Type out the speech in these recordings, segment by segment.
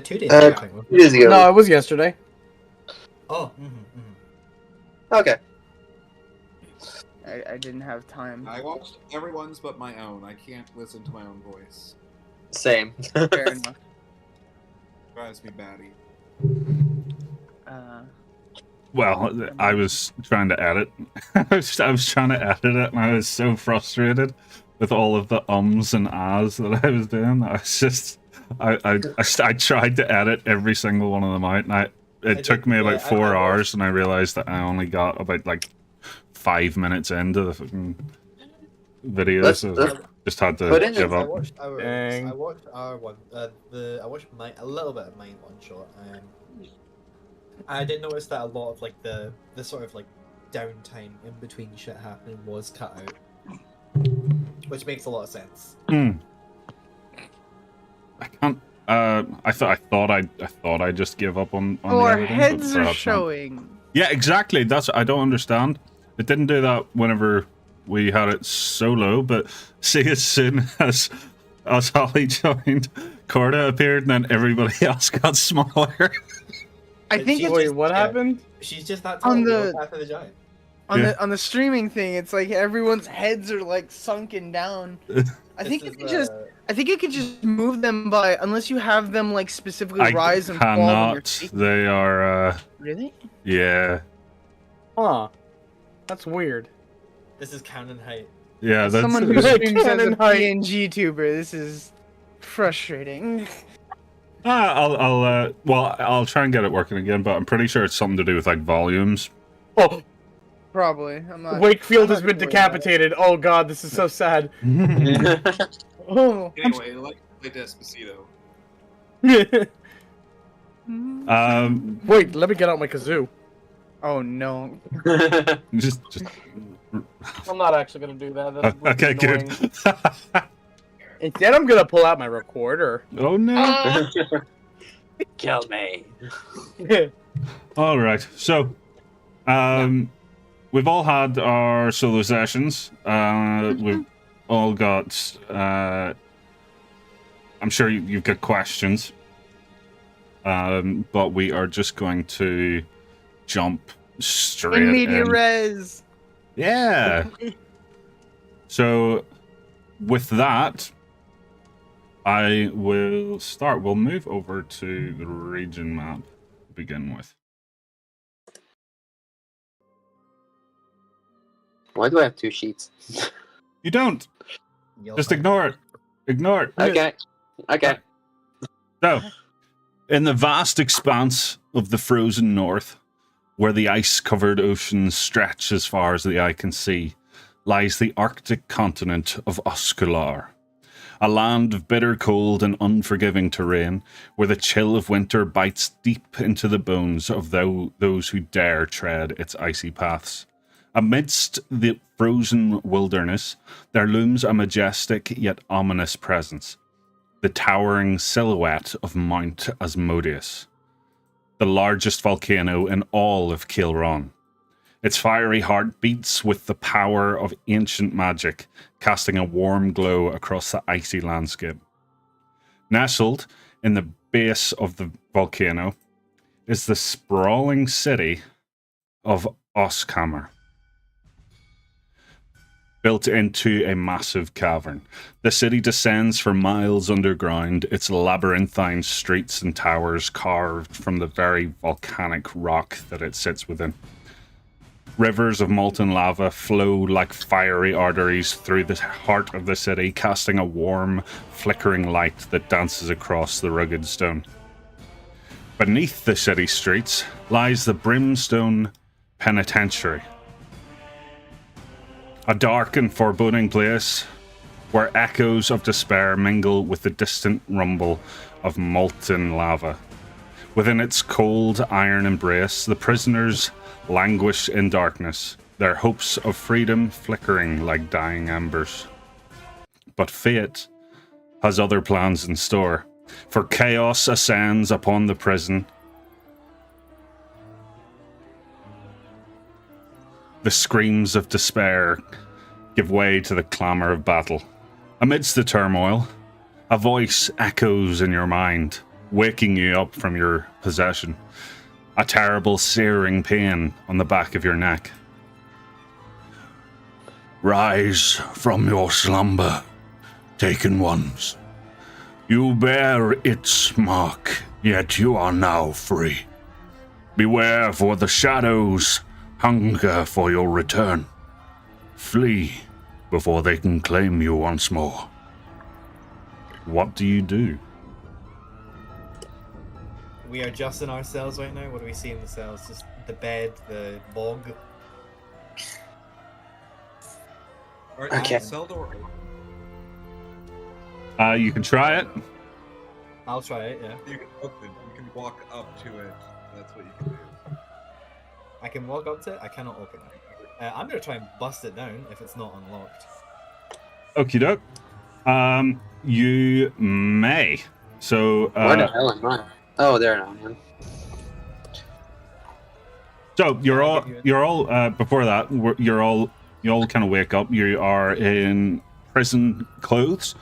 2 days ago, I think. 2 days ago. No, it was yesterday. Oh, Okay. I didn't have time. I watched everyone's but my own. I can't listen to my own voice. Same. Fair enough. Drives me batty. Well, I was trying to edit. I was trying to edit it, and I was so frustrated with all of the ums and ahs that I was doing. I was just, I tried to edit every single one of them out, and it took me about 4 hours, and I realized that I only got about like 5 minutes into the fucking video, so I just had to give up. I watched our one. I watched a little bit of mine one shot. I did notice that a lot of like the sort of like downtime in between shit happening was cut out, which makes a lot of sense. I can't. I thought I'd just give up on the Our editing, heads but are perhaps not. showing. Yeah, exactly. I don't understand. It didn't do that whenever we had it solo, but see, as soon as Holly joined, Corda appeared, and then everybody else got smaller. I think it's Wait, what happened? She's just that tall. On the- Path of the Giant. on the streaming thing. It's like everyone's heads are like sunken down. I think you can just move them by, unless you have them like specifically rise and fall when you're taking. They are. Really? Yeah. Huh. That's weird. This is canon height. Yeah. That's Someone who streams as a Canon height. PNG tuber. This is frustrating. I'll try and get it working again, but I'm pretty sure it's something to do with like volumes. Oh, Probably. I'm not. Wakefield has been decapitated. Oh god, this is so sad. Oh. Anyway, like Despacito. Wait, let me get out my kazoo. Oh no. just. I'm not actually gonna do that. That's Okay, annoying. good. Instead, I'm gonna pull out my recorder. Oh no. Kill me. All right, so we've all had our solo sessions. We've all got. I'm sure you've got questions, but we are just going to jump straight In media in. res. Yeah. So, with that, I will start. We'll move over to the region map to begin with. Why do I have 2 sheets? You don't. Just ignore it. Ignore it. Okay. Okay. So, in the vast expanse of the frozen north, where the ice-covered oceans stretch as far as the eye can see, lies the Arctic continent of Öskular, a land of bitter cold and unforgiving terrain, where the chill of winter bites deep into the bones of those who dare tread its icy paths. Amidst the frozen wilderness, there looms a majestic yet ominous presence, the towering silhouette of Mount Asmodeus, the largest volcano in all of Kilron. Its fiery heart beats with the power of ancient magic, casting a warm glow across the icy landscape. Nestled in the base of the volcano is the sprawling city of Öskular, built into a massive cavern. The city descends for miles underground, its labyrinthine streets and towers carved from the very volcanic rock that it sits within. Rivers of molten lava flow like fiery arteries through the heart of the city, casting a warm, flickering light that dances across the rugged stone. Beneath the city streets lies the Brimstone Penitentiary, a dark and foreboding place where echoes of despair mingle with the distant rumble of molten lava. Within its cold iron embrace, the prisoners languish in darkness, their hopes of freedom flickering like dying embers. But fate has other plans in store, for chaos ascends upon the prison. The screams of despair give way to the clamor of battle. Amidst the turmoil, a voice echoes in your mind, waking you up from your possession. A terrible searing pain on the back of your neck. Rise from your slumber, taken ones. You bear its mark, yet you are now free. Beware, for the shadows hunger for your return. Flee before they can claim you once more. What do you do? We are just in our cells right now. What do we see in the cells? Just the bed, the bog. Alright, Okay. cell door You can try it. I'll try it, yeah. you can open. You can walk up to it. That's what you can do. I can walk up to it, I cannot open it. I'm gonna try and bust it down if it's not unlocked. Okie doke. You may. So, Where the hell am I? Oh, there I am. so you're all before that, you all kind of wake up. You are in prison clothes.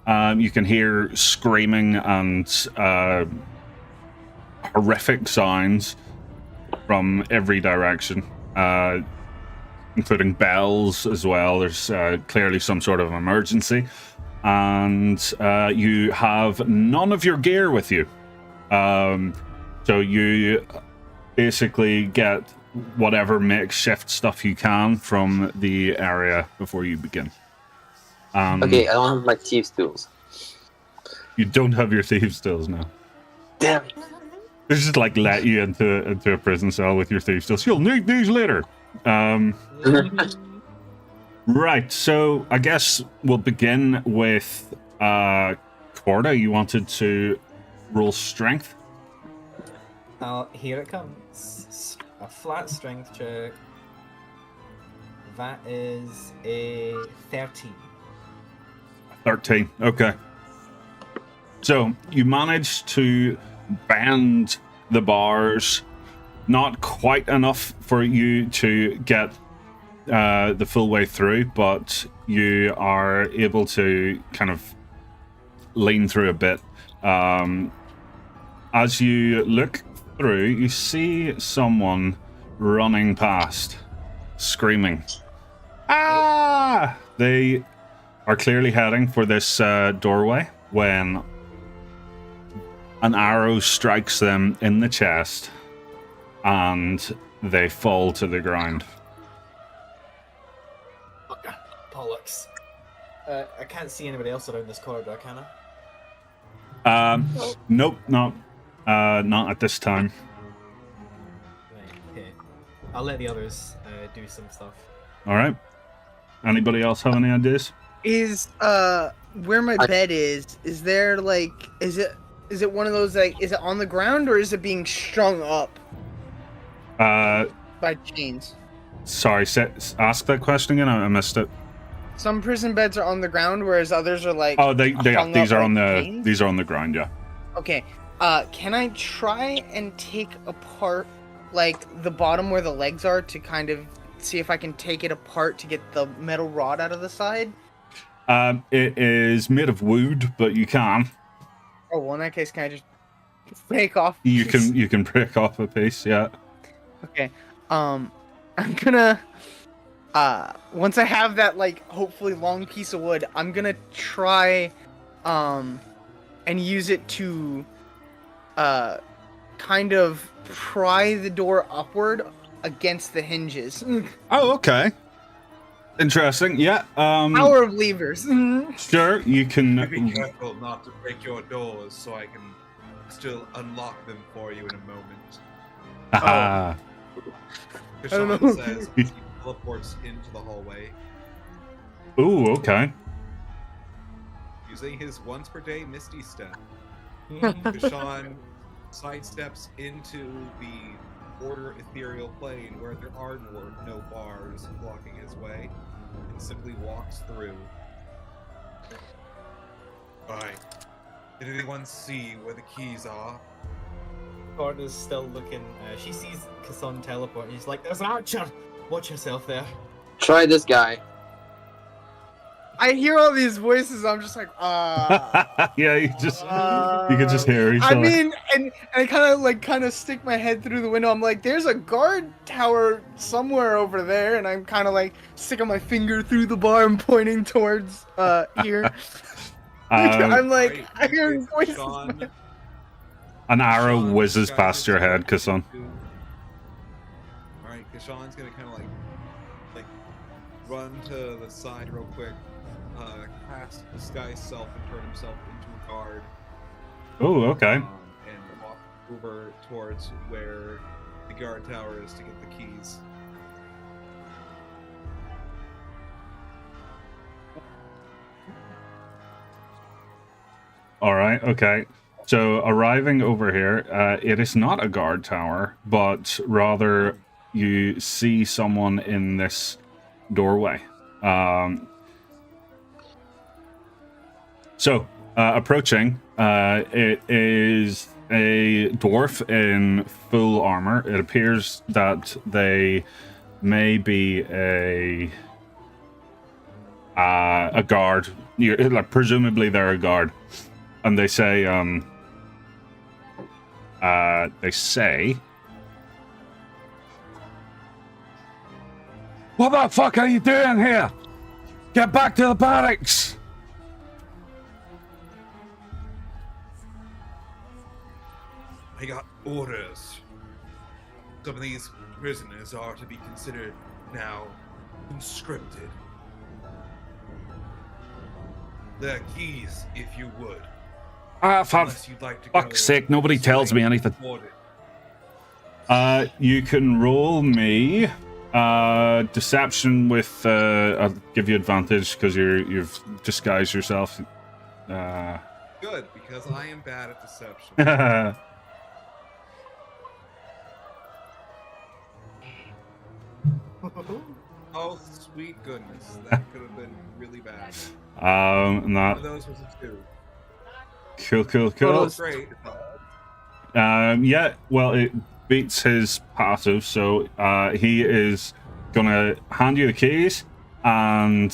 You can hear screaming and horrific sounds from every direction, including bells as well. There's clearly some sort of emergency, and you have none of your gear with you. So you basically get whatever makeshift stuff you can from the area before you begin. Okay, I don't have my thieves' tools. You don't have your thieves' tools now. Damn it. They just like let you into a prison cell with your thieves' tools. You'll need these later. Right, so I guess we'll begin with Corda. You wanted to roll strength. Here it comes. A flat strength check. That is a 13. 13. Okay. So you managed to bend the bars, not quite enough for you to get the full way through, but you are able to kind of lean through a bit. As you look through, you see someone running past, screaming. Ah! They are clearly heading for this doorway when an arrow strikes them in the chest and they fall to the ground. Okay. Bollocks. I can't see anybody else around this corridor, can I? Nope, not at this time. Right, okay. I'll let the others do some stuff. All right. Anybody else have any ideas? Is where my bed is there like is it one of those like is it on the ground or is it being strung up by chains? Sorry, ask that question again. I missed it. Some prison beds are on the ground, whereas others are like these are on the ground. Yeah. Okay. Can I try and take apart like the bottom where the legs are to kind of see if I can take it apart to get the metal rod out of the side? It is made of wood, but you can. Oh, well, in that case, can I just break off? You can break off a piece. Yeah. Okay. I'm gonna once I have that like hopefully long piece of wood, I'm gonna try and use it to kind of pry the door upward against the hinges. Oh, okay. Interesting. Yeah. Power of levers. Sure, you can. Be careful not to break your doors, so I can still unlock them for you in a moment. Ah. Kashan says he teleports into the hallway Ooh, okay. using his once per day Misty Step. Kashan sidesteps into the Order Ethereal Plane where there are no bars blocking his way and simply walks through. Alright. Did anyone see where the keys are? Corda's still looking. She sees Kasson teleport and he's like, "There's an archer! Watch yourself there." Try this guy. I hear all these voices. I'm just like, Yeah, you can just hear each I other. mean, and I kind of stick my head through the window. I'm like, there's a guard tower somewhere over there, and I'm kind of like sticking my finger through the bar and pointing towards here. I'm like, Right, I hear voices. Sean, An arrow Sean, whizzes guys, past your head, Kasson. Alright, Kashan's gonna kind of like run to the side real quick, cast disguise self and turn himself into a guard. Oh, okay. And walk over towards where the guard tower is to get the keys. All right, okay. So arriving over here, it is not a guard tower, but rather you see someone in this doorway. Approaching, it is a dwarf in full armor. It appears that they may be a guard. Like presumably they're a guard, and they say "What the fuck are you doing here? Get back to the barracks!" I got orders. Some of these prisoners are to be considered now conscripted. The keys, if you would. For Unless you'd like to go fuck's sake, nobody tells me anything. order. You can roll me deception with I'll give you advantage because you've disguised yourself. Good, because I am bad at deception. Oh, sweet goodness. That could have been really bad. One Not of those was a 2. cool. Oh, great. Yeah, well, it beats his passive, so he is gonna hand you the keys and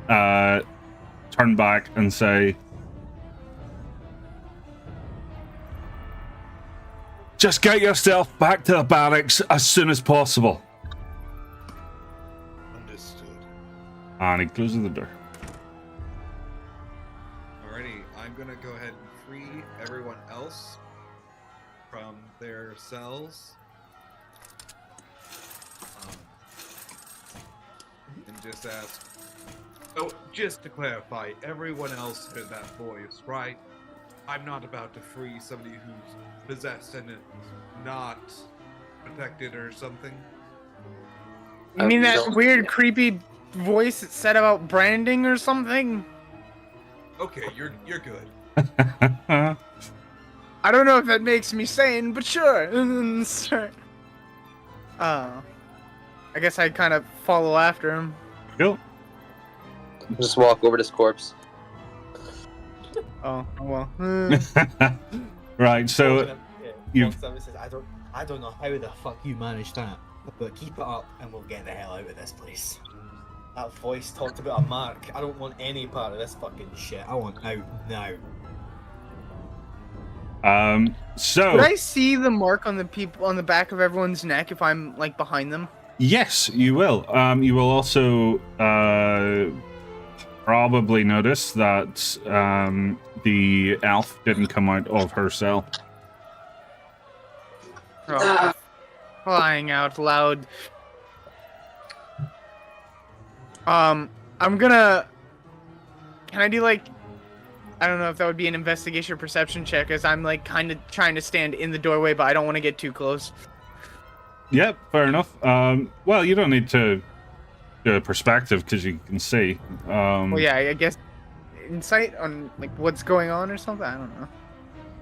turn back and say, "Just get yourself back to the barracks as soon as possible." Understood. And he closes the door. Alrighty, I'm gonna go ahead and free everyone else from their cells. And just ask. Oh, just to clarify, everyone else heard that voice, right? I'm not about to free somebody who's possessed and not protected or something. You mean that No. weird, creepy voice that said about branding or something? Okay, you're good. I don't know if that makes me sane, but sure. Sure. I guess I kind of follow after him. Cool. Just walk over this corpse. Oh well. Right, so you've Says, I don't know how the fuck you managed that, but keep it up and we'll get the hell out of this place. That voice talked about a mark. I don't want any part of this fucking shit. I want out now. so Would I see the mark on the people on the back of everyone's neck if I'm like behind them? yes, you will. You will also probably notice that the elf didn't come out of her cell. Oh, crying out loud. I'm gonna. Can I do like? I don't know if that would be an investigation or perception check, as I'm like kind of trying to stand in the doorway, but I don't want to get too close. Yep, fair enough. Well, you don't need to do a perspective because you can see. Well, yeah, I guess insight on like what's going on or something. I don't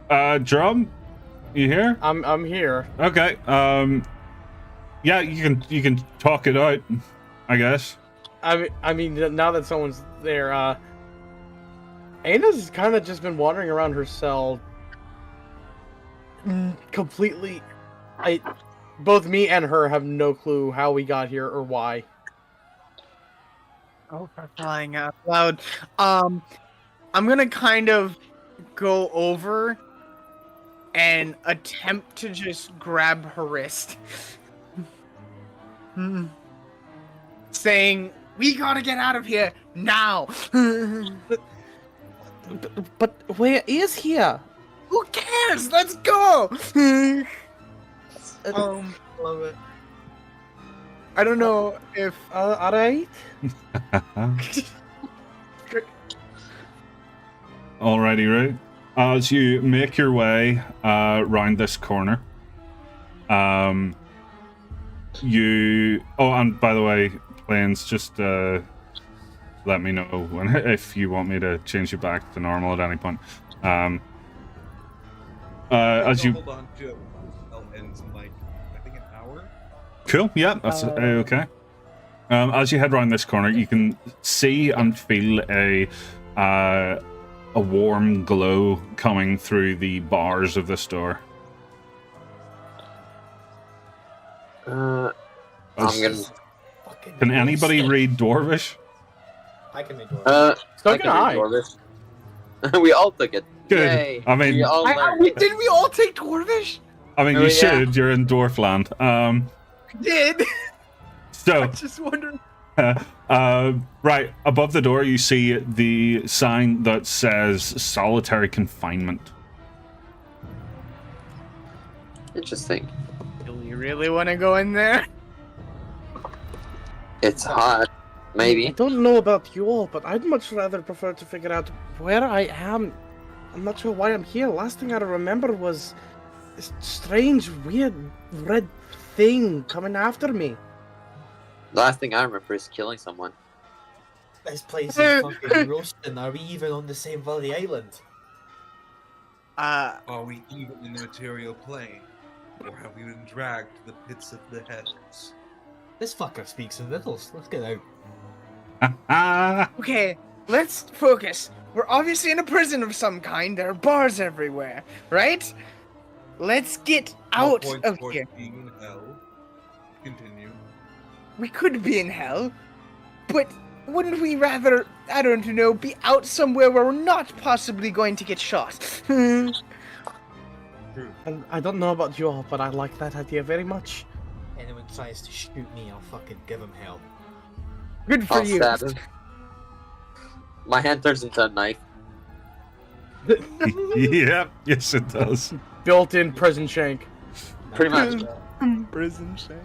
know. Drum, you here? I'm here. Okay. Yeah, you can talk it out, I guess. I mean, now that someone's there, Anna's kind of just been wandering around her cell, completely. Both me and her have no clue how we got here or why. Oh, for crying out loud. I'm gonna kind of go over and attempt to just grab her wrist. Saying, we gotta get out of here now. But where is here? Who cares? Let's go. Love it. I don't know if Alright. Alrighty, right. As you make your way round this corner, you. Oh, and by the way, Plains, just let me know when if you want me to change you back to normal at any point. As you hold on to it, ends in like I think an hour. Cool. Yeah, that's okay. As you head around this corner, you can see and feel a warm glow coming through the bars of this door. I'm gonna. Can anybody read Dwarvish? I can read Dwarvish. So I can can read I. Dwarvish. We all took it. Good. Yay. I mean, we all learned it. did we all take Dwarvish? I mean, Oh, you yeah. should. You're in Dwarfland. Did. So, Just wondering. right above the door, you see the sign that says "solitary confinement." Interesting. Do we really want to go in there? It's hot. I Maybe. don't know about you all, but I'd much rather prefer to figure out where I am. I'm not sure why I'm here. Last thing I remember was this strange, weird red thing coming after me. Last thing I remember is killing someone. This place is fucking roasting. Are we even on the same bloody island? Are we even in the material plane? Or have we been dragged to the pits of the heavens? This fucker speaks in riddles. Let's get out. Okay, let's focus. We're obviously in a prison of some kind. There are bars everywhere, right? Let's get out No point of towards here. being in hell. Continue. We could be in hell, but wouldn't we rather, I don't know, be out somewhere where we're not possibly going to get shot? True. And I don't know about you all, but I like that idea very much. Anyone tries to shoot me, I'll fucking give him hell. Good for I'll you. stab him. My hand turns into a knife. Yep. Yes, it does. Built-in prison shank. Pretty much. Prison shank.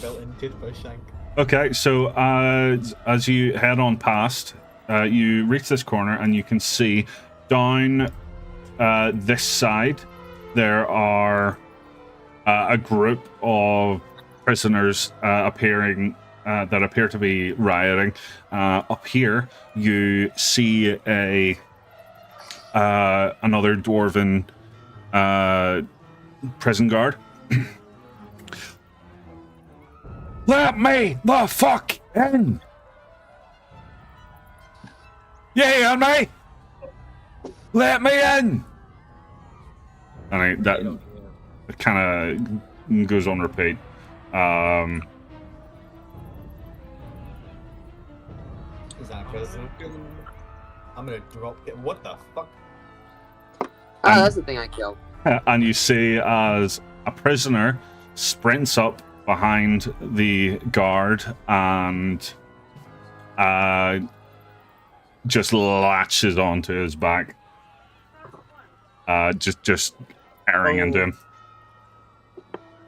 Built in toothbrush shank. Okay, so as you head on past, you reach this corner and you can see down this side there are a group of prisoners appearing that appear to be rioting. Up here, you see another dwarven prison guard. Let me the fuck in! You hear me? Let me in! And that kind of goes on repeat. Is that a prison? I'm gonna drop it. What the fuck? Ah, that's the thing I killed. And you see as a prisoner sprints up behind the guard and just latches onto his back, just tearing into him.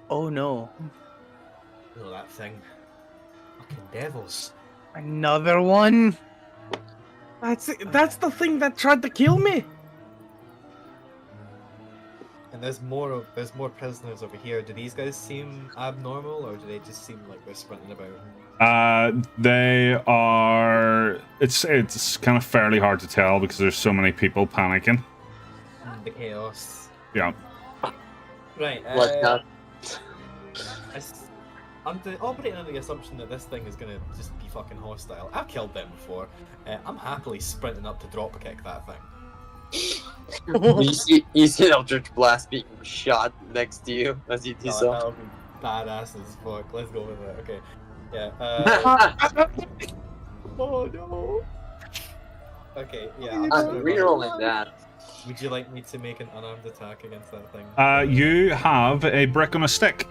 Oh no. Oh, that thing. Fucking devils. Another one? That's the thing that tried to kill me. And there's more prisoners over here. Do these guys seem abnormal, or do they just seem like they're sprinting about? They are. It's kind of fairly hard to tell because there's so many people panicking. The chaos. Yeah. Right. What not? I'm operating under the assumption that this thing is gonna just be fucking hostile. I've killed them before. I'm happily sprinting up to drop kick that thing. You see Eldritch Blast being shot next to you as you do Oh, so. that'll be badass as fuck. Let's go with it. Okay. Yeah. Oh no. Okay, yeah. I'm rerolling that. Would you like me to make an unarmed attack against that thing? You have a brick on a stick.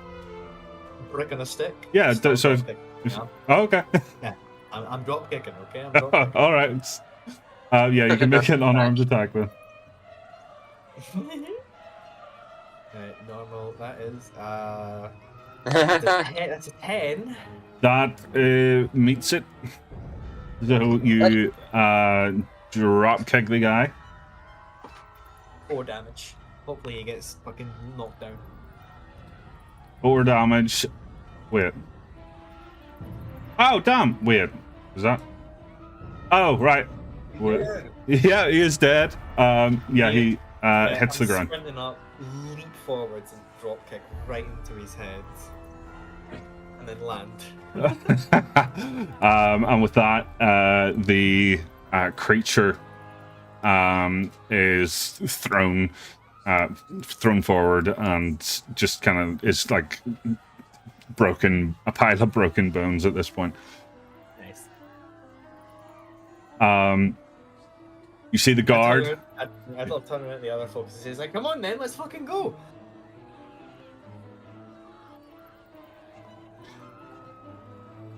Brick on a stick? Yeah, It's not so. drop kick, no? Oh, okay. I'm drop kicking, okay? I'm drop kicking. All right. Yeah, you can make an unarmed attack then. Normal. That is that's a 10. That meets it. So you drop kick the guy. 4 damage. Hopefully he gets fucking knocked down. 4 damage. Wait. Oh damn! Wait. Is that? Oh right. Wait. Yeah, he is dead. Yeah, he hits the ground. Sprinting up, leap forwards and drop kick right into his head, and then land. And with that, the creature is thrown forward and just kind of is like a pile of broken bones at this point. Nice. You see the guard. I'd love turning around the other folks and says like, "Come on, then, let's fucking go."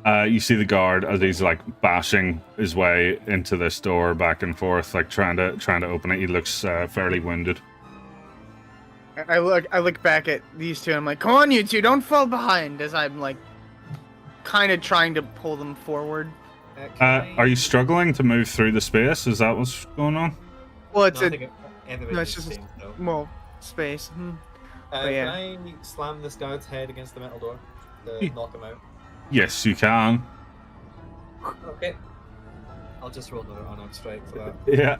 You see the guard as he's like bashing his way into this door back and forth, like trying to open it. He looks fairly wounded. I look back at these two. I'm like, come on, you two, don't fall behind. As I'm like, kind of trying to pull them forward. Are you struggling to move through the space? Is that what's going on? Well, it's No, it's just a small space. But yeah. Can I slam this guard's head against the metal door to knock him out? Yes, you can. Okay. I'll just roll another unarmed strike for that. Yeah.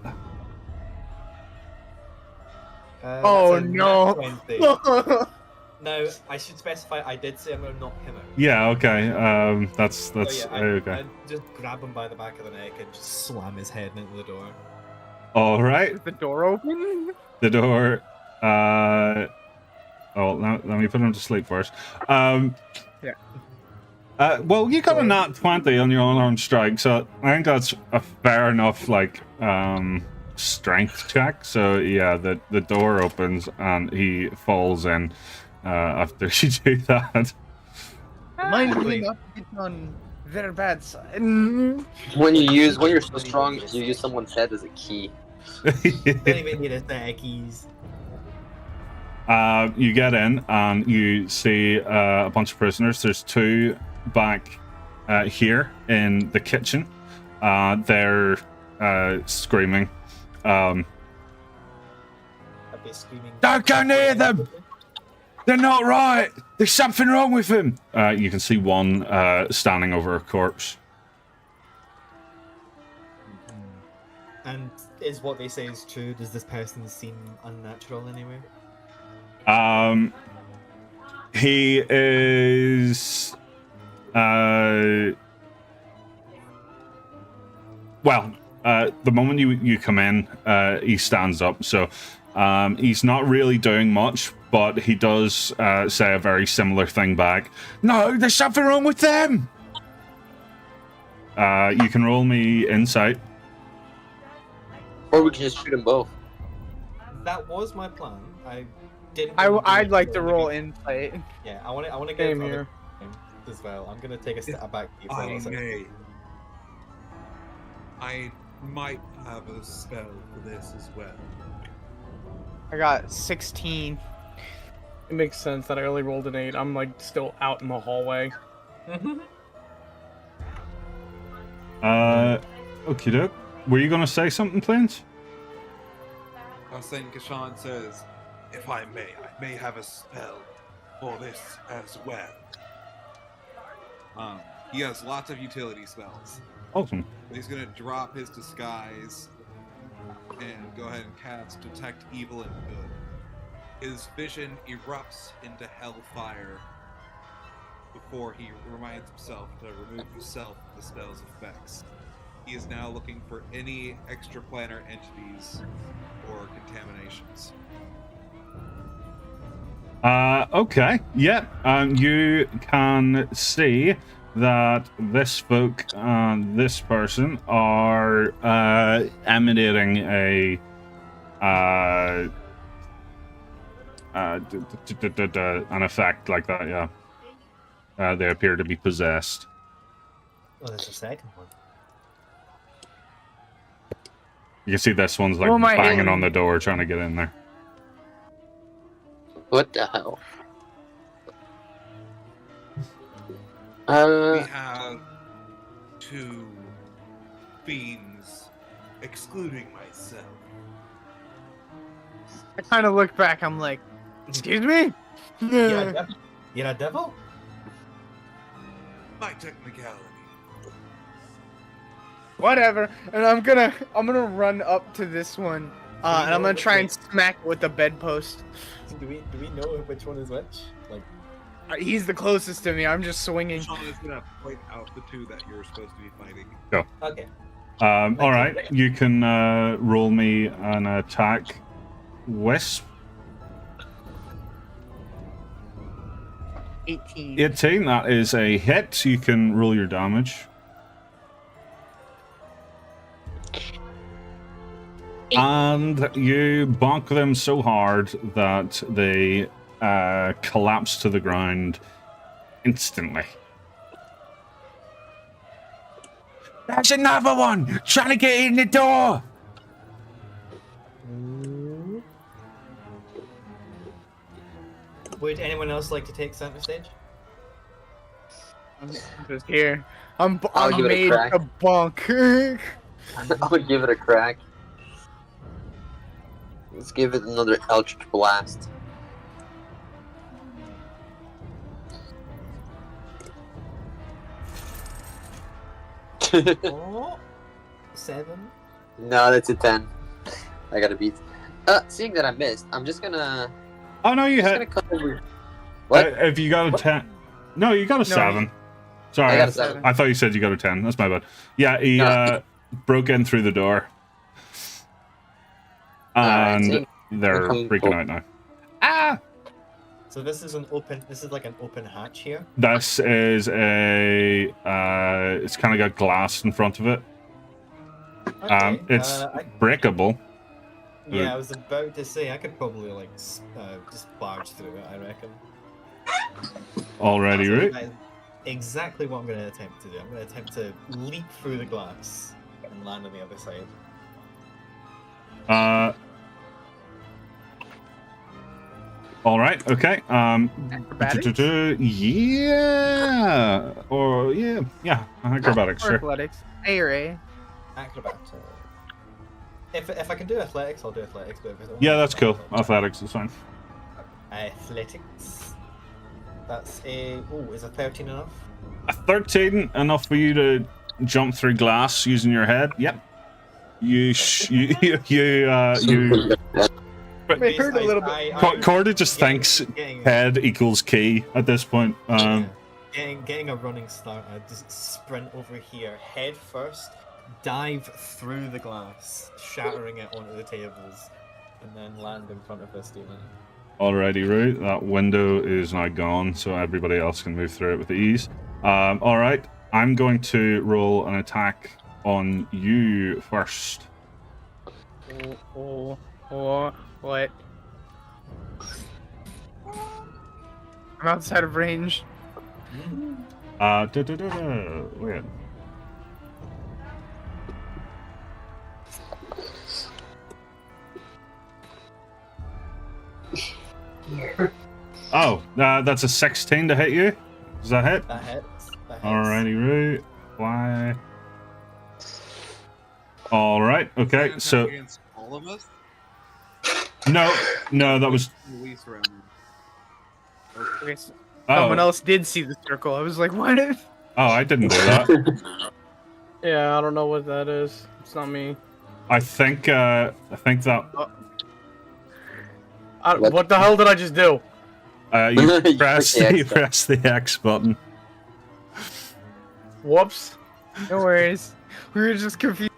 Oh That's a no! nat 20. Now, I should specify, I did say I'm going to knock him out. Yeah. Okay. That's So, yeah, okay. I just grab him by the back of the neck and just slam his head into the door. All right. Is the door open? The door. Oh, let me put him to sleep first. Yeah. Well, you got a nat 20 on your unarmed strike, so I think that's a fair enough strength check. So yeah, the door opens and he falls in after you do that. Mind me not to get on their bad side. When you're so strong, you use someone's head as a key. Don't even need a set of keys. You get in and you see a bunch of prisoners. There's 2 back here in the kitchen. They're screaming. I'd be screaming. Don't go near them! They're not right! There's something wrong with them! You can see one standing over a corpse. And is what they say is true? Does this person seem unnatural anyway? He is... the moment you come in, he stands up. So he's not really doing much, but he does say a very similar thing back. No, there's something wrong with them! You can roll me insight. Or we can just shoot them both. That was my plan. I didn't. I'd like to roll insight. Yeah, I want to get Same another here. as well. I'm gonna take a step back. I might have a spell for this as well. I got 16. It makes sense that I only rolled an 8. I'm like still out in the hallway. Okie doke. Were you gonna say something, Plains? I was saying, Kashan says, if I may have a spell for this as well. He has lots of utility spells. Awesome. He's gonna drop his disguise and go ahead and cast Detect Evil and Good. His vision erupts into hellfire before he reminds himself to remove himself from the spell's effects. He is now looking for any extraplanar entities or contaminations. Okay. Yeah. You can see that this folk and this person are emanating an effect like that, yeah. They appear to be possessed. Oh, there's a second one. You can see this one's like banging on the door trying to get in there. What the hell? We have 2 fiends, excluding myself. I kind of look back. I'm like, excuse me? You're a devil? My technicality. Whatever. And I'm gonna run up to this one, and I'm gonna try and smack it with the bedpost. Do we know which one is which? Like, He's the closest to me. I'm just swinging. Sean is gonna point out the 2 that you're supposed to be fighting. Go. okay. All right, you can roll me an attack. Wisp. 18. 18, that is a hit. You can roll your damage. And you bonk them so hard that they collapse to the ground instantly. There's another one trying to get in the door. Would anyone else like to take center stage? I'm just here. I'm I'll give it a made crack. to bonk. I'll give it a crack. Let's give it another Eldritch Blast. Oh, 7. No, that's a 10. I gotta beat. Seeing that I missed, I'm just gonna. Oh no, you Just hit. gonna cut over. What? If you got a 10. No, you got a 7. Sorry, I got a 7. I thought you said you got a 10. That's my bad. Yeah, he broke in through the door. And they're freaking out now. Ah! So this is like an open hatch here. This is a it's kind of got glass in front of it. Okay. It's breakable. Yeah, I was about to say I could probably like just barge through it. I reckon. Already, right? That is exactly what I'm going to attempt to do. I'm going to attempt to leap through the glass and land on the other side. All right. Okay. Yeah. Or yeah. Acrobatics. Sure. Athletics. A-Ray. Acrobatics. If I can do athletics, I'll do athletics. But if I don't Yeah, that's cool. Athletics is fine. Athletics. That's a is a 13 enough? A 13 enough for you to jump through glass using your head. Yep. You. It hurt a little bit. Corda just thinks head equals key at this point. Getting a running start. I just sprint over here, head first, dive through the glass, shattering it onto the tables, and then land in front of this demon. Alrighty, right. That window is now gone, so everybody else can move through it with ease. Alright, I'm going to roll an attack on you first. What? I'm outside of range. Wait. Oh, that's a 16 to hit you. Does that hit? That hits. Alrighty, right. Why? All right. Okay. So. Against all of us? No, that was. Luis around. Okay, so someone else did see the circle. I was like, what if? Oh, I didn't do that. Yeah, I don't know what that is. It's not me. I think that. What the hell did I just do? You press the X button. Whoops. No worries. We were just confused.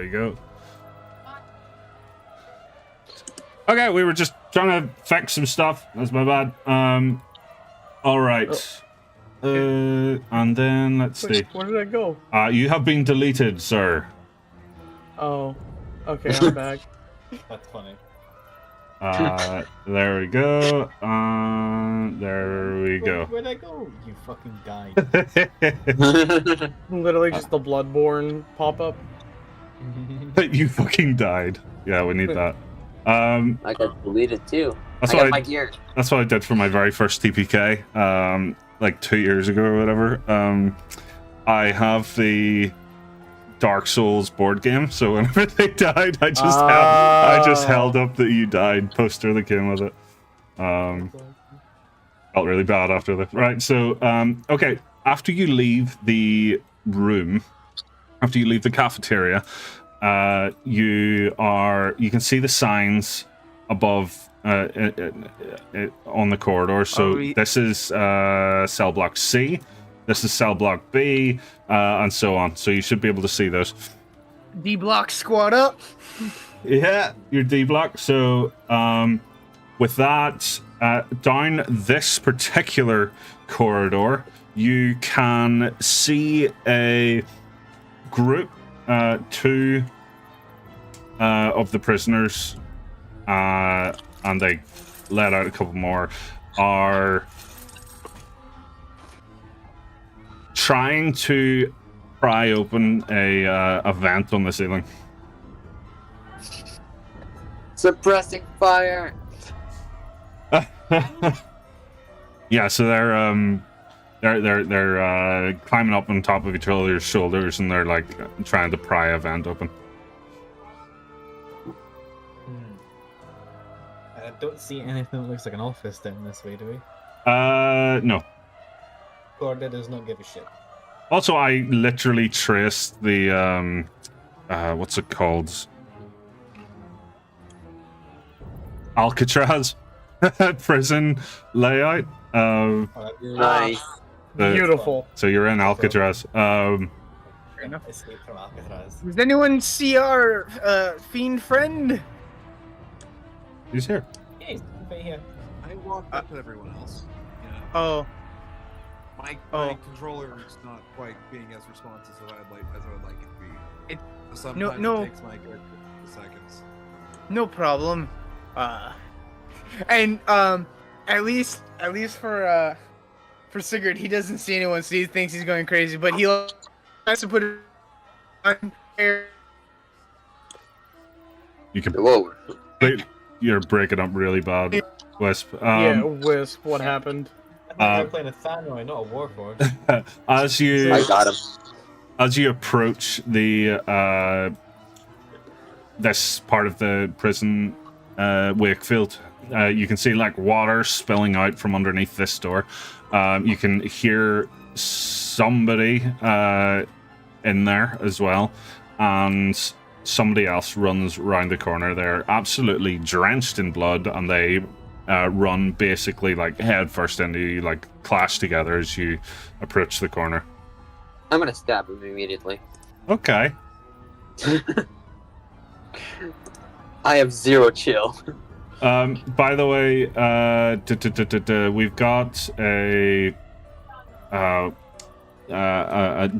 you go. Okay, we were just trying to fix some stuff. That's my bad. All right. And then let's see. Where did I go? You have been deleted, sir. Oh, okay, I'm back. That's funny. There we go. There we go. Where'd I go? You fucking died. Literally just the Bloodborne pop-up. You fucking died. Yeah, we need that. I got deleted too. That's I what got my gear. That's what I did for my very first TPK, like 2 years ago or whatever. I have the Dark Souls board game, so whenever they died, I just held up the "you died" poster that came with it. Felt really bad after that. Right, so okay, after you leave the room, after you leave the cafeteria, you can see the signs above on the corridor. So this is cell block C, this is cell block B, and so on. So you should be able to see those. D block squad up. Yeah, your D block. So with that, down this particular corridor, you can see a group, two of the prisoners, and they let out a couple more, are trying to pry open a vent on the ceiling. Suppressing fire. Yeah, so they're climbing up on top of each other's shoulders, and they're like trying to pry a vent open. I don't see anything that looks like an office down this way, do we? No. Corda does not give a shit. Also, I literally traced the what's it called? Alcatraz prison layout. Nice. Beautiful. So you're in Alcatraz. Escape from Alcatraz. Does anyone see our fiend friend? He's here. Yeah, he's right here. I walked up to everyone else. You know, Oh, my controller is not quite being as responsive as I would like it to be. Sometimes no. it takes my character seconds. no problem. And at least for Sigurd, he doesn't see anyone, so he thinks he's going crazy. But he has to put it on air. You can. Whoa. You're breaking up really bad, Wisp. Yeah, Wisp, what happened? I think I'm playing a Thanoi, not a Warforged. As you I got him. as you approach the this part of the prison, Wakefield, you can see like water spilling out from underneath this door. You can hear somebody in there as well, and somebody else runs around the corner. They're absolutely drenched in blood, and they run basically like head first into you, like clash together as you approach the corner. I'm gonna stab him immediately. Okay. I have zero chill. By the way, we've got a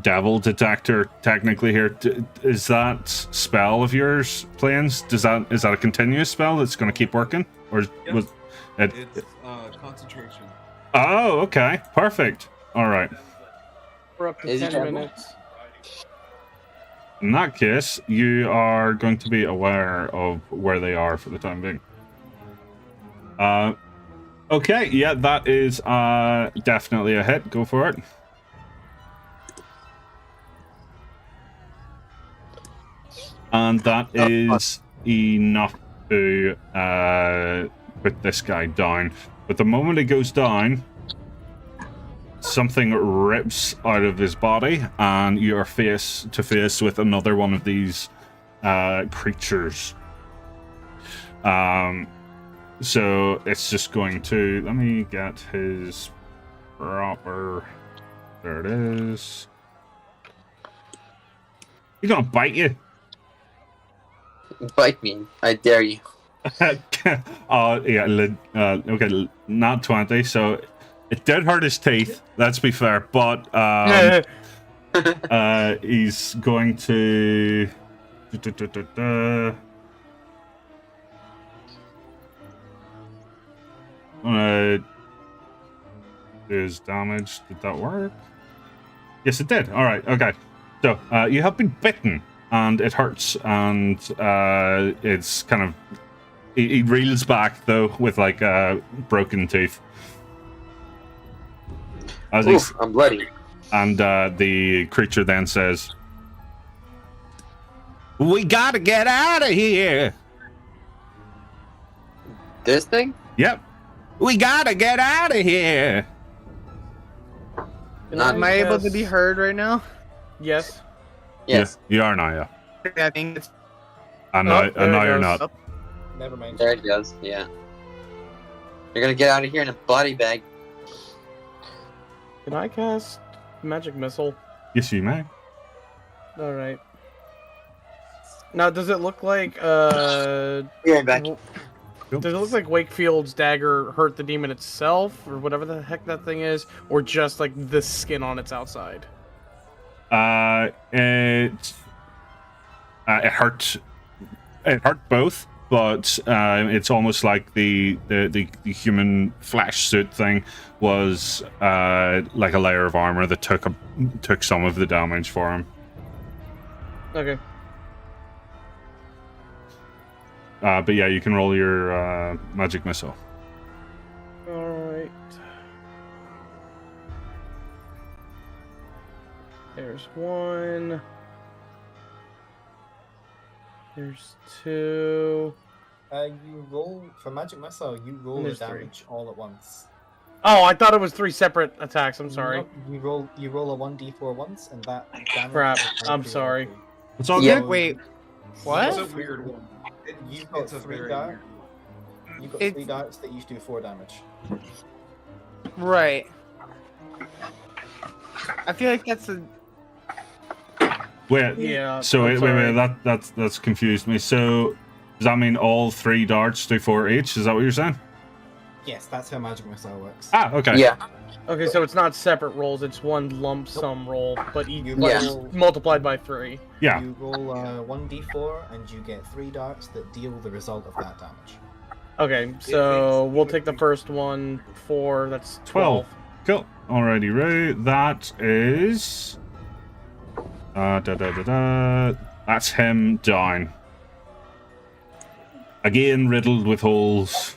devil detector technically here. Is that spell of yours, Plains? Is that a continuous spell that's going to keep working, or Yep. was it? It's concentration. Oh, okay, perfect. All right. For up to Is it 10 devil? minutes. In that case, you are going to be aware of where they are for the time being. Okay, yeah, that is definitely a hit. Go for it. And that is enough to put this guy down. But the moment it goes down, something rips out of his body, and you are face to face with another one of these creatures. So it's just going to... Let me get his proper... There it is. He's gonna bite you. Bite me. I dare you. Okay, not 20, so it did hurt his teeth, let's be fair, but he's going to do his damage. Did that work? Yes, it did. All right, okay. So you have been bitten, and it hurts, and it's kind of he reels back though with like broken teeth. Oof, I'm bloody. And the creature then says, "We gotta get out of here." This thing? Yep. We gotta get out of here. Am I able to be heard right now? Yes. Yes. Yeah, you are now, yeah. I think it's... And now, there it you're goes. not. Never mind. There it goes. Yeah. You're gonna get out of here in a body bag. Can I cast magic missile? Yes, you may. All right. Now, does it look like Be right back. Does it look like Wakefield's dagger hurt the demon itself, or whatever the heck that thing is, or just like the skin on its outside? It hurt. It hurt both, but it's almost like the human flesh suit thing was like a layer of armor that took some of the damage for him. Okay. But yeah, you can roll your magic missile. Alright. There's one. There's two. You roll for magic missile. You roll the There's three. damage all at once. Oh, I thought it was 3 separate attacks. I'm sorry. No, you roll a 1d4 once, and that damage. Crap, is I'm for your sorry. roll. It's all Yeah. good. Wait, It's what? a weird one. You've got It's a 3 very darts. weird You've got It's- 3 darts that each do 4 damage. Right. I feel like that's a... Wait. Yeah. So I'm wait, sorry. that's confused me. So does that mean all 3 darts do 4 each? Is that what you're saying? Yes, that's how magic missile works. Ah, okay. Yeah. Okay, so it's not separate rolls, it's one lump sum roll, but each You Yeah. roll, multiplied by 3. Yeah. You roll 1d4, and you get 3 darts that deal the result of that damage. Okay, so we'll take the first one, 4, that's 12. Cool. Alrighty, right. That is. That's him down. Again, riddled with holes.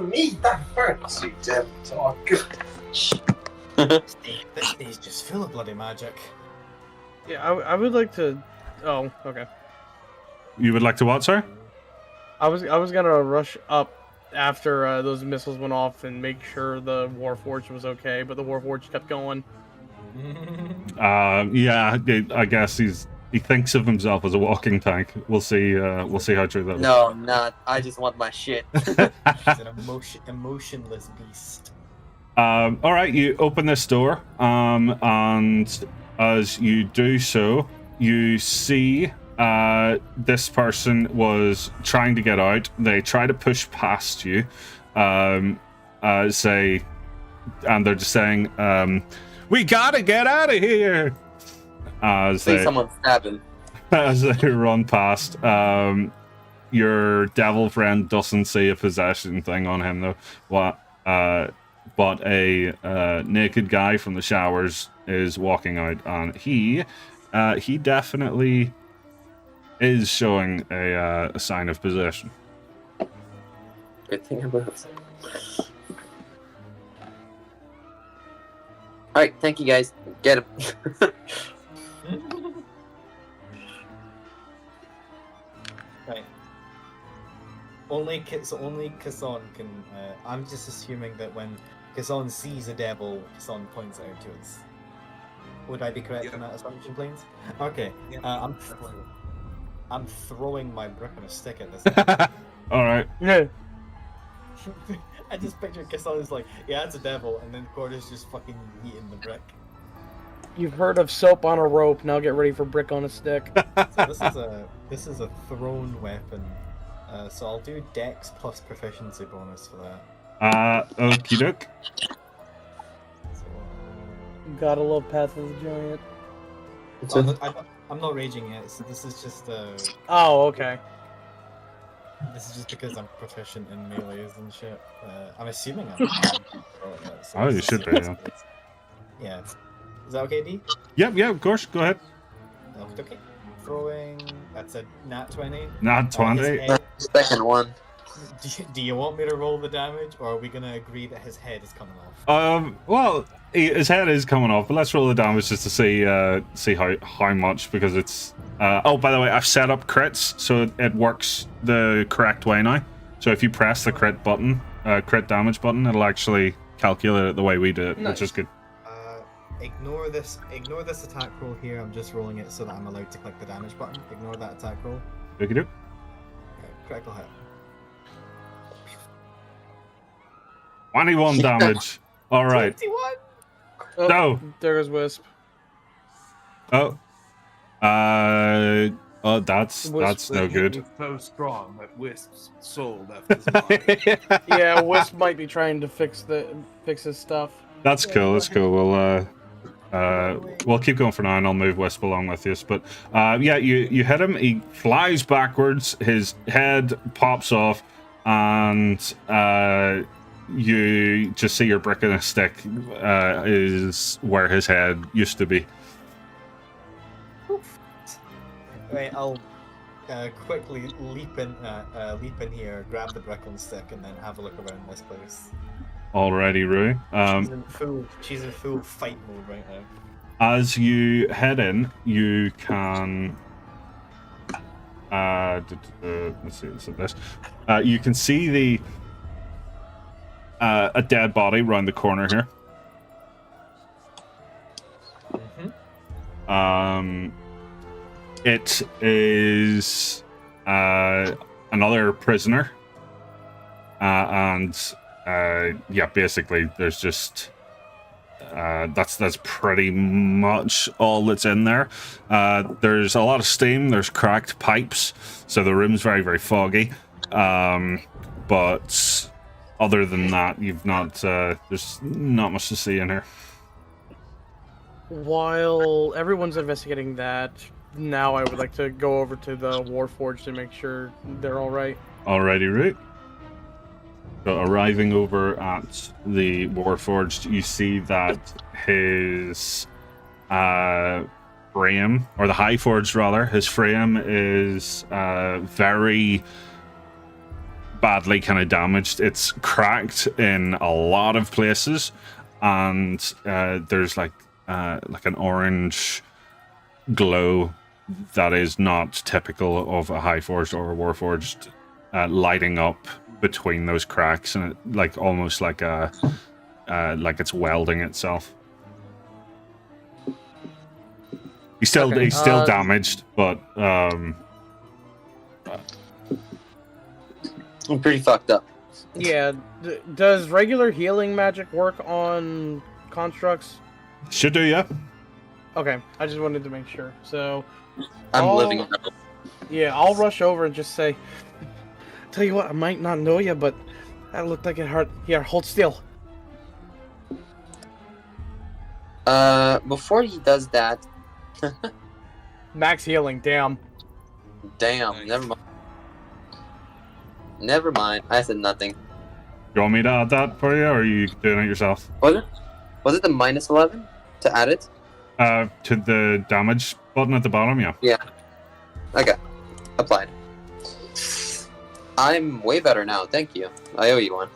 Need that first, you devil talk. This stage is just full of bloody magic. Yeah, I would like to... Oh, okay. You would like to what, sir? I was gonna rush up after those missiles went off and make sure the Warforged was okay, but the Warforged kept going. Yeah, I guess he thinks of himself as a walking tank. We'll see how true that is. No, I'm not. I just want my shit. He's an emotionless beast. All right, you open this door, and as you do so, you see this person was trying to get out. They try to push past you, and they're just saying, "We gotta get out of here!" As See they someone stabbing. as they run past. Your devil friend doesn't see a possession thing on him though. But a naked guy from the showers is walking out, and he definitely is showing a sign of possession. Good thing I moved. Alright, thank you guys. Get him. Right. Only Kasson can. I'm just assuming that when Kasson sees a devil, Kasson points it out to us. Would I be correct in that assumption, please? Okay. Yeah. I'm throwing my brick on a stick at this. All right. Yeah. I just picture Kasson is like, yeah, it's a devil, and then Corda's just fucking eating the brick. You've heard of soap on a rope. Now get ready for brick on a stick. So this is a thrown weapon. So I'll do Dex plus proficiency bonus for that. Okie doke. So, Gotta love Path of the Giant. I'm not raging yet, so this is just Oh, okay. this is just because I'm proficient in melees and shit. I'm assuming I'm. Oh, you should be. Yeah. Yeah. Is that okay, D? Yeah, of course. Go ahead. Okay. Throwing. That's a nat 20. Not 20. Second one. Do you want me to roll the damage, or are we gonna agree that his head is coming off? Well, his head is coming off, but let's roll the damage just to see how much, because it's. Oh, by the way, I've set up crits, so it works the correct way now. So if you press the crit button, crit damage button, it'll actually calculate it the way we do it, which is good. Ignore this attack roll here. I'm just rolling it so that I'm allowed to click the damage button. Ignore that attack roll. Okie doke. Okay, critical hit. 21 damage. All right. 21. Oh, No. There goes Wisp. Oh. That's no good. Was so strong that Wisp's soul left his body. Yeah, Wisp might be trying to fix his stuff. That's cool. That's cool. We'll keep going for now, and I'll move Wisp along with you. But yeah, you hit him. He flies backwards. His head pops off, and you just see your brick and a stick is where his head used to be. Right, I'll quickly leap in here, grab the brick and stick, and then have a look around this place. Alrighty, Rui. She's in full fight mode right now. As you head in, you can. Let's see. This. You can see a dead body around the corner here. Mm-hmm. It is another prisoner, and yeah, basically, there's just that's pretty much all that's in there. There's a lot of steam. There's cracked pipes, so the room's very, very foggy. But other than that, you've not. There's not much to see in here. While everyone's investigating that, now I would like to go over to the Warforged to make sure they're all right. Alrighty, right. So arriving over at the Warforged, you see that his frame, or the Highforged rather, his frame is very badly kind of damaged. It's cracked in a lot of places, and there's like an orange glow that is not typical of a Highforged or a Warforged lighting up between those cracks, and it, almost like it's welding itself. He's still damaged, but I'm pretty fucked up. Yeah. Does regular healing magic work on constructs? Should do, yeah. Okay, I just wanted to make sure. So I'm living. Yeah, I'll rush over and just say, tell you what, I might not know you, but that looked like it hurt. Here, hold still. Before he does that. Max healing, damn. Damn, never mind. Never mind, I said nothing. You want me to add that for you, or are you doing it yourself? Was it the minus 11 to add it? To the damage button at the bottom, yeah. Yeah. Okay. Applied. I'm way better now, thank you. I owe you one.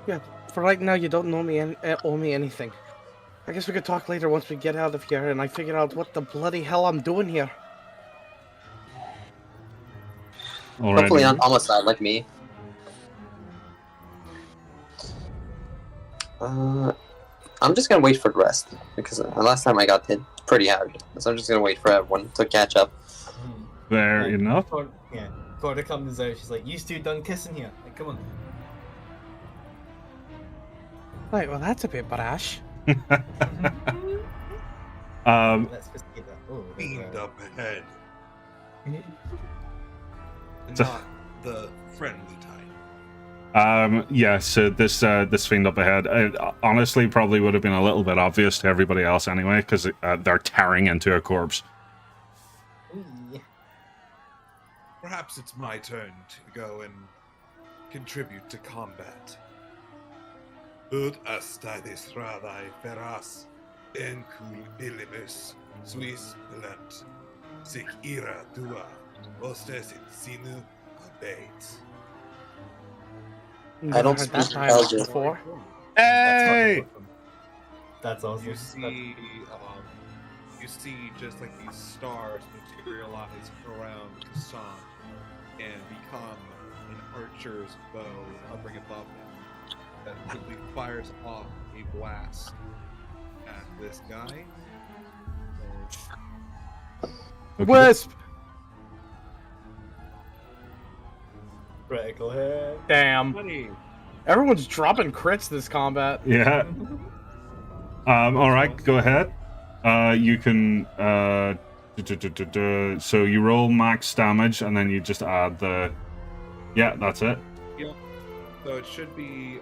Yeah, for right now you don't owe me anything. I guess we could talk later once we get out of here and I figure out what the bloody hell I'm doing here. Hopefully on homicide like me. I'm just gonna wait for the rest, because last time I got hit pretty hard. So I'm just gonna wait for everyone to catch up. Fair enough. Yeah. Corda comes out, she's like, you two done kissing here. Like, come on. Right, well that's a bit brash. Let's just get that. Oh, Fiend up ahead. So- Not the friendly type. Yeah, so this fiend up ahead, honestly, probably would have been a little bit obvious to everybody else anyway, because they're tearing into a corpse. Perhaps it's my turn to go and contribute to combat. Ut astadis radai feras, encul ilimus, suis pelant, sic ira tua, ostes in sinu abate. I don't Never heard speak that dialogue Belgian. before. Hey! That's awesome. You see just like these stars materialize around Kassan and become an archer's bow hovering above him that quickly fires off a blast at this guy. Wisp! Critical hit. Damn. Funny. Everyone's dropping crits this combat. Yeah. All right, go ahead. You can. So you roll max damage, and then you just add the. Yeah, that's it. So it should be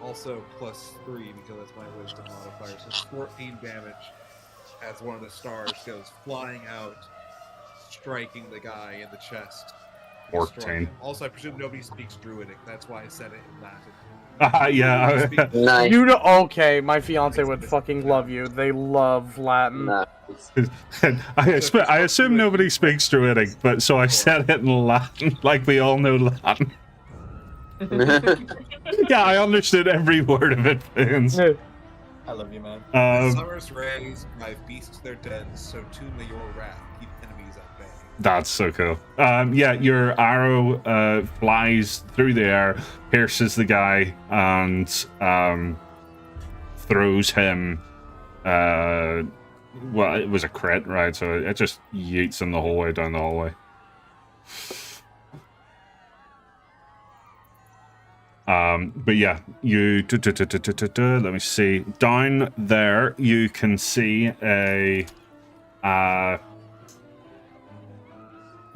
also +3 because that's my wisdom modifier. So 14 damage as one of the stars goes flying out, striking the guy in the chest. 14. Also, I presume nobody speaks Druidic. That's why I said it in Latin. Yeah. Nice. You know, okay, my fiance would fucking love you. They love Latin. Nice. I assume nobody speaks Druidic, but so I said it in Latin, like we all know Latin. Yeah, I understood every word of it, Vince. I love you, man. Summer's rays, my beasts their dens, so too may your wrath keep enemies at bay. That's so cool. Yeah, your arrow flies through the air, pierces the guy, and throws him. Well, it was a crit, right? So it just yeets him the whole way down the hallway. But yeah, you let me see. Down there, you can see a.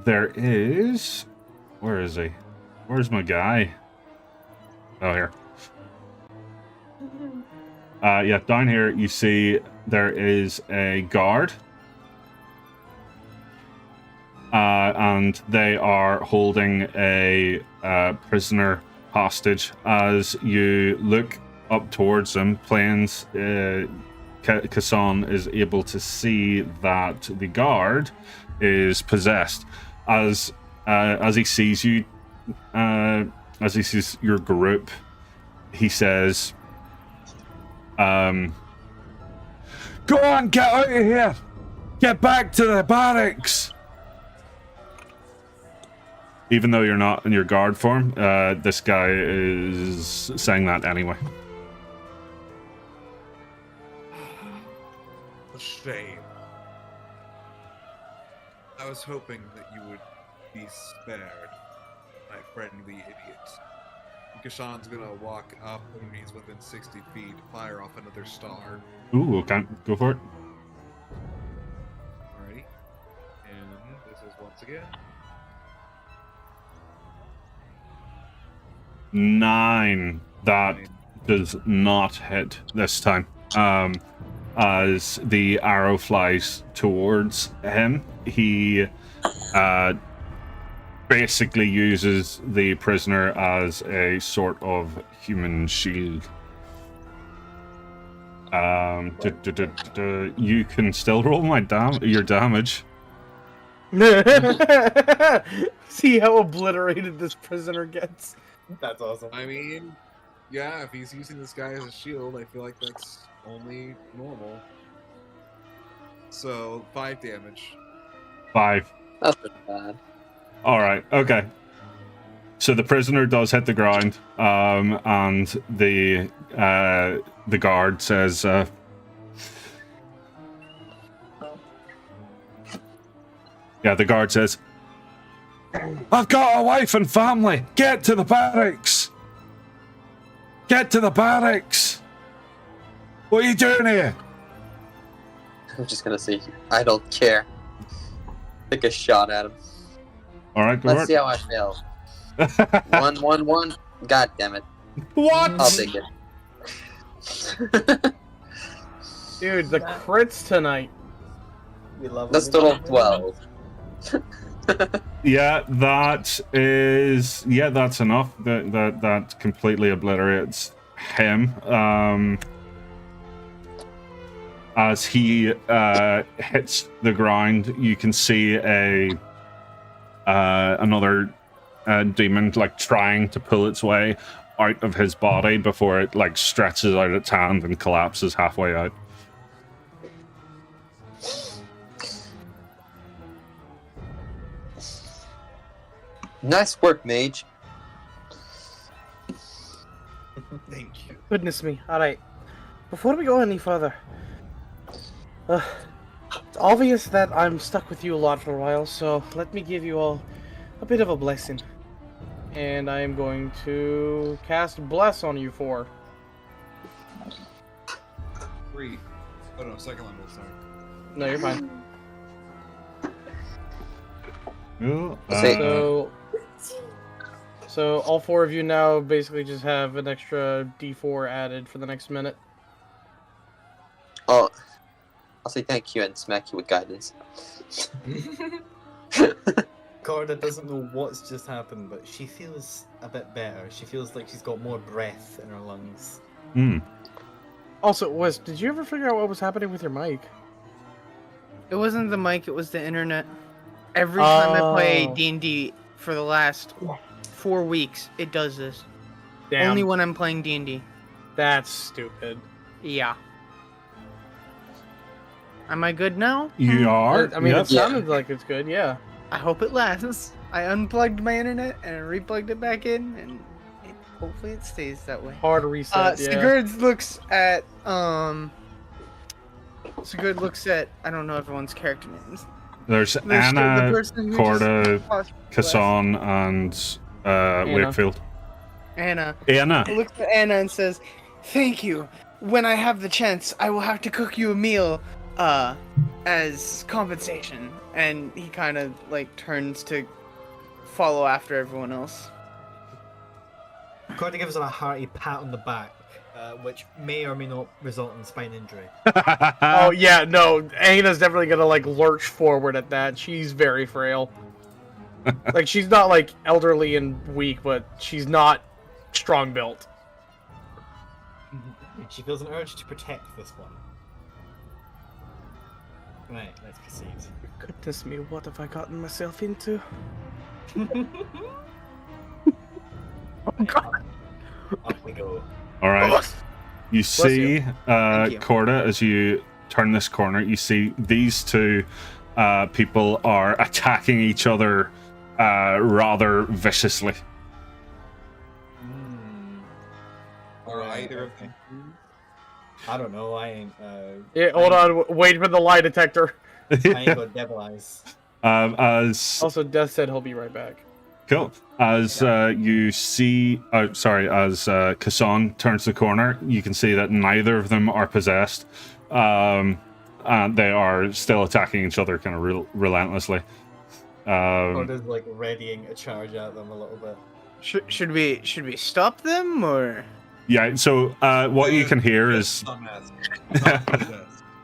There is. Where is he? Where's my guy? Oh, here. Yeah, down here you see there is a guard. And they are holding a prisoner hostage. As you look up towards them, Plains, Kassan is able to see that the guard is possessed. As he sees you, as he sees your group, he says, "Go on, get out of here! Get back to the barracks!" Even though you're not in your guard form, this guy is saying that anyway. A shame. I was hoping that you would be spared, my friendly idiot. Kashan's gonna walk up when he's within 60 feet, fire off another star. Ooh, okay, go for it. Alrighty. And this is once again. 9. That does not hit this time. As the arrow flies towards him, he basically uses the prisoner as a sort of human shield. You can still roll your damage. See how obliterated this prisoner gets. That's awesome. I mean, yeah, if he's using this guy as a shield, I feel like that's only normal. So, 5 damage. 5. That's not bad. All right. Okay. So the prisoner does hit the ground, and the guard says, "Yeah." The guard says, "I've got a wife and family. Get to the barracks. Get to the barracks. What are you doing here?" I'm just gonna say, I don't care. Take a shot at him. All right, good Let's work. see how I fail. 1, 1, 1. God damn it. What? I'll take it. Dude, the crits tonight. We love That's it. total 12. Yeah, that's enough. That completely obliterates him. As he hits the ground, you can see another demon like trying to pull its way out of his body before it like stretches out its hand and collapses halfway out. Nice work, mage. Thank you. Goodness me. Alright. Before we go any further, it's obvious that I'm stuck with you a lot for a while, so let me give you all a bit of a blessing. And I am going to cast Bless on you 4. 3. Oh no, second level, sorry. No, you're fine. Ooh, So all 4 of you now basically just have an extra D4 added for the next minute. Oh, I'll say thank you and smack you with guidance. Corda doesn't know what's just happened, but she feels a bit better. She feels like she's got more breath in her lungs. Also, did you ever figure out what was happening with your mic? It wasn't the mic, it was the internet. Every time I play Oh. D&D for the last 4 weeks, it does this. Damn, Only when I'm playing D&D. that's stupid. Yeah. Am I good now? you are. I mean, yes. it sounded like it's good, yeah. I hope it lasts. I unplugged my internet and replugged it back in, and hopefully it stays that way. Hard reset, yeah. Sigurd looks at I don't know everyone's character names. There's The Anna, person who Corda, just- Kassan, and Wakefield. Anna. Anna. Looks at Anna and says, "Thank you. When I have the chance, I will have to cook you a meal, as compensation." And he kind of like turns to follow after everyone else. Corda gives her a hearty pat on the back, which may or may not result in spine injury. Oh yeah, no, Anna's definitely gonna like lurch forward at that. She's very frail. Like she's not like elderly and weak, but she's not strong built. She feels an urge to protect this one. Right, let's proceed. Goodness me, what have I gotten myself into? Up we go. All right. You see, you. Corda, as you turn this corner, you see these two people are attacking each other rather viciously. Are either of them? I don't know. I ain't. Yeah, hold on, wait for the lie detector. I ain't got devil eyes. As Also, Death said he'll be right back. cool, as you see, as Kassan turns the corner, you can see that neither of them are possessed, and they are still attacking each other kind of relentlessly. Corda's like readying a charge at them a little bit. Should we stop them or? Yeah. So what you can hear is.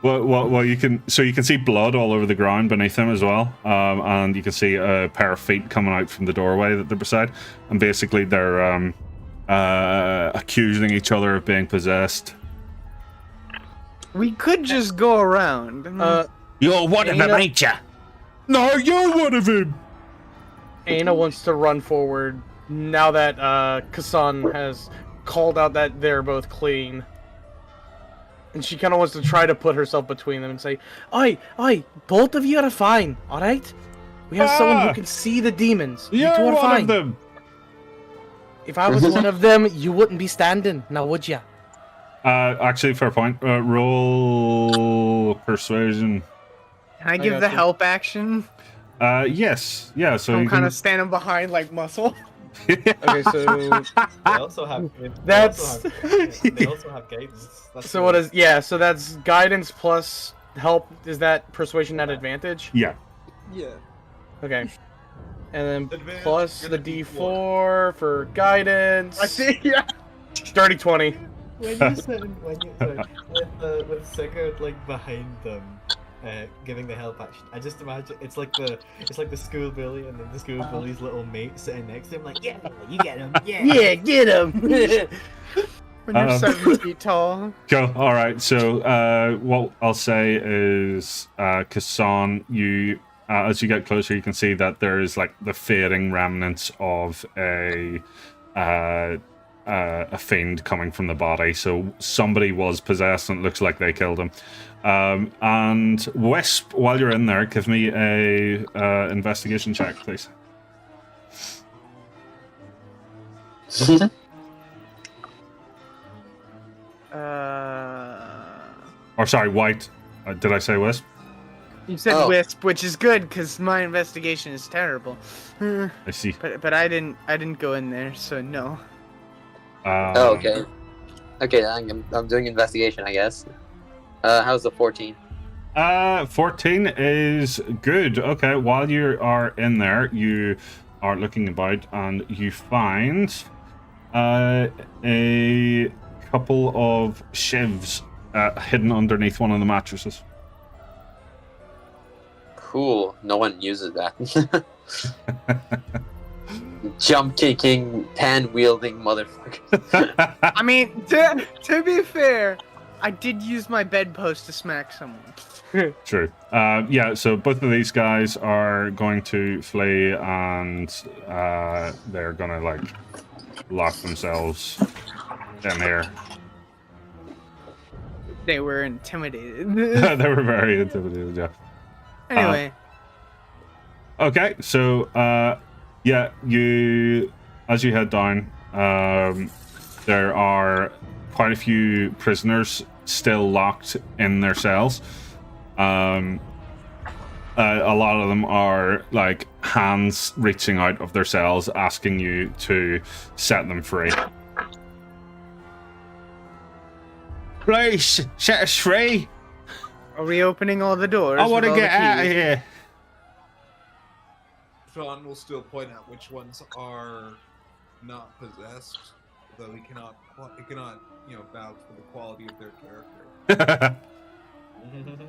Well, you can see blood all over the ground beneath them as well, and you can see a pair of feet coming out from the doorway that they're beside, and basically they're accusing each other of being possessed. We could just go around. You're one of them, Anna- ain't ya? No, you're one of them. Anna wants to run forward now that Kassan has called out that they're both clean. And she kind of wants to try to put herself between them and say, Oi, both of you are fine, alright? We have someone who can see the demons. You You're two are one fine. of them. If I was one of them, you wouldn't be standing, now would ya? Actually, fair point. Roll persuasion. Can I give the gotcha. help action? Yes. Yeah. So I'm you kind can. of standing behind like muscle. Okay, so They also have. That's- They also have guidance. That's so what is so that's guidance plus help? Is that persuasion at advantage? Yeah. Yeah. Okay. And then Advantage, plus you're the the D4 for guidance. I think, yeah. Dirty 20. When you said with Sigurd like behind them, giving the help action, I just imagine it's like the school bully and then the school bully's little mate sitting next to him, like, yeah, you get him, yeah, Yeah, get him. When you're 7 feet tall. Go. All right. So, what I'll say is, Kassan, you, as you get closer, you can see that there is like the fading remnants of a fiend coming from the body. So somebody was possessed, and it looks like they killed him. And Wisp, while you're in there, give me a investigation check, please. Or sorry, White. Did I say Wisp? You said Wisp, which is good because my investigation is terrible. I see. But I didn't go in there, so no. Okay. Okay, I'm doing investigation, I guess. How's the 14? 14 is good. Okay, while you are in there, you are looking about and you find a couple of shivs hidden underneath one of the mattresses. Cool. No one uses that. Jump kicking, pan wielding motherfucker. I mean, to be fair, I did use my bedpost to smack someone. True. Yeah, so both of these guys are going to flee and they're gonna like lock themselves in here. They were intimidated. They were very intimidated, yeah. Anyway. Okay, so yeah, as you head down, there are quite a few prisoners still locked in their cells. A lot of them are like hands reaching out of their cells asking you to set them free. Please, set us free. Are we opening all the doors? I want to get out of here. Sean will still point out which ones are not possessed, though he cannot, vouch for the quality of their character.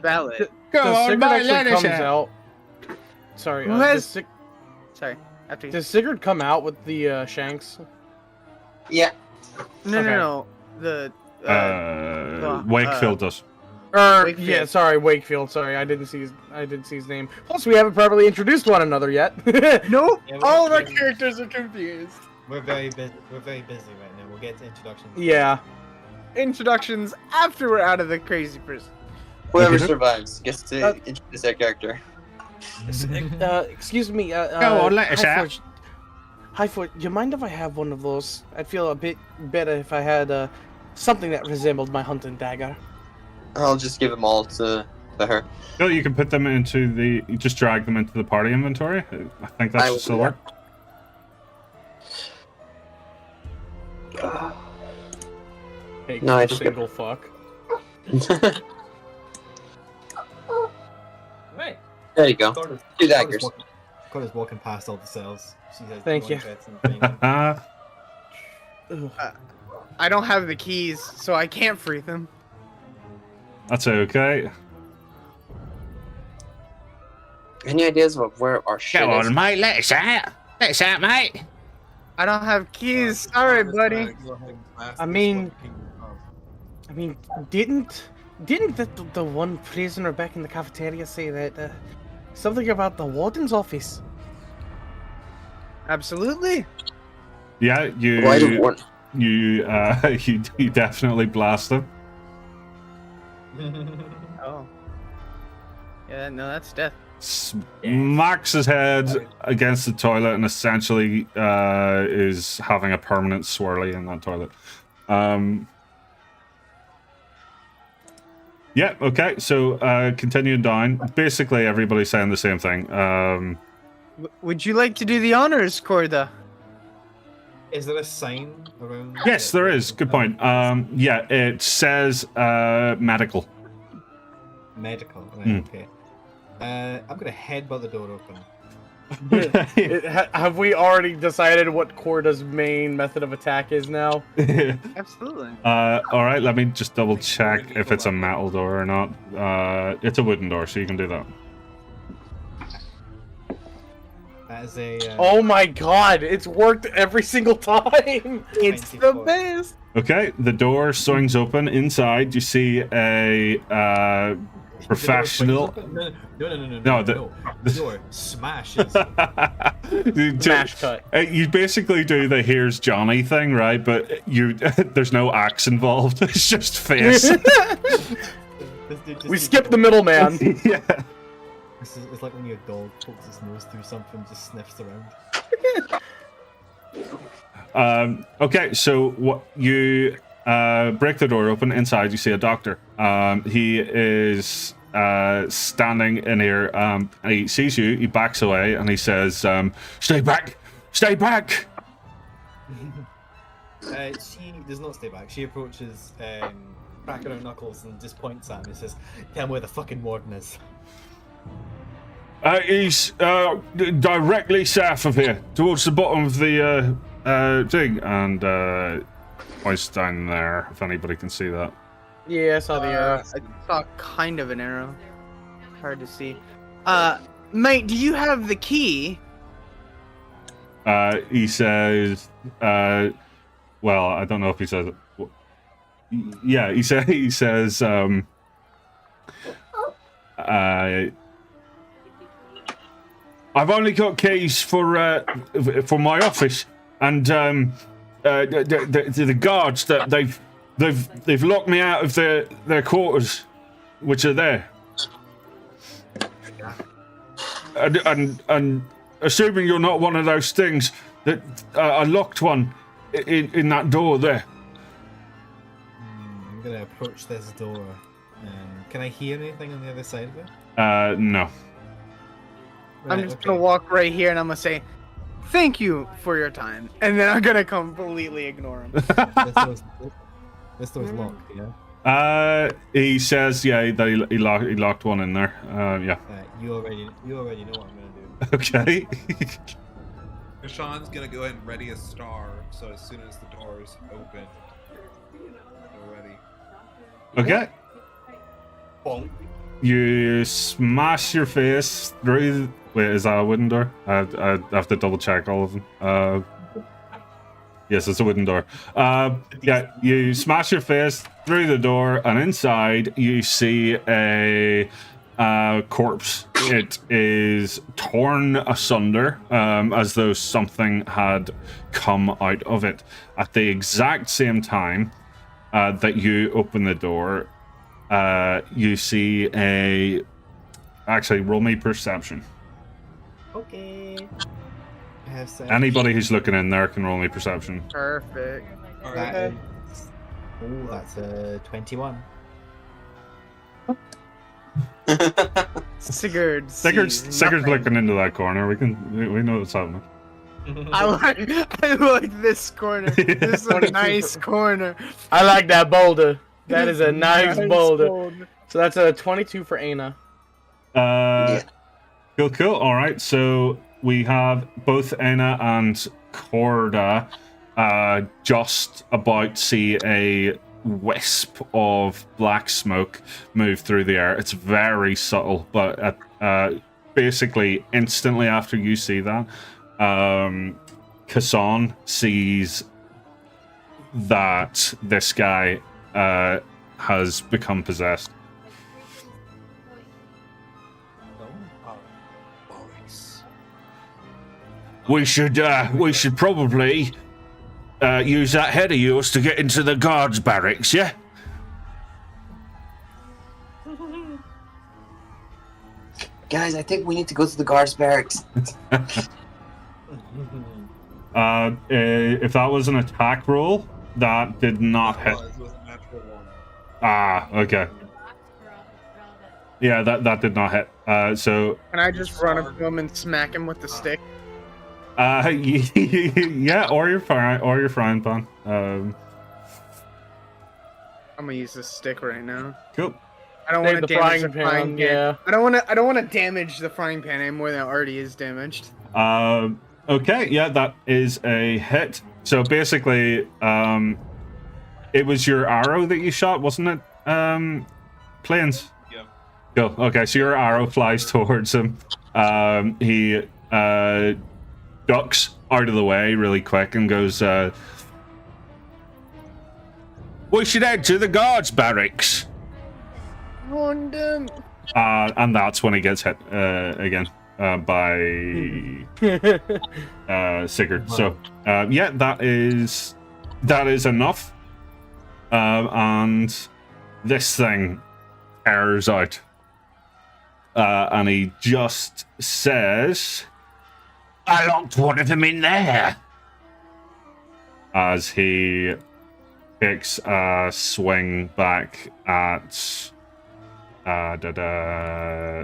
Valid. Go Does on, Sigurd my actually comes letter. out? Sorry, Who has- Sorry. After you. Does Sigurd come out with the shanks? Yeah. No. The Wakefield does. Wakefield. Yeah, sorry, Wakefield. Sorry, I didn't see his name. Plus, we haven't properly introduced one another yet. Nope. Yeah, All of our characters are confused. We're very busy right now. We'll get to introductions. Yeah. Introductions after we're out of the crazy prison. Whoever survives gets to introduce their character. Excuse me. Go on, let us out. Highfoot, do you mind if I have one of those? I'd feel a bit better if I had something that resembled my hunting dagger. I'll just give them all to her. No, you can put them into you just drag them into the party inventory. I think that should still work. Hey, No, I just single fuck. Right. There you go. Two daggers. Corda's walking past all the cells. She says, Thank you. I don't have the keys, so I can't free them. That's okay. Any ideas of where our shit is? mate. Let us out. Let us out, mate. I don't have keys. Sorry, buddy. I mean, didn't the one prisoner back in the cafeteria say that something about the warden's office? Absolutely. Yeah, Why do one? you definitely blast them. Oh. Yeah, no, that's death. Smacks his head against the toilet and essentially is having a permanent swirly in that toilet. Yeah, okay, so continuing down. Basically, everybody's saying the same thing. Would you like to do the honors, Corda? Is there a sign around? Yes, there is. Good point. Yeah, it says medical. Medical. Right, okay. I'm gonna headbutt the door open. Have we already decided what Corda's main method of attack is now? Absolutely. All right, let me just double check if it's a metal door or not. It's a wooden door, so you can do that. That is a. Oh my god, it's worked every single time! It's the 24. best. Okay, the door swings open. Inside, you see a professional. No, the door smashes. Smash cut. You basically do the "here's Johnny" thing, right? But there's no axe involved. It's just face. We skipped the middleman. Yeah. It's like when your dog pokes his nose through something and just sniffs around. Okay, so what you break the door open. Inside, you see a doctor. He is standing in here. He sees you. He backs away and he says, "Stay back! Stay back!" She does not stay back. She approaches, cracking her knuckles and just points at him and says, "Tell me where the fucking warden is." He's directly south of here, towards the bottom of the thing, and points down there. If anybody can see that. Yeah, I saw the arrow. I saw kind of an arrow. Hard to see. Mate, do you have the key? He says, well, I don't know if he says it. Yeah, he says, I've only got keys for my office, and the guards that they've locked me out of their quarters, which are there. And assuming you're not one of those things, that I locked one in that door there. I'm gonna approach this door. Can I hear anything on the other side of it? No. I'm just gonna walk right here and I'm gonna say, "Thank you for your time," and then I'm gonna completely ignore him. This door's locked, yeah? He says, yeah, that he locked one in there. Yeah. You already know what I'm gonna do. Okay. Sean's gonna go ahead and ready a star, so as soon as the doors open, they're ready. Okay. Bonk. You smash your face through. Wait, is that a wooden door? I have to double check all of them. Yes, it's a wooden door. Yeah, you smash your face through the door, and inside you see a corpse. It is torn asunder, as though something had come out of it. At the exact same time that you open the door, you see a. Actually, roll me perception. Okay. Anybody who's looking in there can roll me perception. Perfect. That is, that's a 21. Sigurd's looking into that corner. We know what's happening. I like this corner. This is a nice corner. I like that boulder. That is a nice boulder. So that's a 22 for Enna. Yeah. Cool. All right, so we have both Enna and Corda just about see a wisp of black smoke move through the air. It's very subtle, but basically instantly after you see that, Kassan sees that this guy has become possessed. We should probably use that head of yours to get into the guards' barracks, yeah? Guys, I think we need to go to the guards' barracks. If that was an attack roll, that did not hit. Ah, okay. Yeah, that did not hit. So. Can I just run up to him and smack him with the stick? Yeah, or your frying pan. I'm gonna use this stick right now. Cool. I don't want to the damage the frying frying pan. yeah. I don't want to damage the frying pan any more than it already is damaged. Okay, yeah, that is a hit. So basically, it was your arrow that you shot, wasn't it? Plains? Yep. Go. Okay, so your arrow flies towards him. He ducks out of the way really quick and goes, we should head to the guards barracks. And that's when he gets hit again by Sigurd. So yeah, that is enough. And this thing airs out, and he just says, "I locked one of them in there." As he takes a swing back at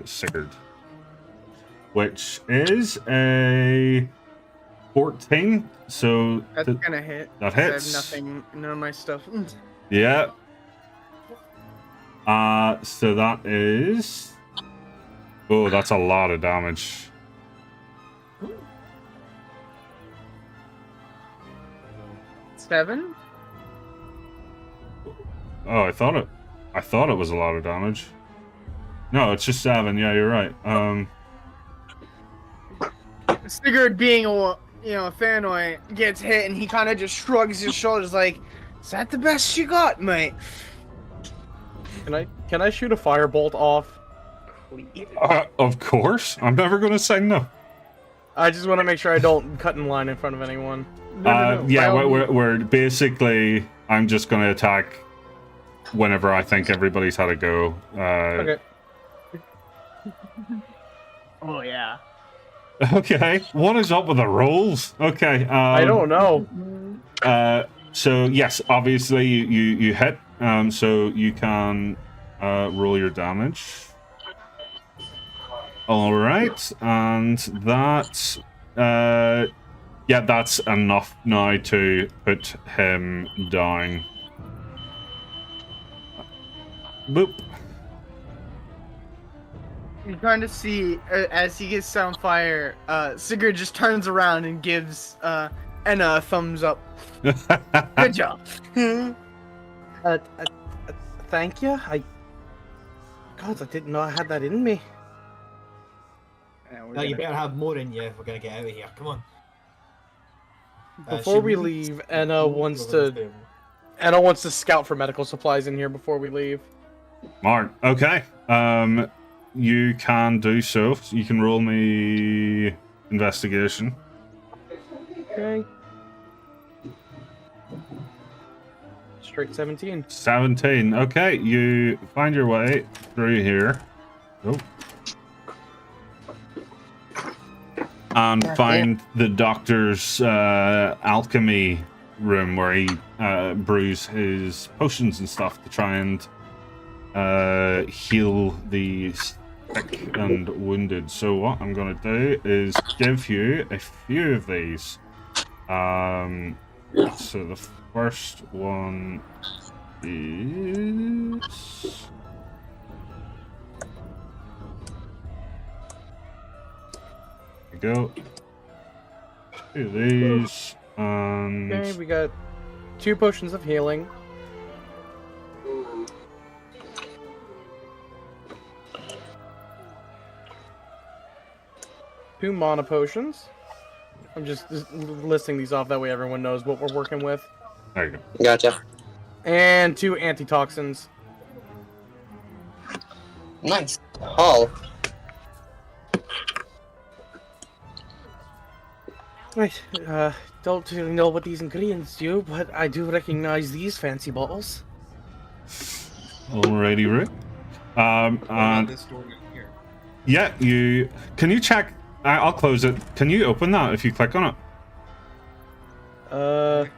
Sigurd, which is a 14. So that's gonna hit. That hits. I have none of my stuff. Yeah. So that is. Oh, that's a lot of damage. Seven? Oh, I thought it was a lot of damage. No, it's just 7. Yeah, you're right. Sigurd, being a Thanoid, gets hit and he kind of just shrugs his shoulders like, "Is that the best you got, mate?" Can I shoot a firebolt off? Of course. I'm never gonna say no. I just want to make sure I don't cut in line in front of anyone. No. Yeah, we're basically. I'm just gonna attack whenever I think everybody's had a go. Okay. Oh yeah. Okay. What is up with the rolls? Okay. I don't know. So yes, obviously you hit. So you can roll your damage. All right, and that yeah, that's enough now to put him down. Boop. You kind of see as he gets set on fire, Sigurd just turns around and gives Enna a thumbs up. Good job. Thank you. God, I didn't know I had that in me. You better have more in you if we're gonna get out of here. Come on. Before we leave, Enna wants to scout for medical supplies in here before we leave. Smart. Okay. You can do so. You can roll me investigation. Okay. Straight 17. 17. Okay, you find your way through here. Oh. And find the doctor's alchemy room where he brews his potions and stuff to try and heal the sick and wounded. So what I'm going to do is give you a few of these. So the first one is... There we go. Do these, and... Okay, we got 2 potions of healing. Two mana potions. I'm just listing these off, that way everyone knows what we're working with. There you go. Gotcha. And 2 antitoxins. Nice. Hull. Right, don't really know what these ingredients do, but I do recognize these fancy bottles. Alrighty, Rook. And This door down here. yeah, can you check? I'll close it. Can you open that if you click on it?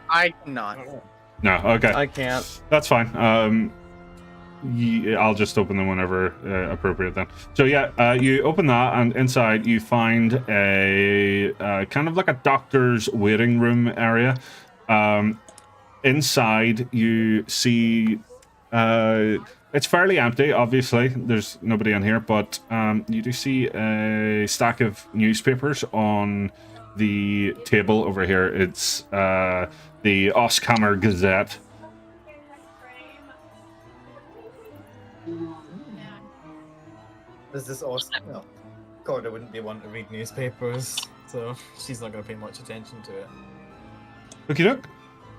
I cannot. No. Okay. I can't. That's fine. I'll just open them whenever appropriate then. So yeah, you open that, and inside you find a kind of like a doctor's waiting room area. Inside you see It's fairly empty, obviously. There's nobody in here, but you do see a stack of newspapers on the table over here. It's the Öskular Gazette. Is this awesome? No. Corda wouldn't be one to read newspapers, so she's not going to pay much attention to it. Okie doke.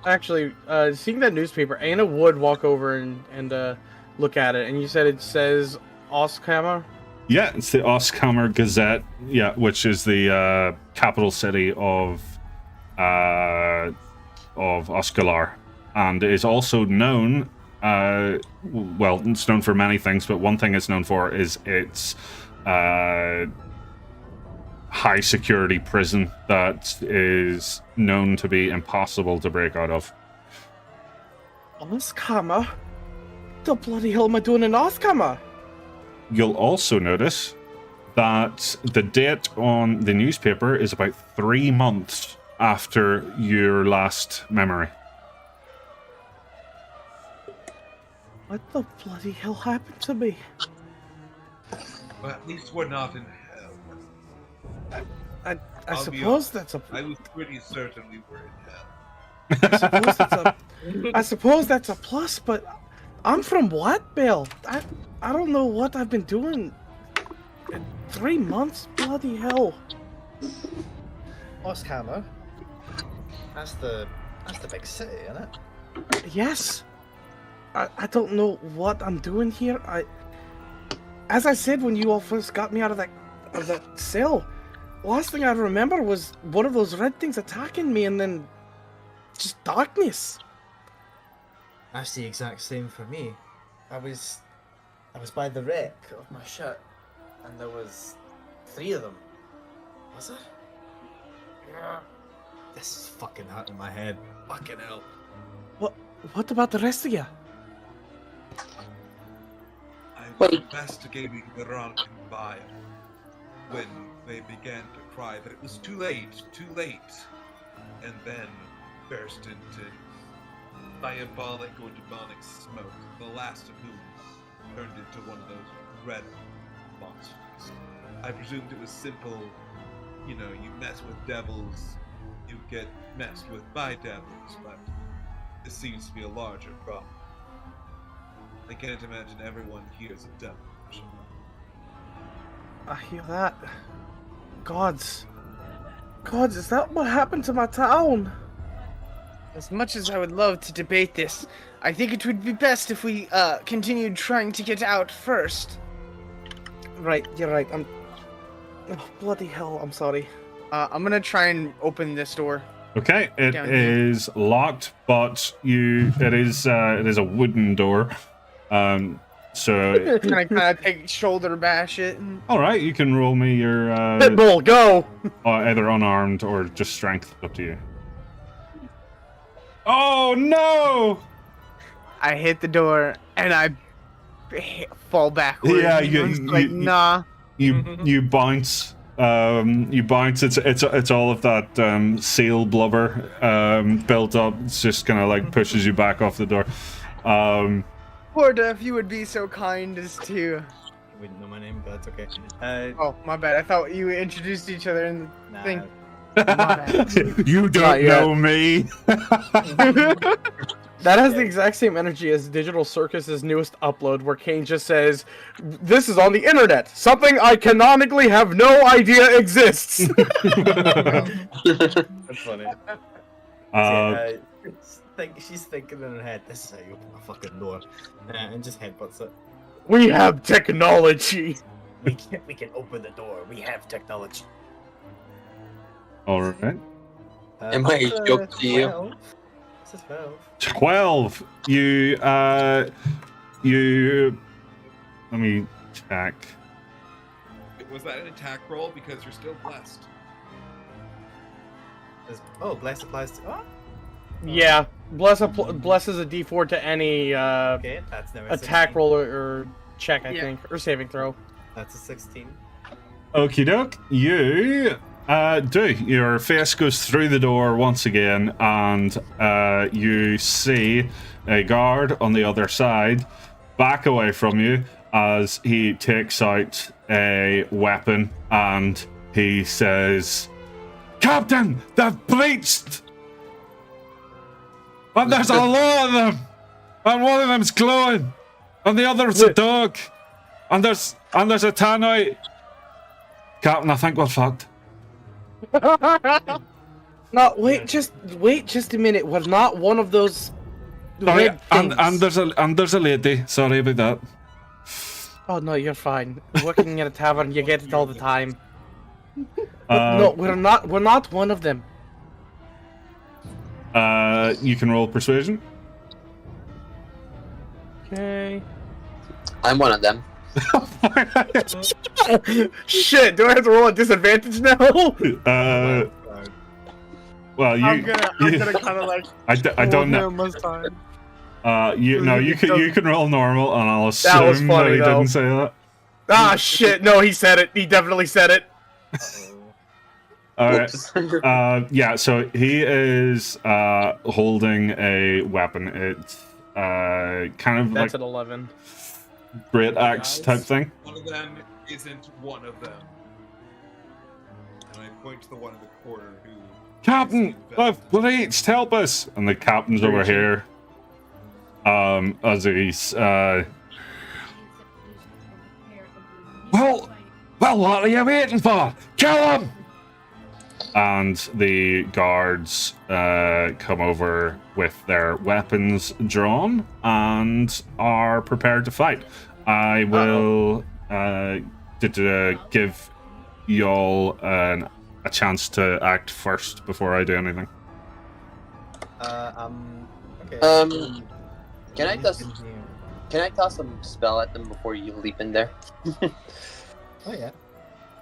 Actually, seeing that newspaper, Anna would walk over and look at it, and you said it says Öskular? Yeah, it's the Öskular Gazette, yeah, which is the capital city of Öskular, and is also known, well, it's known for many things, but one thing it's known for is its high security prison that is known to be impossible to break out of. Öskular? The bloody hell am I doing in Öskular? You'll also notice that the date on the newspaper is about 3 months after your last memory. What the bloody hell happened to me? Well, at least we're not in hell. I I'll be suppose honest, that's a. I was pretty certain we were in hell. I suppose that's a plus, but I'm from what, Bill? I don't know what I've been doing. 3 months, bloody hell. Öskular? That's the big city, isn't it? Yes. I don't know what I'm doing here. As I said when you all first got me out of that cell, last thing I remember was one of those red things attacking me, and then just darkness. That's the exact same for me. I was by the wreck of my ship, and there was 3 of them. Was it? Yeah. This is fucking hurting my head. Fucking hell. What about the rest of you? I was investigating the Rankin bio when they began to cry that it was too late, and then burst into diabolic or demonic smoke, the last of whom turned into one of those red monsters. I presumed it was simple, you mess with devils, you get messed with by devils, but this seems to be a larger problem. I can't imagine everyone here is a devil. I hear that. Gods, is that what happened to my town? As much as I would love to debate this, I think it would be best if we continued trying to get out first. Right, you're right. Oh, bloody hell, I'm sorry. I'm gonna try and open this door. Okay, it Down is locked, but it is a wooden door. So Can I kind of take shoulder bash it? And... all right, you can roll me your Pitbull, go! either unarmed or just strength. Up to you. Oh no! I hit the door and I fall backwards. Yeah, nah. You bounce. You bounce. It's all of that seal blubber built up. It's just kind of like pushes you back off the door. Corda, if you would be so kind as to. You wouldn't know my name, but that's okay. Oh, my bad. I thought you introduced each other in the thing. You don't know me. That has the exact same energy as Digital Circus's newest upload, where Kane just says, "This is on the internet, something I canonically have no idea exists." That's funny. She's thinking in her head, this is how you open a fucking door. And just headbutts it. We have technology. We can open the door. We have technology. All right. Am I a joke to you? 12. This is 12. 12. You let me check. Was that an attack roll? Because you're still blessed. Bless applies to... Oh, Yeah, bless is a D4 to any okay, that's now a attack 16. roll or check, I Yeah. think, or saving throw. That's a 16. Okie doke. You do. Your face goes through the door once again, and you see a guard on the other side back away from you as he takes out a weapon and he says, "Captain, they've breached! And there's a lot of them! And one of them's glowing! And the other's a dog! And there's a tannoy! Captain, I think we're fucked." No, wait just a minute. We're not one of those red things. and there's a lady. Sorry about that. Oh no, you're fine. Working in a tavern, you get it all the time. No, we're not one of them. You can roll persuasion. Okay. I'm one of them. Shit, do I have to roll a disadvantage now? Well, I'm gonna kind of like. I don't know. This time. You can roll normal, and I'll assume That was funny, that he though. didn't say that. Ah, shit, no, he said it. He definitely said it. All right. Yeah. So he is holding a weapon. It's kind of That's like an 11. great axe type thing. One of them isn't one of them. And I point to the one in the corner who. Captain, please help us! And the captain's over here. As he's well, what are you waiting for? Kill him! And the guards come over with their weapons drawn and are prepared to fight. I will give y'all a chance to act first before I do anything. Okay. Can I toss some spell at them before you leap in there? Oh yeah.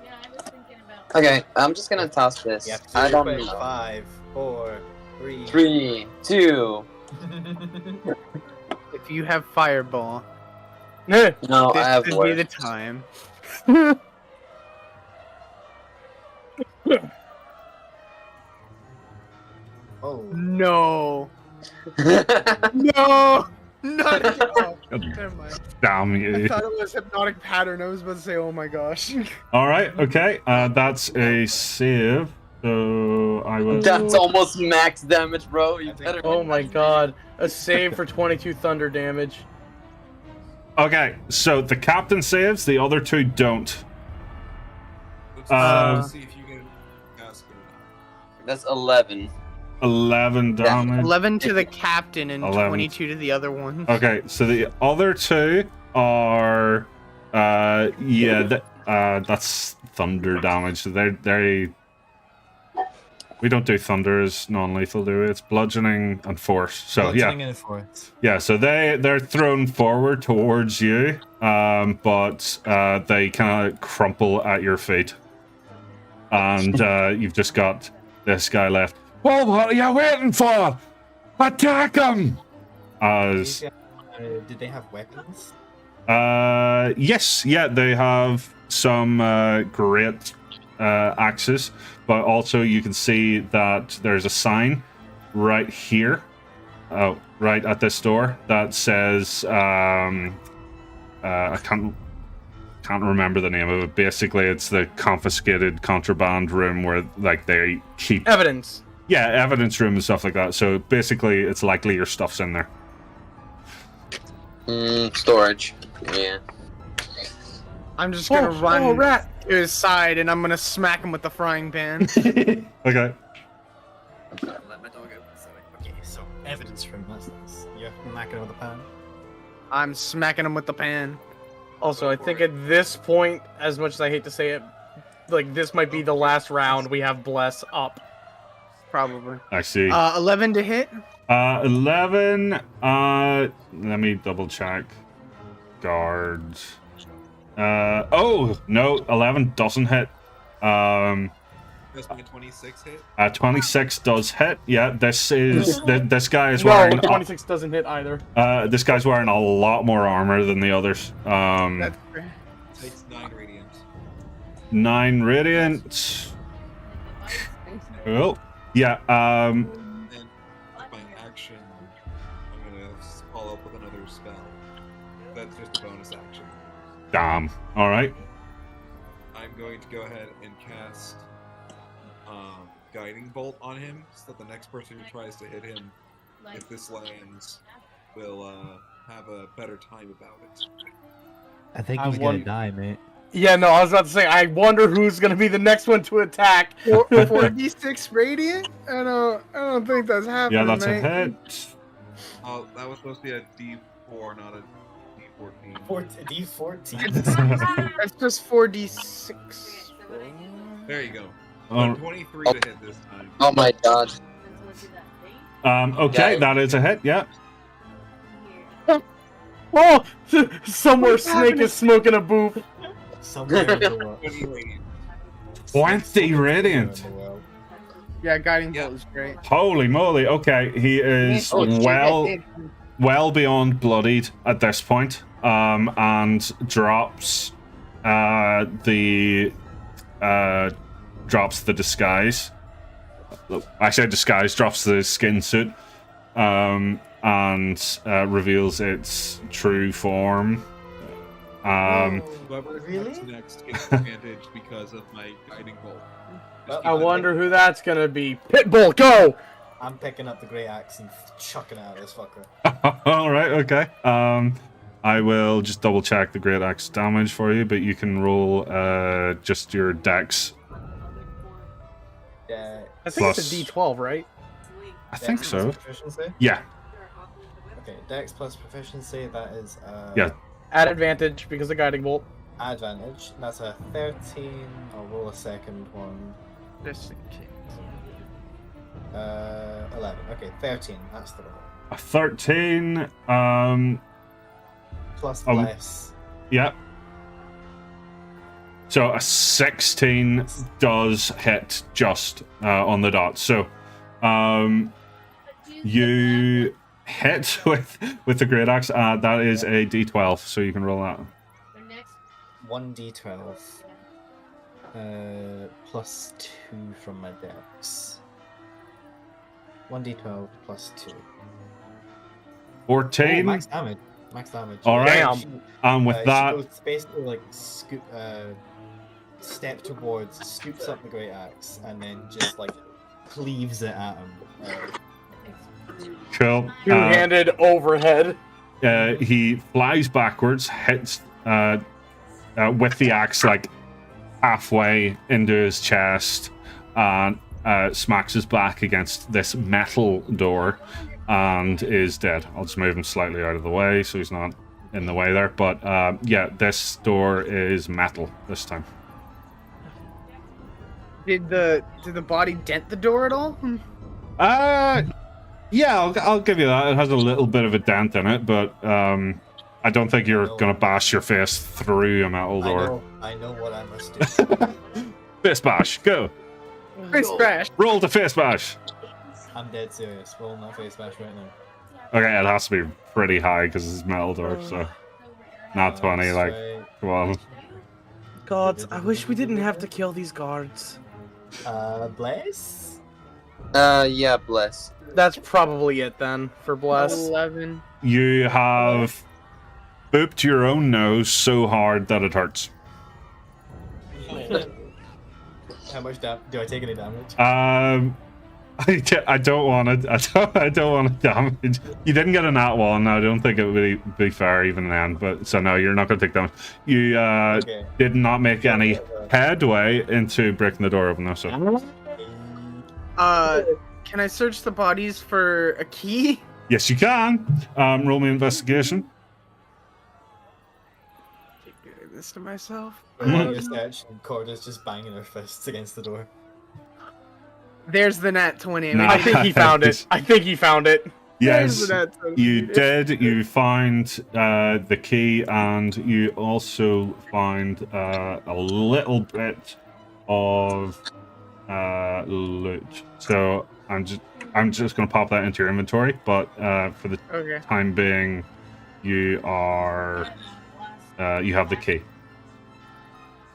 Yeah, I was thinking about. Okay, I'm just gonna toss this. Yeah. I don't know. 5, 4, 3. 3, 2. If you have fireball, No, this I have could be words. the time. Oh. No. No. Not at all. Never mind. Damn I you. thought it was hypnotic pattern. I was about to say, oh my gosh. Alright, okay. That's a save. So I will. That's almost max damage, bro. You better. Oh my god. A save for 22 thunder damage. Okay, so the captain saves, the other two don't. Let's see if you can ask it or not. That's 11. 11 damage. 11 to the captain and 11. 22 to the other one. Okay, so the other two are that's thunder damage. So we don't do thunder as non-lethal, do we? It's bludgeoning and force. So Bludgeoning and force. yeah. So they're thrown forward towards you, but they kind of crumple at your feet, and you've just got this guy left. Well, what are you waiting for? Attack him! As Did they have weapons? yes, yeah, they have some great axes, but also you can see that there's a sign right here, right at this door, that says I can't remember the name of it. Basically, it's the confiscated contraband room where like they keep Evidence. yeah, evidence room and stuff like that. So basically, it's likely your stuff's in there. Storage. Yeah. I'm just gonna run Oh, rat. to his side and I'm gonna smack him with the frying pan. Okay. Let my dog out. Okay, so evidence room. That's nice. You're knacking with a pan. I'm smacking him with the pan. Also, I think at this point, as much as I hate to say it, like this might be the last round. We have Bless up. Probably. I see. 11 to hit. 11. Let me double check. Guards. Oh no, 11 doesn't hit. That's my 26 hit. 26 does hit. Yeah, this is this guy is wearing. No, 26 doesn't hit either. This guy's wearing a lot more armor than the others. That's fair. Takes 9 radiant. 9 radiant. Cool. Yeah. And with my action, I'm gonna follow up with another spell. that's just a bonus action. Damn. All right. I'm going to go ahead and cast Guiding Bolt on him, so that the next person who tries to hit him, if this lands, will have a better time about it. I think he's gonna die, mate. Yeah, no, I was about to say, I wonder who's gonna be the next one to attack. 4d6 radiant? I don't think that's happening. Yeah, that's mate. a hit. Oh, that was supposed to be a D4, not a D14. D14. That's just 4d6. There you go. Oh. 23 to hit this time. Oh my god. Okay, Yeah. that is a hit. Yeah. Oh, somewhere Snake is smoking a boop. Somewhere in the world. 20 radiant. Yeah, guiding Yeah. bolt is great. Holy moly. Okay, he is well beyond bloodied at this point, and drops the disguise. Actually, disguise drops the skin suit, and reveals its true form. Whoever Really? attacks next gets advantage because of my Guiding Bolt. Just I because- wonder who that's gonna be. Pitbull, go! I'm picking up the great axe and chucking it at this fucker. All right. Okay. I will just double check the great axe damage for you, but you can roll just your dex. Yeah. I think it's Plus- a D12, right? I think Dex so. plus Proficiency? Yeah. Okay, Dex plus proficiency, that is Yeah. At advantage because of guiding bolt. advantage. That's a 13. I'll roll a second one. 11. Okay, 13. That's the roll. A 13. Plus Oh. bless. Yeah. So a 16 does hit just on the dot. So you hit with the great axe. That is a D12, so you can roll that. 1d12. Plus 2 from my dex. 1d12 plus 2. 14. Oh, max damage. Max damage. All right. Damn. And with She that, goes basically like step towards, scoops up the great axe, and then just like cleaves it at him. cool. Two-handed overhead. He flies backwards, hits with the axe like halfway into his chest, and smacks his back against this metal door, and is dead. I'll just move him slightly out of the way so he's not in the way there. But yeah, this door is metal this time. Did the body dent the door at all? Yeah, I'll give you that. It has a little bit of a dent in it, but I don't think you're gonna bash your face through a metal door. I know what I must do. Face bash, go. Face bash. Roll the face bash. I'm dead serious. Rolling that face bash right now. Okay, it has to be pretty high because it's metal door, so not 20. Like, Straight. come on. Gods, I wish we didn't have to kill these guards. Bless? Yeah, bless. That's probably it then, for Bless. 11. You have booped your own nose so hard that it hurts. How much do I take any damage? I don't want to. I don't want to damage. You didn't get a nat one. I don't think it would be fair even then. But so no, you're not going to take damage. You Okay. did not make any headway into breaking the door open, though. So Can I search the bodies for a key? yes, you can. Roll me investigation. Keep doing this to myself. While you're searching, Corda's just banging her fists against the door. There's the nat 20. Nah. I think he found it. I think he found it. There's Yes, the nat 20. you did. You find the key, and you also find a little bit of loot. So I'm just going to pop that into your inventory. But for the Okay. time being, you are you have the key.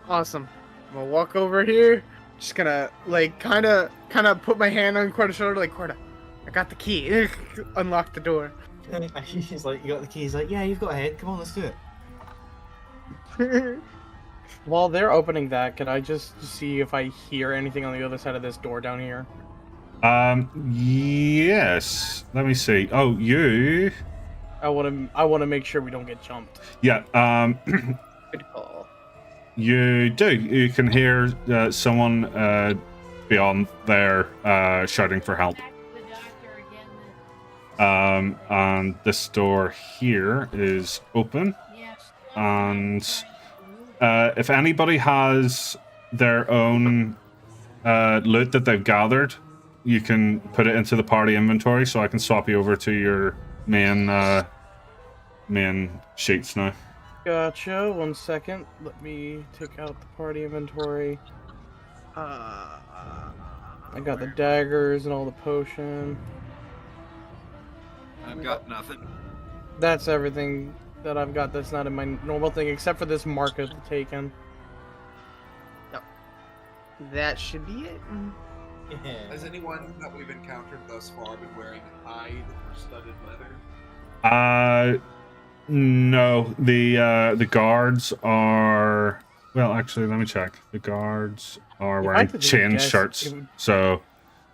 Awesome. I'm gonna walk over here. Just gonna like kind of put my hand on Corda's shoulder, like Corda, I got the key. Unlock the door. He's like, you got the key. He's like, yeah, you've got a head. Come on, let's do it. While they're opening that, can I just see if I hear anything on the other side of this door down here? Yes. Let me see. Oh, you. I want to make sure we don't get jumped. Yeah. Good call. You do. You can hear someone beyond there shouting for help. Back to the doctor again. And this door here is open. Yeah. And if anybody has their own loot that they've gathered, you can put it into the party inventory, so I can swap you over to your main sheets now. Gotcha. 1 second. Let me take out the party inventory. I got the daggers and all the potion. I've got nothing. That's everything that I've got that's not in my normal thing, except for this mark of the taken. That should be it. Yeah. Has anyone that we've encountered thus far been wearing hide or studded leather? No. The guards are. Well, actually, let me check. The guards are If I wearing could chain guess, shirts, it would- so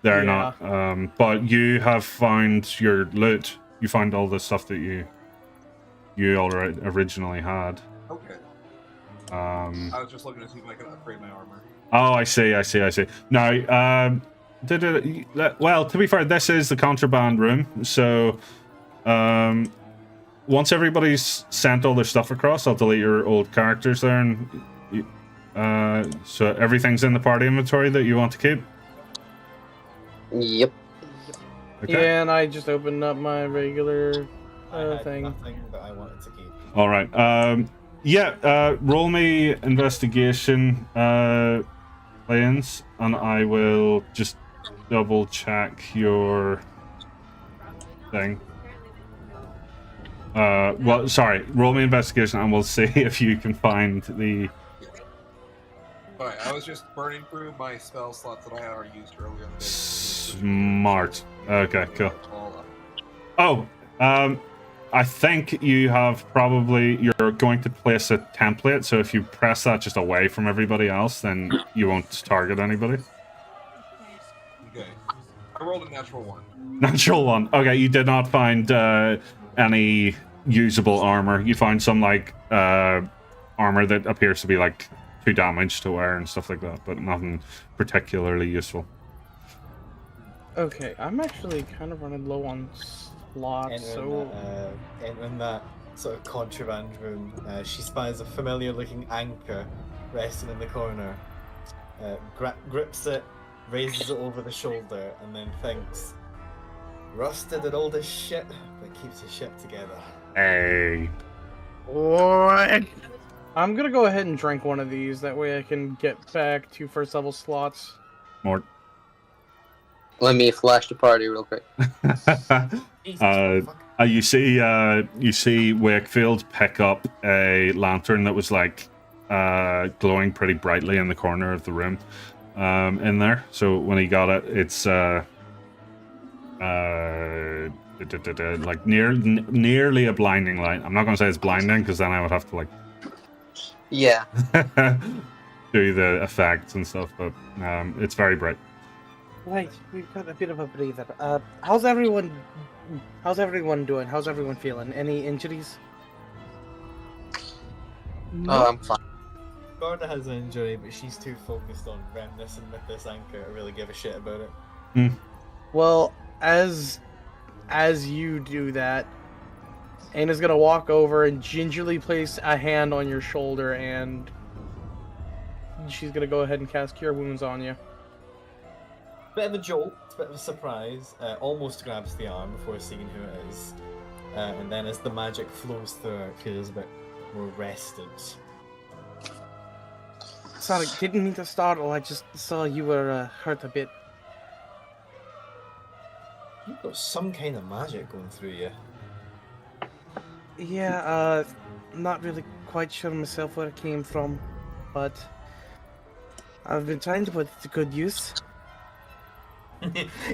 they're Yeah. not. But you have found your loot. You found all the stuff that you already originally had. Okay. I I was just looking to see if I could upgrade my armor. Oh, I see. Now, well, to be fair, this is the contraband room, so once everybody's sent all their stuff across, I'll delete your old characters there, and so everything's in the party inventory that you want to keep. Yep. Okay. Yeah, and I just opened up my regular I had thing. nothing that I wanted to keep. All right. Roll me investigation, plans, and I will just double check your thing. Well, sorry. Roll me investigation, and we'll see if you can find the. Alright, I was just burning through my spell slots that I had already used earlier in the day. Smart. Okay, cool. All up. Oh, I think you have you're going to place a template, so if you press that just away from everybody else, then you won't target anybody. Okay. I rolled a natural 1. Natural 1. Okay, you did not find any usable armor. You find some armor that appears to be like 2 damage to wear and stuff like that, but nothing particularly useful. Okay, I'm actually kind of running low on slots, so Entering that sort of contraband room, she spies a familiar-looking anchor resting in the corner, grips it, raises it over the shoulder, and then thinks, "Rusted and old as shit, but keeps his ship together." Hey. what? I'm gonna go ahead and drink one of these. That way I can get back to first level slots. Mort. Let me flash the party real quick. Jesus, motherfucker. You see Wakefield pick up a lantern that was glowing pretty brightly in the corner of the room, in there. So when he got it, it's nearly a blinding light. I'm not gonna say it's blinding because then I would have to Yeah. do the effects and stuff, but it's very bright. Right, we've got a bit of a breather. How's everyone doing? How's everyone feeling? Any injuries? Oh, I'm fine. Corda has an injury, but she's too focused on reminiscing with this anchor to really give a shit about it. Well, as you do that, Anna's gonna walk over and gingerly place a hand on your shoulder, and she's gonna go ahead and cast Cure Wounds on you. Bit of a jolt, bit of a surprise, almost grabs the arm before seeing who it is, and then as the magic flows through her, it feels a bit more rested. Sorry, didn't mean to startle. I just saw you were hurt a bit. You've got some kind of magic going through you. Yeah, not really quite sure myself where it came from, but I've been trying to put it to good use.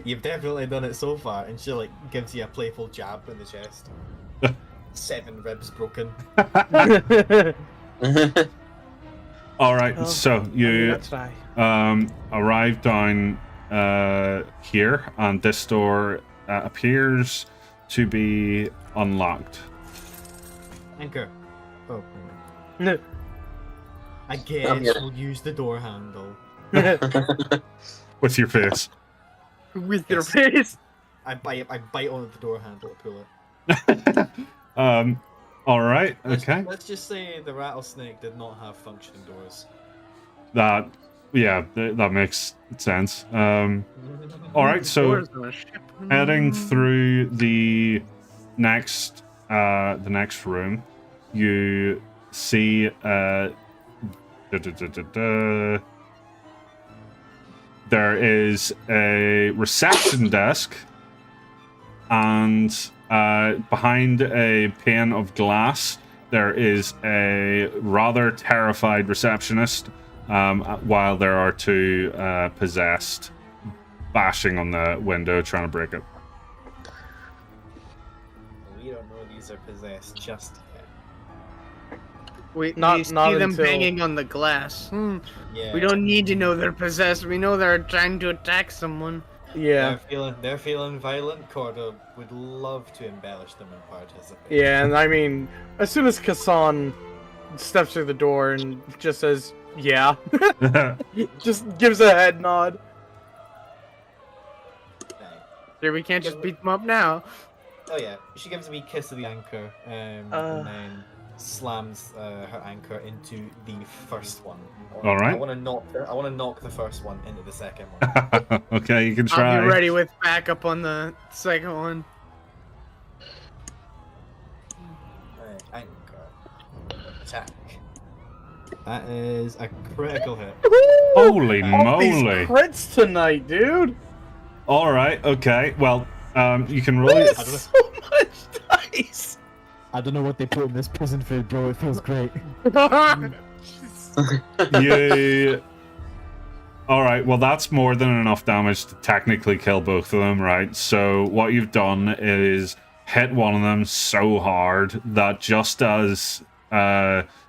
You've definitely done it so far, and she like gives you a playful jab in the chest. 7 ribs broken. All right, Oh, so you that's right. arrive down here, and this door appears to be unlocked. Anchor. Oh. No. I guess we'll use the door handle. With your face. With your face. I bite onto the door handle to pull it. All right, okay. Let's just say the rattlesnake did not have functioning doors. That makes sense. All right, so heading through the next room, you see there is a reception desk, and behind a pane of glass there is a rather terrified receptionist, while there are 2 possessed bashing on the window trying to break it. We don't know these are possessed just yet. We Not see them until- banging on the glass. Yeah. We don't need to know they're possessed. We know they're trying to attack someone. Yeah. They're feeling violent. Corda would love to embellish them and participate. Yeah, and I mean, as soon as Kassan steps through the door and just says, yeah, just gives a head nod. Sure, we can't just beat them up now. Oh yeah, she gives a wee kiss of the anchor, and then slams her anchor into the first one. All right. I want to knock the first one into the second one. Okay, you can try. I'll be ready with backup on the second one. Anchor. Attack. That is a critical hit. Holy All these moly! crits tonight, dude. All right, okay. Well, you can roll. That is so much dice. I don't know what they put in this prison food, bro. It feels great. You. All right. Well, that's more than enough damage to technically kill both of them, right? So what you've done is hit one of them so hard that just as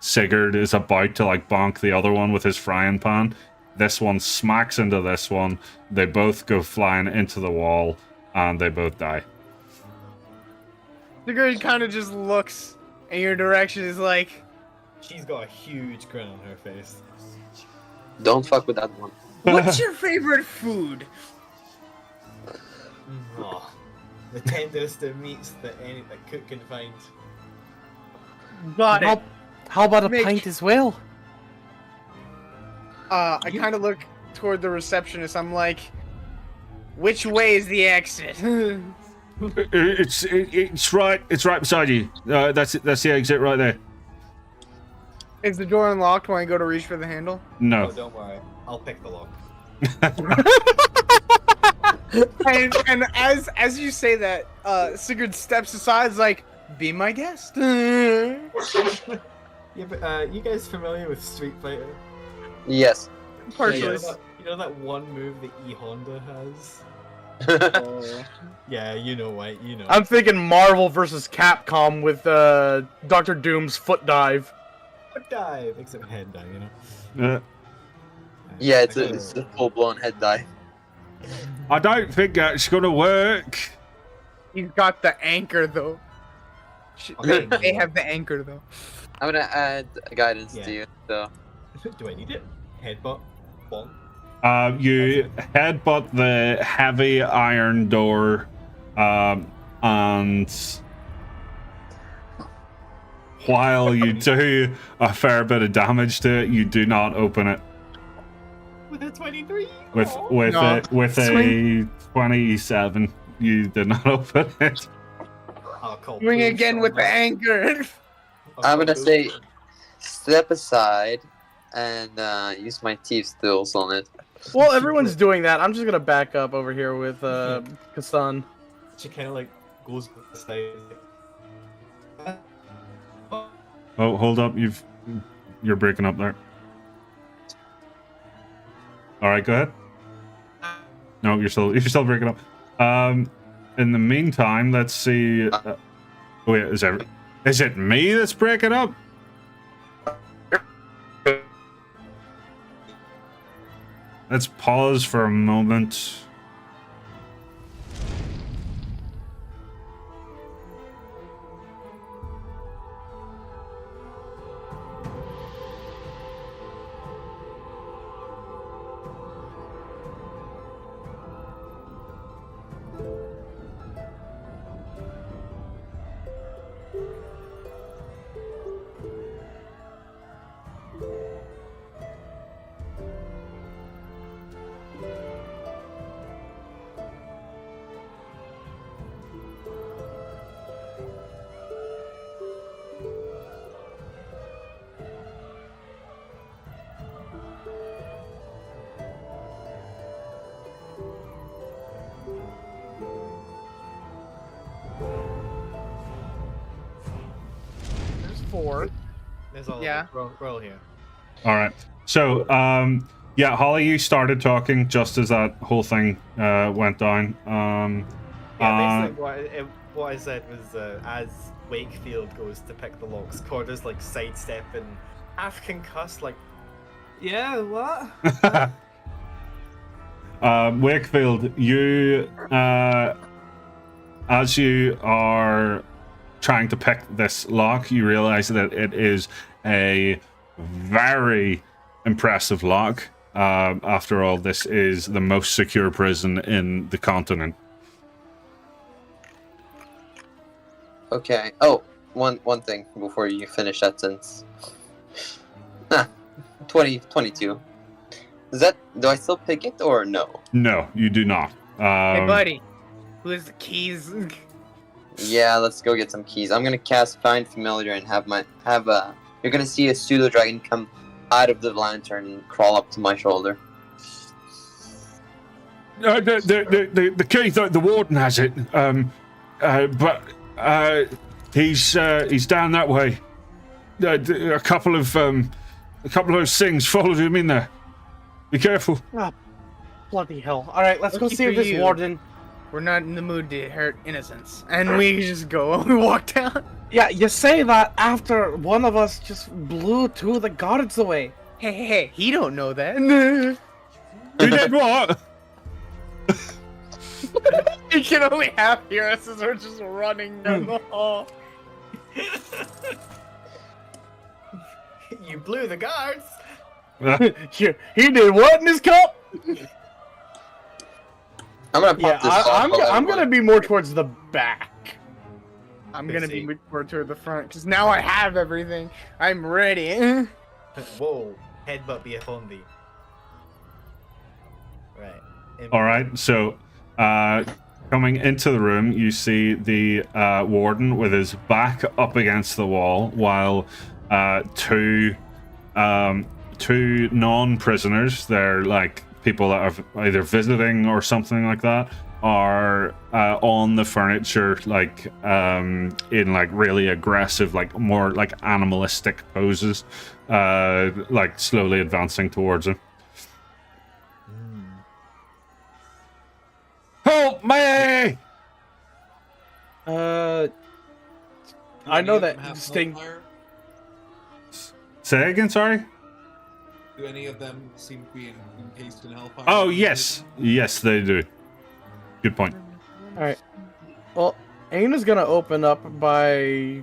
Sigurd is about to like bonk the other one with his frying pan, this one smacks into this one. They both go flying into the wall, and they both die. The girl kind of just looks in your direction, is like, She's got a huge grin on her face. Don't fuck with that one. "What's your favorite food?" Oh, the tenderest of meats that any cook can find. Got it. How about a Make- pint as well? I kind of look toward the receptionist. I'm like, "Which way is the exit?" It's right beside you. That's it. That's the exit right there. Is the door unlocked when I go to reach for the handle? No. Oh, don't worry. I'll pick the lock. And as you say that, Sigurd steps aside, is like, "Be my guest." Yeah, but you guys familiar with Street Fighter? Yes. Partially. You know that one move that E Honda has? Yeah, you know, right? You know. I'm thinking Marvel versus Capcom with Dr. Doom's foot dive. Foot dive, except head dive, you know. Yeah, it's a full-blown head dive. I don't think that's gonna work. You've got the anchor though. Okay. They have the anchor though. I'm gonna add guidance Yeah. to you, so. Do I need it? Headbutt. Bonk. You headbutt the heavy iron door, and while you do a fair bit of damage to it, you do not open it. With a 23. With Aw. with a 27, you did not open it. I'll call Swing police again on with the that. anchor. I'll I'm call gonna police. say, step aside and use my thieves' tools on it. Well, everyone's doing that. I'm just gonna back up over here with Kassan. She kind of like goes beside. Oh, hold up, you're breaking up there. All right, go ahead. No, you're still breaking up. In the meantime, let's see. Wait, is it me that's breaking up? Let's pause for a moment. There's 4. There's all Yeah. roll here. All right. So, yeah, Holly, you started talking just as that whole thing went down. Yeah, basically what I said was as Wakefield goes to pick the locks, Corda's like sidestepping, half concussed, like, yeah, what? Wakefield, you, as you are trying to pick this lock, you realize that it is a very impressive lock. After all, this is the most secure prison in the continent. Okay. Oh, one thing before you finish that sentence. 22. Do I still pick it or no? No, you do not. Hey, buddy. Who has the keys? Yeah, let's go get some keys. I'm gonna cast Find Familiar and you're gonna see a pseudo dragon come out of the lantern and crawl up to my shoulder. The key, the warden has it. But he's down that way. A couple of those things followed him in there. Be careful. Ah, bloody hell. Alright, let's go Lucky save for this you. warden. We're not in the mood to hurt innocents. And we just go. We walk down. Yeah, you say that after one of us just blew 2 of the guards away. Hey, he don't know that. You did what? He can only half hear us as we're just running down the hall. You blew the guards. He did what in his cup? I'm gonna pop Yeah, this off. I'm gonna be more towards the back. I'm gonna be more toward the front because now I have everything. I'm ready. Whoa, headbutt be upon thee. Right. All right. So, coming into the room, you see the warden with his back up against the wall, while two non-prisoners, they're like people that are either visiting or something like that, are on the furniture, like in like really aggressive, like more like animalistic poses, like slowly advancing towards him. Help me! I know Do any of them that have distinct. hellfire? Say again, sorry? Do any of them seem to be encased in hellfire? Oh, yes. Yes, they do. Good point. Alright. Well, Aina's gonna open up by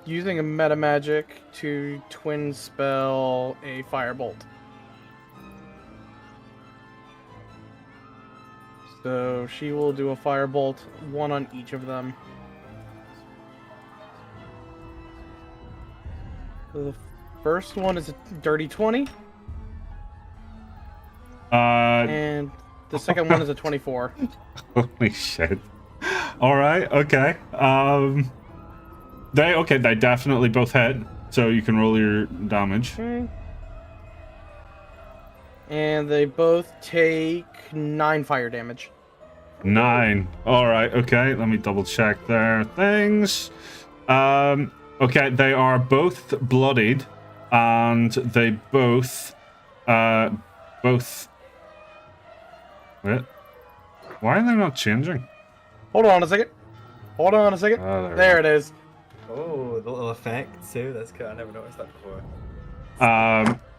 using a meta magic to twin spell a firebolt. So she will do a firebolt, 1 on each of them. So the first one is a dirty 20, and the second one is a 24. Holy shit. All right, okay. They definitely both hit, so you can roll your damage. Okay. And they both take 9 fire damage. 9. All right, okay. Let me double check their things. Okay, they are both bloodied, and they both Wait. Why are they not changing? Hold on a second. Hold on a second. Oh, There it is. Oh, the little effect too. That's cool. I never noticed that before.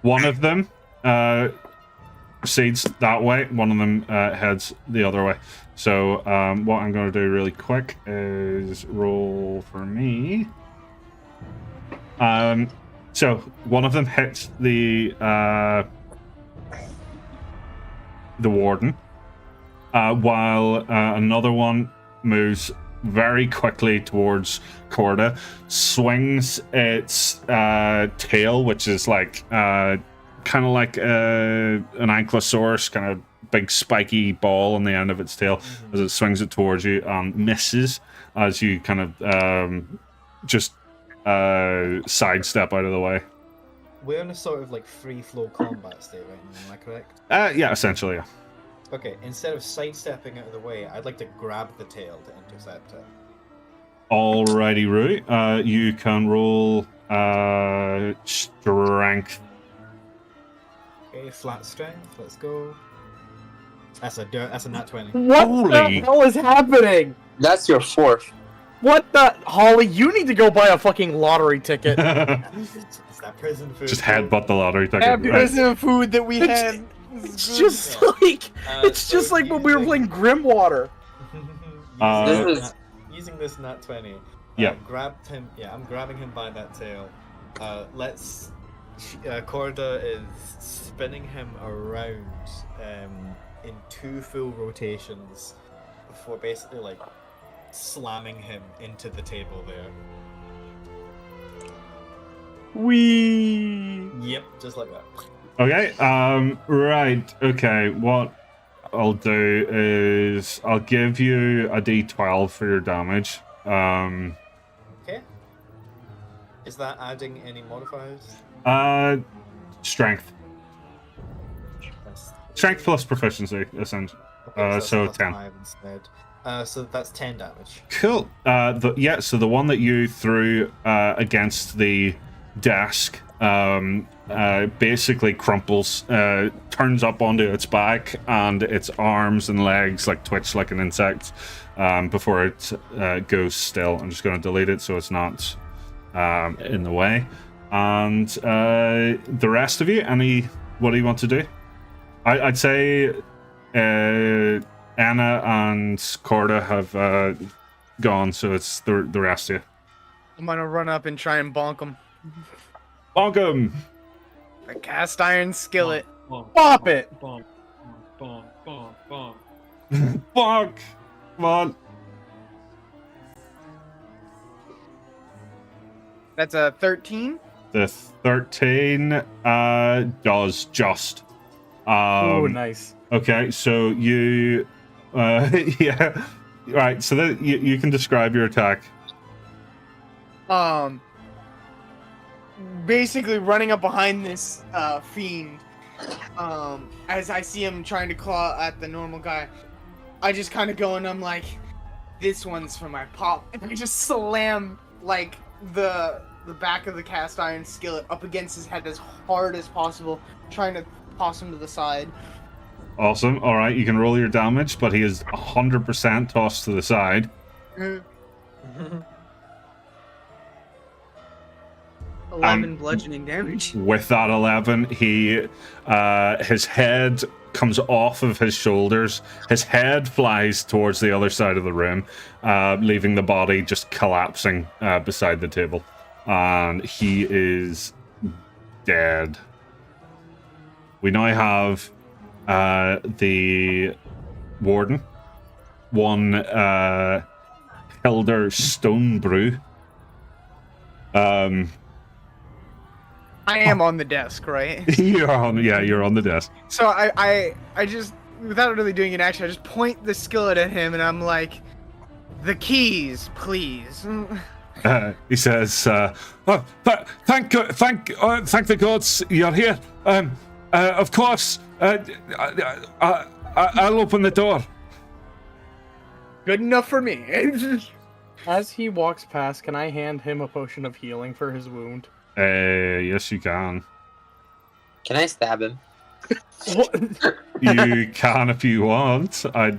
One of them proceeds that way. One of them heads the other way. So what I'm going to do really quick is roll for me. So one of them hits the warden, while another one moves very quickly towards Corda, swings its tail, which is like kind of like an ankylosaurus, kind of big spiky ball on the end of its tail, as it swings it towards you and misses as you kind of just sidestep out of the way. We're in a sort of like free flow combat state right now, am I correct? Yeah, essentially, yeah. Okay, instead of sidestepping out of the way, I'd like to grab the tail to intercept it. Alrighty, Rui. You can roll strength. Okay, flat strength, let's go. That's a nat 20. What Holy- the hell is happening? That's your fourth. What the? Holly, you need to go buy a fucking lottery ticket. It's that prison food. Just headbutt the lottery ticket. Yeah, right? because of the food that we had. It's just like it's just like when we were playing Grimwater. Using this nat 20. Yeah. Grabbed him. Yeah, I'm grabbing him by that tail. Corda is spinning him around in 2 full rotations before basically like slamming him into the table there. Wee. Yep, just like that. Okay, right, okay, what I'll do is I'll give you a d12 for your damage. Okay. Is that adding any modifiers? Strength. Strength plus proficiency, essentially. Okay, so that's 10. 5 instead. So that's 10 damage. Cool. So the one that you threw against the desk basically crumples, turns up onto its back, and its arms and legs like twitch like an insect before it goes still. I'm just going to delete it so it's not in the way. And the rest of you, what do you want to do? I'd say Anna and Corda have gone, so it's the rest of you. I'm gonna run up and try and bonk him. Bonk him! A cast iron skillet. Pop it. Bonk, bonk, bonk, bonk. Bonk! Come on. That's a 13. The 13 does just. Oh, nice. Okay, so you... yeah. Right, so you can describe your attack. Basically running up behind this fiend. As I see him trying to claw at the normal guy, I just kind of go and I'm like, this one's for my pop. And I just slam like the back of the cast iron skillet up against his head as hard as possible, trying to toss him to the side. Awesome. All right, you can roll your damage, but he is 100% tossed to the side. 11 bludgeoning damage. With that 11, his head comes off of his shoulders. His head flies towards the other side of the room, leaving the body just collapsing beside the table. And he is dead. We now have the warden, one Hilder Stonebrew. I am on the desk, right? You're on the desk. So I just, without really doing an action, I just point the skillet at him and I'm like, the keys, please. He says, thank the gods you're here. Of course, I'll open the door. Good enough for me. As he walks past, can I hand him a potion of healing for his wound? Yes, you can. Can I stab him? What? You can if you want. I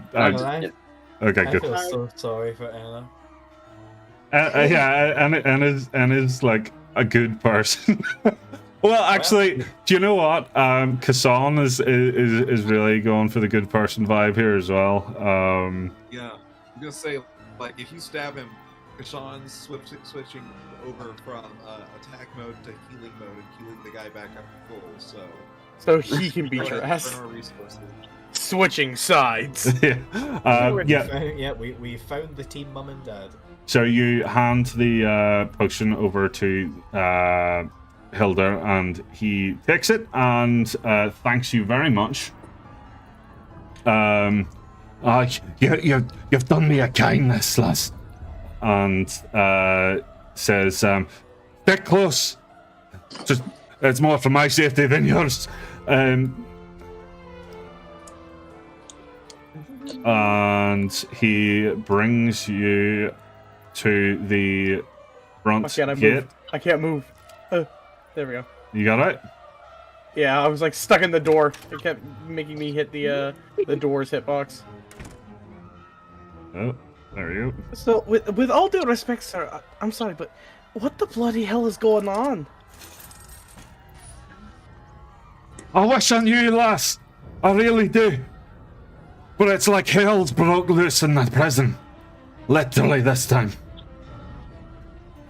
Okay, good. feel so sorry for Enna. Yeah, and is like a good person. Well, actually, do you know what? Kassan is really going for the good person vibe here as well. Yeah, I'm gonna say, like, if you stab him, Kashan's switching over from attack mode to healing mode and healing the guy back up to full. So he can beat your ass. Burn our resources. Switching sides. Yeah, we found the team mum and dad. So you hand the potion over to Hilda, and he takes it and thanks you very much. You've done me a kindness, lass. And says, stick close. Just, it's more for my safety than yours. And he brings you to the front gate. I can't move. There we go. You got it? Yeah, I was like stuck in the door. It kept making me hit the door's hitbox. Oh, there you go. So, with all due respect, sir, I'm sorry, but what the bloody hell is going on? I wish I knew, lass. I really do. But it's like hell's broke loose in the prison. Literally this time.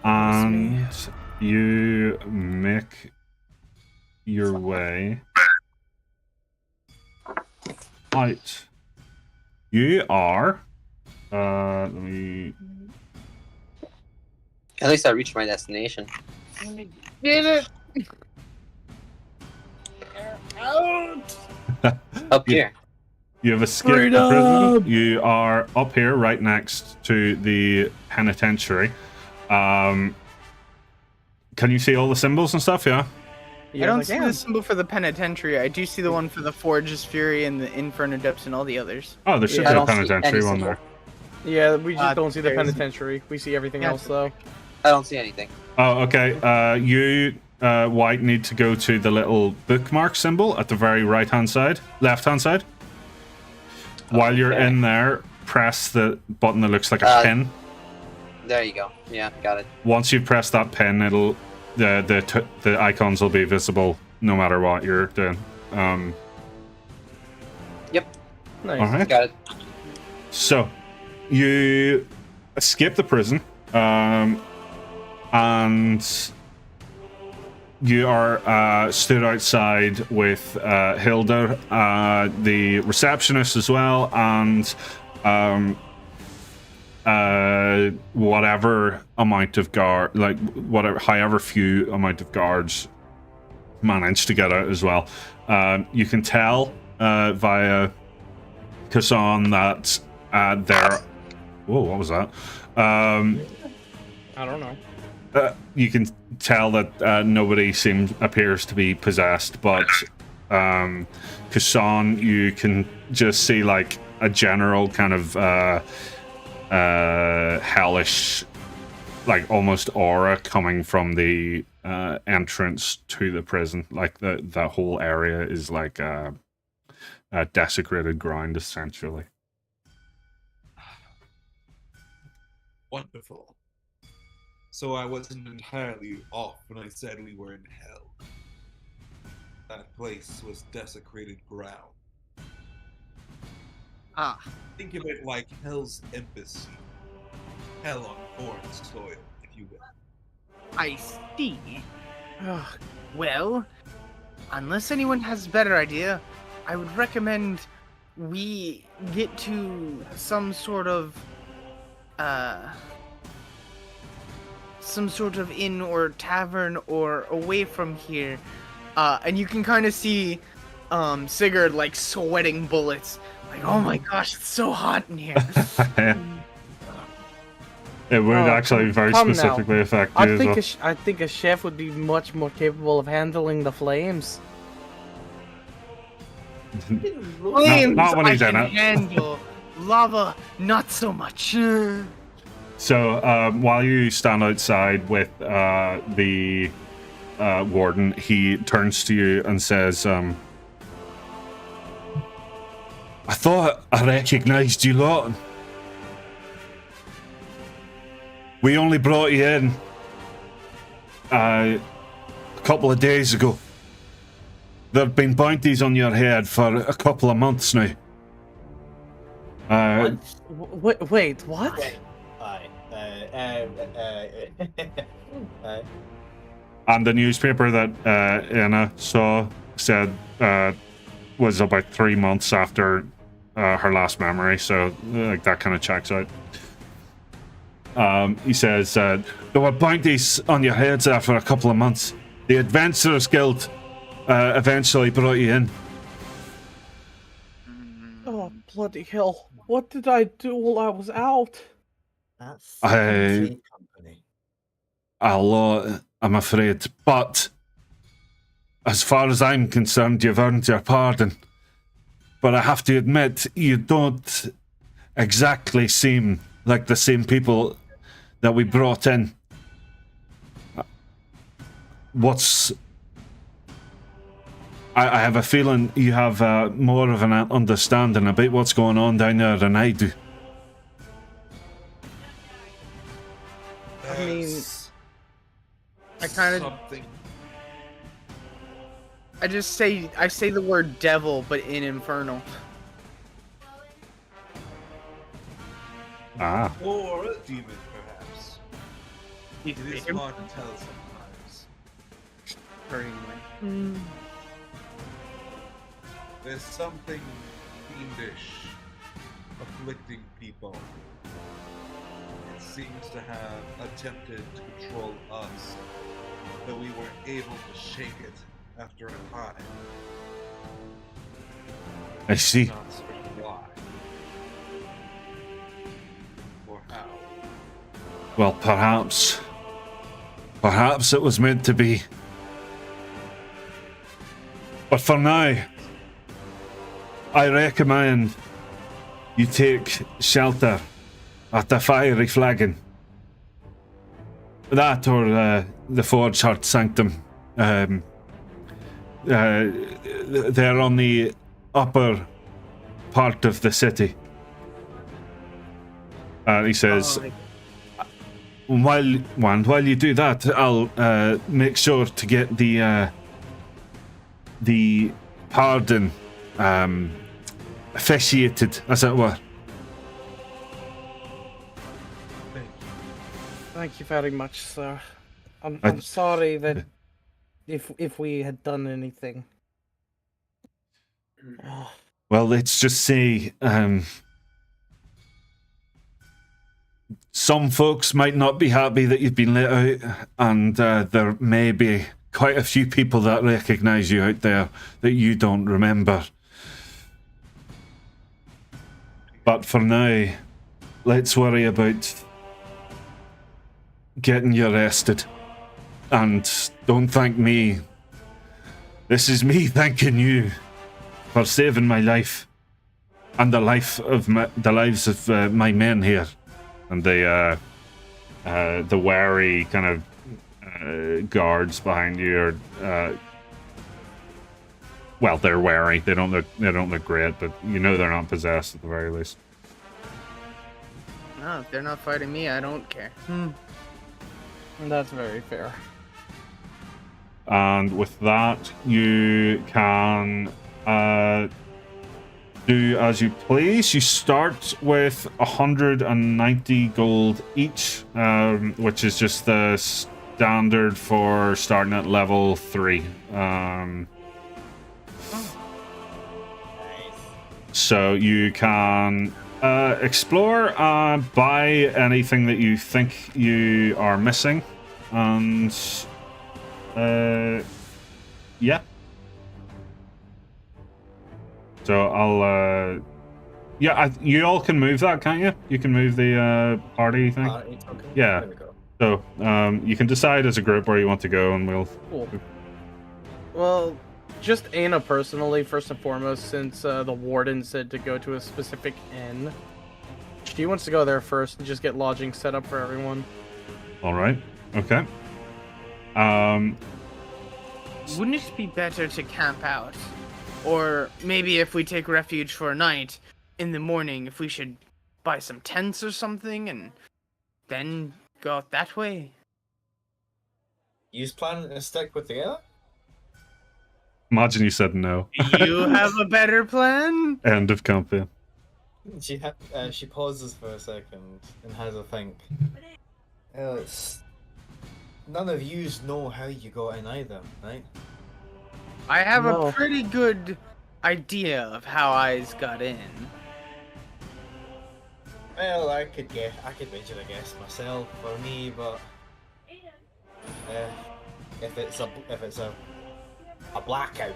And you make your way out. You are... let me... At least I reached my destination. Get it! Up here. You have escaped the prison. You are up here, right next to the penitentiary. Can you see all the symbols and stuff? Yeah. I don't see the symbol for the penitentiary. I do see the one for the Forge's Fury and the Inferno Depths and all the others. Oh, there should be a penitentiary one there. Yeah, we just don't see the penitentiary. We see everything else, though. I don't see anything. Oh, okay. You, White, need to go to the little bookmark symbol at the very right-hand side, left-hand side. While you're in there, press the button that looks like a pin. There you go. Yeah, got it. Once you press that pin, it'll the icons will be visible no matter what you're doing. Yep. Nice. All right. Got it. So, you escape the prison, and you are stood outside with Hilda, the receptionist as well, and whatever amount of guard, like however few amount of guards managed to get out as well. You can tell via Kassan that they're... Whoa, what was that? I don't know. You can tell that nobody appears to be possessed, but Kassan, you can just see like a general kind of hellish, like almost aura coming from the entrance to the prison. Like the whole area is like a desecrated ground, essentially. Wonderful. So I wasn't entirely off when I said we were in hell. That place was desecrated ground. Ah. Think of it like hell's embassy. Hell on foreign soil, if you will. I see. Well, unless anyone has a better idea, I would recommend we get to some sort of inn or tavern or away from here. And you can kind of see Sigurd like sweating bullets. Like, oh my gosh, it's so hot in here. It would actually very specifically affect you as well. I think a chef would be much more capable of handling the flames. Flames, not when he's I in can it. handle. Lava, not so much. So while you stand outside with the warden, he turns to you and says, I thought I recognised you lot. We only brought you in a couple of days ago. There have been bounties on your head for a couple of months now. Wait, what? Aye. And the newspaper that Enna saw said was about 3 months after her last memory, so like that kind of checks out. He says, there were bounties on your heads after a couple of months. The Adventurers Guild eventually brought you in. Oh, bloody hell. What did I do while I was out? That's company. A lot, I'm afraid. But as far as I'm concerned, you've earned your pardon. But I have to admit, you don't exactly seem like the same people that we brought in. I have a feeling you have more of an understanding about what's going on down there than I do. I mean, I kind of. Something. I say the word devil, but in infernal. Ah. Or a demon, perhaps. It is hard to tell sometimes. Hurtingly. There's something fiendish afflicting people. It seems to have attempted to control us, though we were able to shake it after a time. I see. Not certain why. Or how. Well, perhaps it was meant to be. But for now, I recommend you take shelter at the Fiery Flagon. That or the Forge Heart Sanctum. They're on the upper part of the city. He says, while you do that, I'll make sure to get the pardon officiated, as it were. Thank you very much, sir. I'm sorry that if we had done anything. Well, let's just say some folks might not be happy that you've been let out, and there may be quite a few people that recognize you out there that you don't remember. But for now, let's worry about getting you arrested. And don't thank me. This is me thanking you for saving my life and the lives of my men here. And the wary kind of guards behind you are well, they're wary. They don't look great, but you know they're not possessed at the very least. No, if they're not fighting me, I don't care. That's very fair. And with that, you can do as you please. You start with 190 gold each, which is just the standard for starting at level 3. So you can explore, buy anything that you think you are missing, and yeah. So I'll you all can move that, can't you? You can move the party thing. Okay. Yeah. There we go. So you can decide as a group where you want to go, and we'll. Cool. Well, just Anna personally, first and foremost, since the warden said to go to a specific inn. She wants to go there first and just get lodging set up for everyone. All right. Okay. Wouldn't it be better to camp out? Or maybe if we take refuge for a night, in the morning, if we should buy some tents or something and then go out that way. You planning to stick with the other? Imagine you said no. Do you have a better plan? End of campaign. She pauses for a second and has a think. It's none of yous know how you got in either, right? I have No. a pretty good idea of how I got in. Well, I could venture a guess myself for me, but if it's a blackout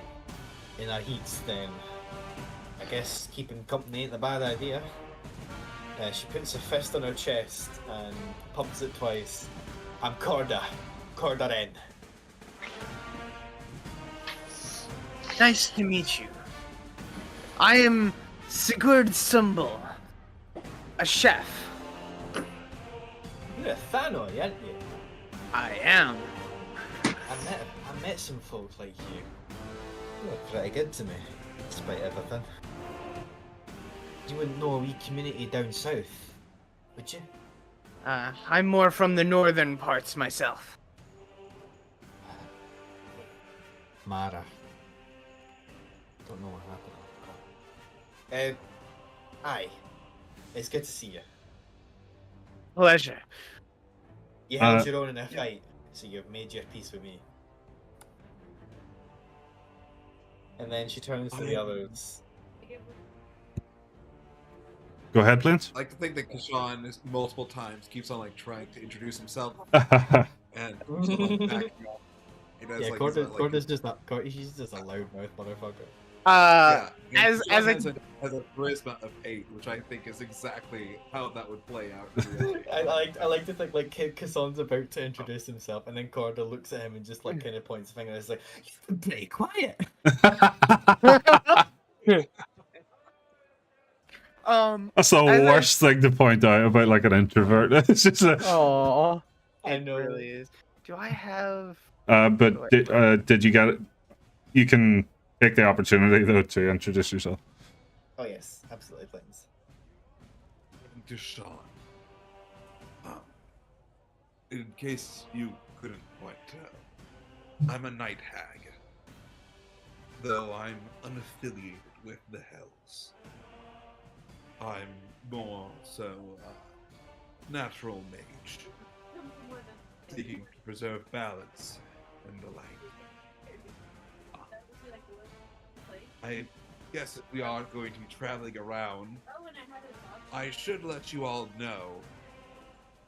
in our heats, then I guess keeping company ain't a bad idea. She puts a fist on her chest and pumps it twice. I'm Corda Ren. Nice to meet you. I am Sigurd Sumbl, a chef. You're a Thano, aren't you? I am. I met some folks like you. You were pretty good to me, despite everything. You wouldn't know a wee community down south, would you? I'm more from the northern parts myself. Mara. Don't know what happened. Aye. It's good to see you. Pleasure. You held your own in a fight, so you've made your peace with me. And then she turns to the others. Go ahead, Plants. I like to think that Kashan is multiple times keeps on like trying to introduce himself and keeps on, like, backing up. He does, Yeah, like, Corda's just not. She's just a loudmouth motherfucker. yeah, as Kashan a has a charisma of 8, which I think is exactly how that would play out in reality. I like to think like Kassan's about to introduce himself, and then Corda looks at him and just like kind of points a finger and is like, "You've been pretty quiet." That's the worst thing to point out about like an introvert. It's just a. Aww. I know. It really is. Do I have? But did you get it? You can take the opportunity though to introduce yourself. Oh yes, absolutely, please. Kashan. In case you couldn't quite tell, I'm a night hag. Though I'm unaffiliated with the Hells. I'm more so a natural mage, seeking to preserve balance in the light. I guess we are going to be traveling around. I should let you all know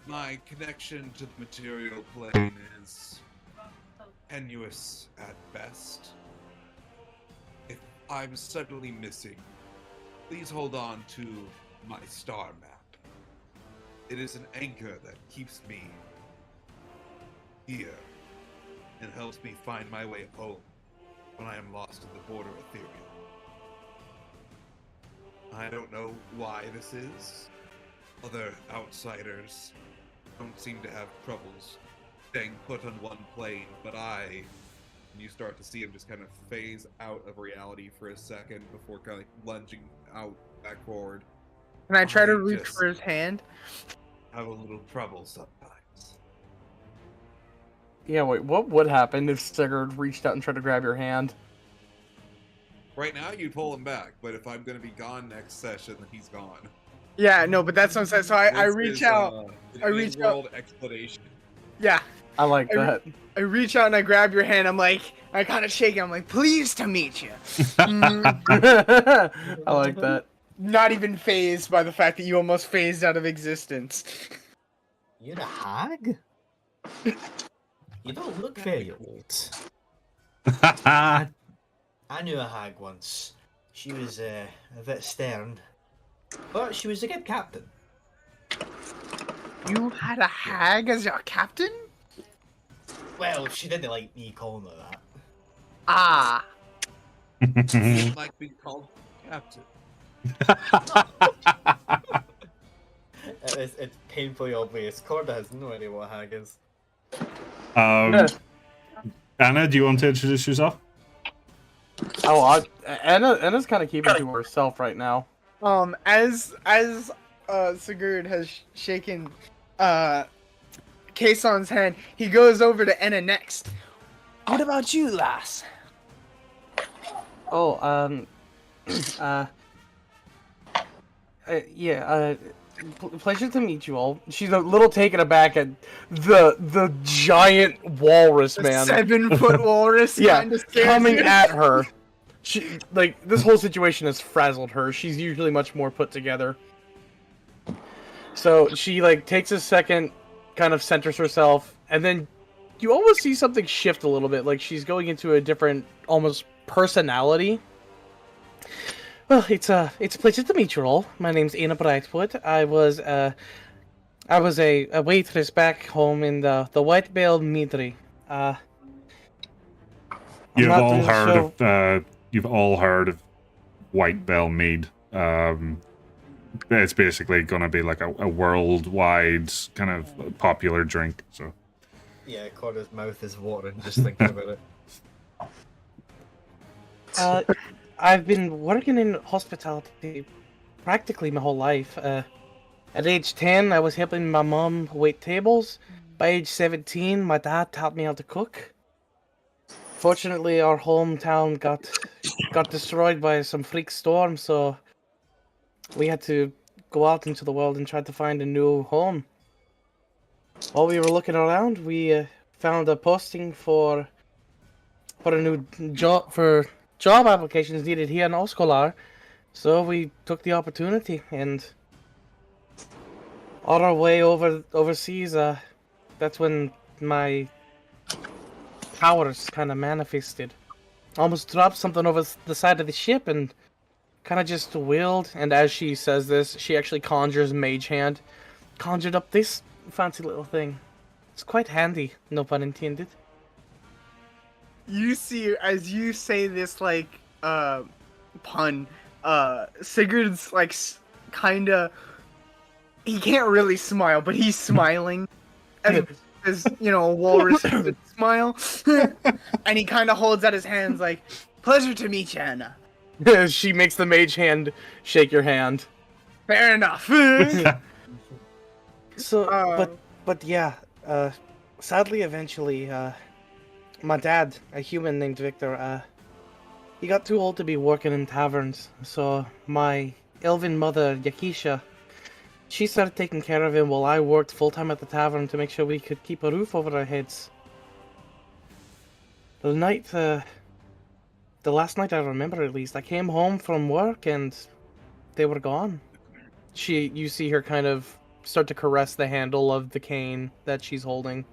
my connection to the material plane is tenuous at best. If I'm suddenly missing, please hold on to my star map. It is an anchor that keeps me here and helps me find my way home when I am lost in the border ethereal. I don't know why this is. Other outsiders don't seem to have troubles staying put on one plane, but you start to see him just kind of phase out of reality for a second before kind of lunging out back forward. Can I try to I reach just for his hand? Have a little trouble sometimes. Yeah, wait, what would happen if Sigurd reached out and tried to grab your hand? Right now, you pull him back, but if I'm going to be gone next session, then he's gone. Yeah, no, but that's what I'm saying. So I This reach is, out. an I reach in-world explanation. Yeah, I like that. I reach out and I grab your hand. I'm like, I kind of shake it. I'm like, pleased to meet you. I like that. Not even phased by the fact that you almost phased out of existence. You're a hag? You don't look very old. I knew a hag once. She was a bit stern, but she was a good captain. You had a hag as your captain? Well, she didn't like me calling her that. Ah. It might be called captain. It's painfully obvious. Corda has no idea what a hag is. Anna, do you want to introduce yourself? Oh, Anna's kind of keeping to herself right now. As Sigurd has shaken Kaeson's hand, he goes over to Enna next. What about you, lass? Oh, pleasure to meet you all. She's a little taken aback at the giant walrus man. 7-foot walrus. Yeah, kinda scares coming you. at her. She this whole situation has frazzled her. She's usually much more put together. So she takes a second, kind of centers herself, and then you almost see something shift a little bit. Like she's going into a different, almost personality. Well, it's a pleasure to meet you all. My name's Enna Brightwood. I was a waitress back home in the White Bale Meadery. You've all heard of White Bell Mead. It's basically going to be like a worldwide kind of popular drink. So Yeah, Corda's mouth is watering just thinking about it. I've been working in hospitality practically my whole life. At age 10, I was helping my mom wait tables. By age 17, my dad taught me how to cook. Fortunately, our hometown got destroyed by some freak storm, so we had to go out into the world and try to find a new home. While we were looking around, we found a posting for a new job applications needed here in Öskular, so we took the opportunity and on our way overseas. That's when my powers kind of manifested. Almost dropped something over the side of the ship and kind of just willed. And as she says this, she actually conjures Mage Hand, conjured up this fancy little thing. It's quite handy, no pun intended. You see, as you say this pun, Sigurd's kinda. He can't really smile, but he's smiling, as you know, a walrus would smile, and he kind of holds out his hands like, "Pleasure to meet you, Enna." She makes the Mage Hand shake your hand. Fair enough. So, but yeah, sadly, eventually, my dad, a human named Victor, he got too old to be working in taverns, so my elven mother, Yakisha, she started taking care of him while I worked full-time at the tavern to make sure we could keep a roof over our heads. The last night I remember at least, I came home from work and they were gone. You see her kind of start to caress the handle of the cane that she's holding.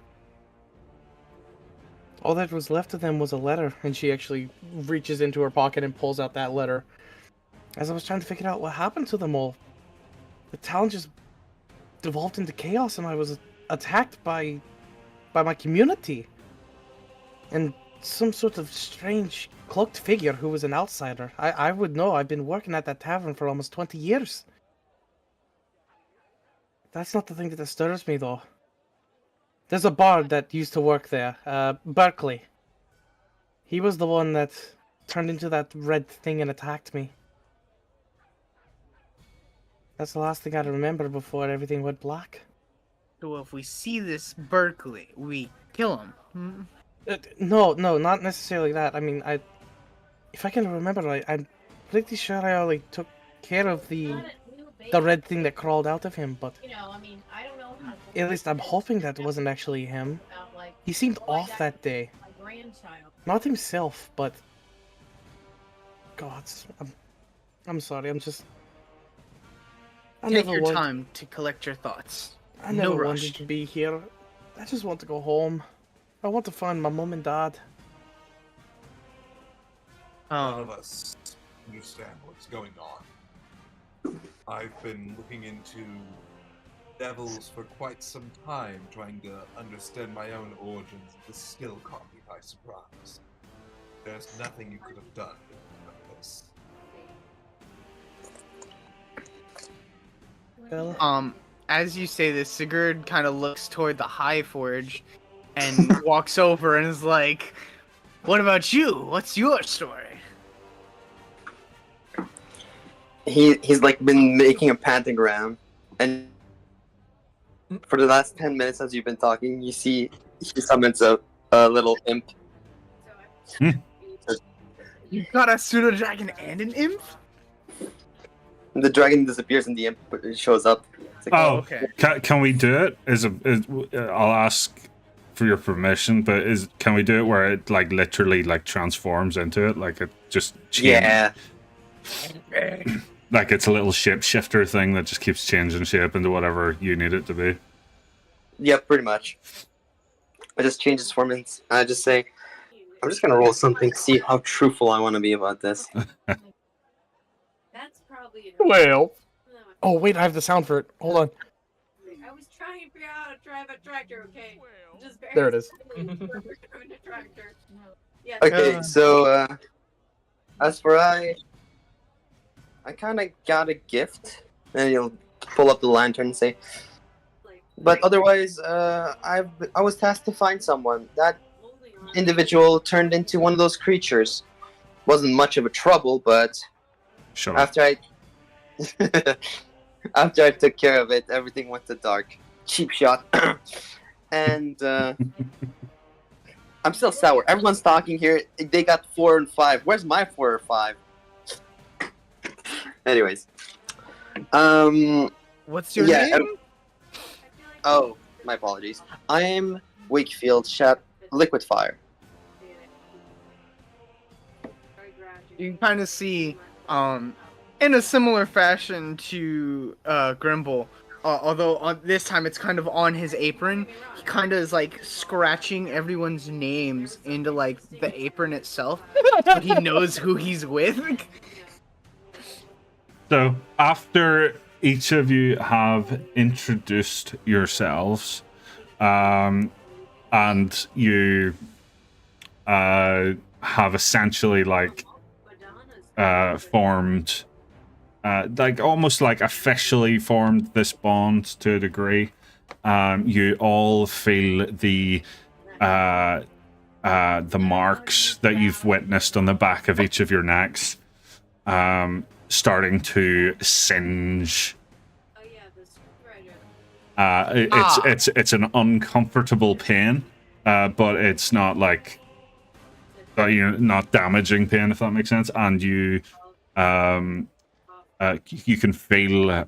All that was left of them was a letter, and she actually reaches into her pocket and pulls out that letter. As I was trying to figure out what happened to them all, the town just devolved into chaos, and I was attacked by my community. And some sort of strange cloaked figure who was an outsider. I would know. I've been working at that tavern for almost 20 years. That's not the thing that disturbs me, though. There's a bard that used to work there, Berkeley. He was the one that turned into that red thing and attacked me. That's the last thing I remember before everything went black. So if we see this Berkeley, we kill him. No, not necessarily that. I mean, if I can remember right, I'm pretty sure I already took care of the red thing that crawled out of him, but I don't know how at least I'm hoping that wasn't actually him. He seemed off that day. Not himself, but God, I'm sorry. Take your time to collect your thoughts. I never wanted to be here. I just want to go home. I want to find my mom and dad. None of us understand what's going on. I've been looking into devils for quite some time, trying to understand my own origins, and this still caught me by surprise. There's nothing you could have done about this. Well, as you say this, Sigurd kind of looks toward the High Forge and walks over and is like, "What about you? What's your story?" he's like been making a pentagram, and for the last 10 minutes as you've been talking, you see he summons a little imp. You got a pseudo dragon and an imp? The dragon disappears and the imp shows up. It's like, Oh, okay. Can we do it? I'll ask for your permission, but can we do it where it like literally like transforms into it, like it just changes? yeah. Like it's a little shapeshifter thing that just keeps changing shape into whatever you need it to be. Yeah, pretty much. I just change its form and I just say, I'm just gonna roll something, see how truthful I want to be about this. That's probably Well. Oh wait, I have the sound for it. Hold on. I was trying to figure out how to drive a tractor, okay? Just There it is. driving a tractor. Yeah. Okay, so as for I kind of got a gift, and you'll pull up the lantern and say, but otherwise, I was tasked to find someone. That individual turned into one of those creatures. Wasn't much of a trouble, but Shut up. after I took care of it, everything went to dark. Cheap shot. And I'm still sour. Everyone's talking here. They got 4 and 5. Where's my 4 or 5? Anyways, What's your yeah, name? oh, my apologies. I am Wakefield Liquidfire. You can kind of see, in a similar fashion to Grimble, although on this time it's kind of on his apron. He kind of is like scratching everyone's names into like the apron itself, but he knows who he's with. So after each of you have introduced yourselves, and you have essentially like formed, like almost like officially formed this bond to a degree. You all feel the marks that you've witnessed on the back of each of your necks starting to singe. It's an uncomfortable pain, but it's not like not damaging pain, if that makes sense. And you you can feel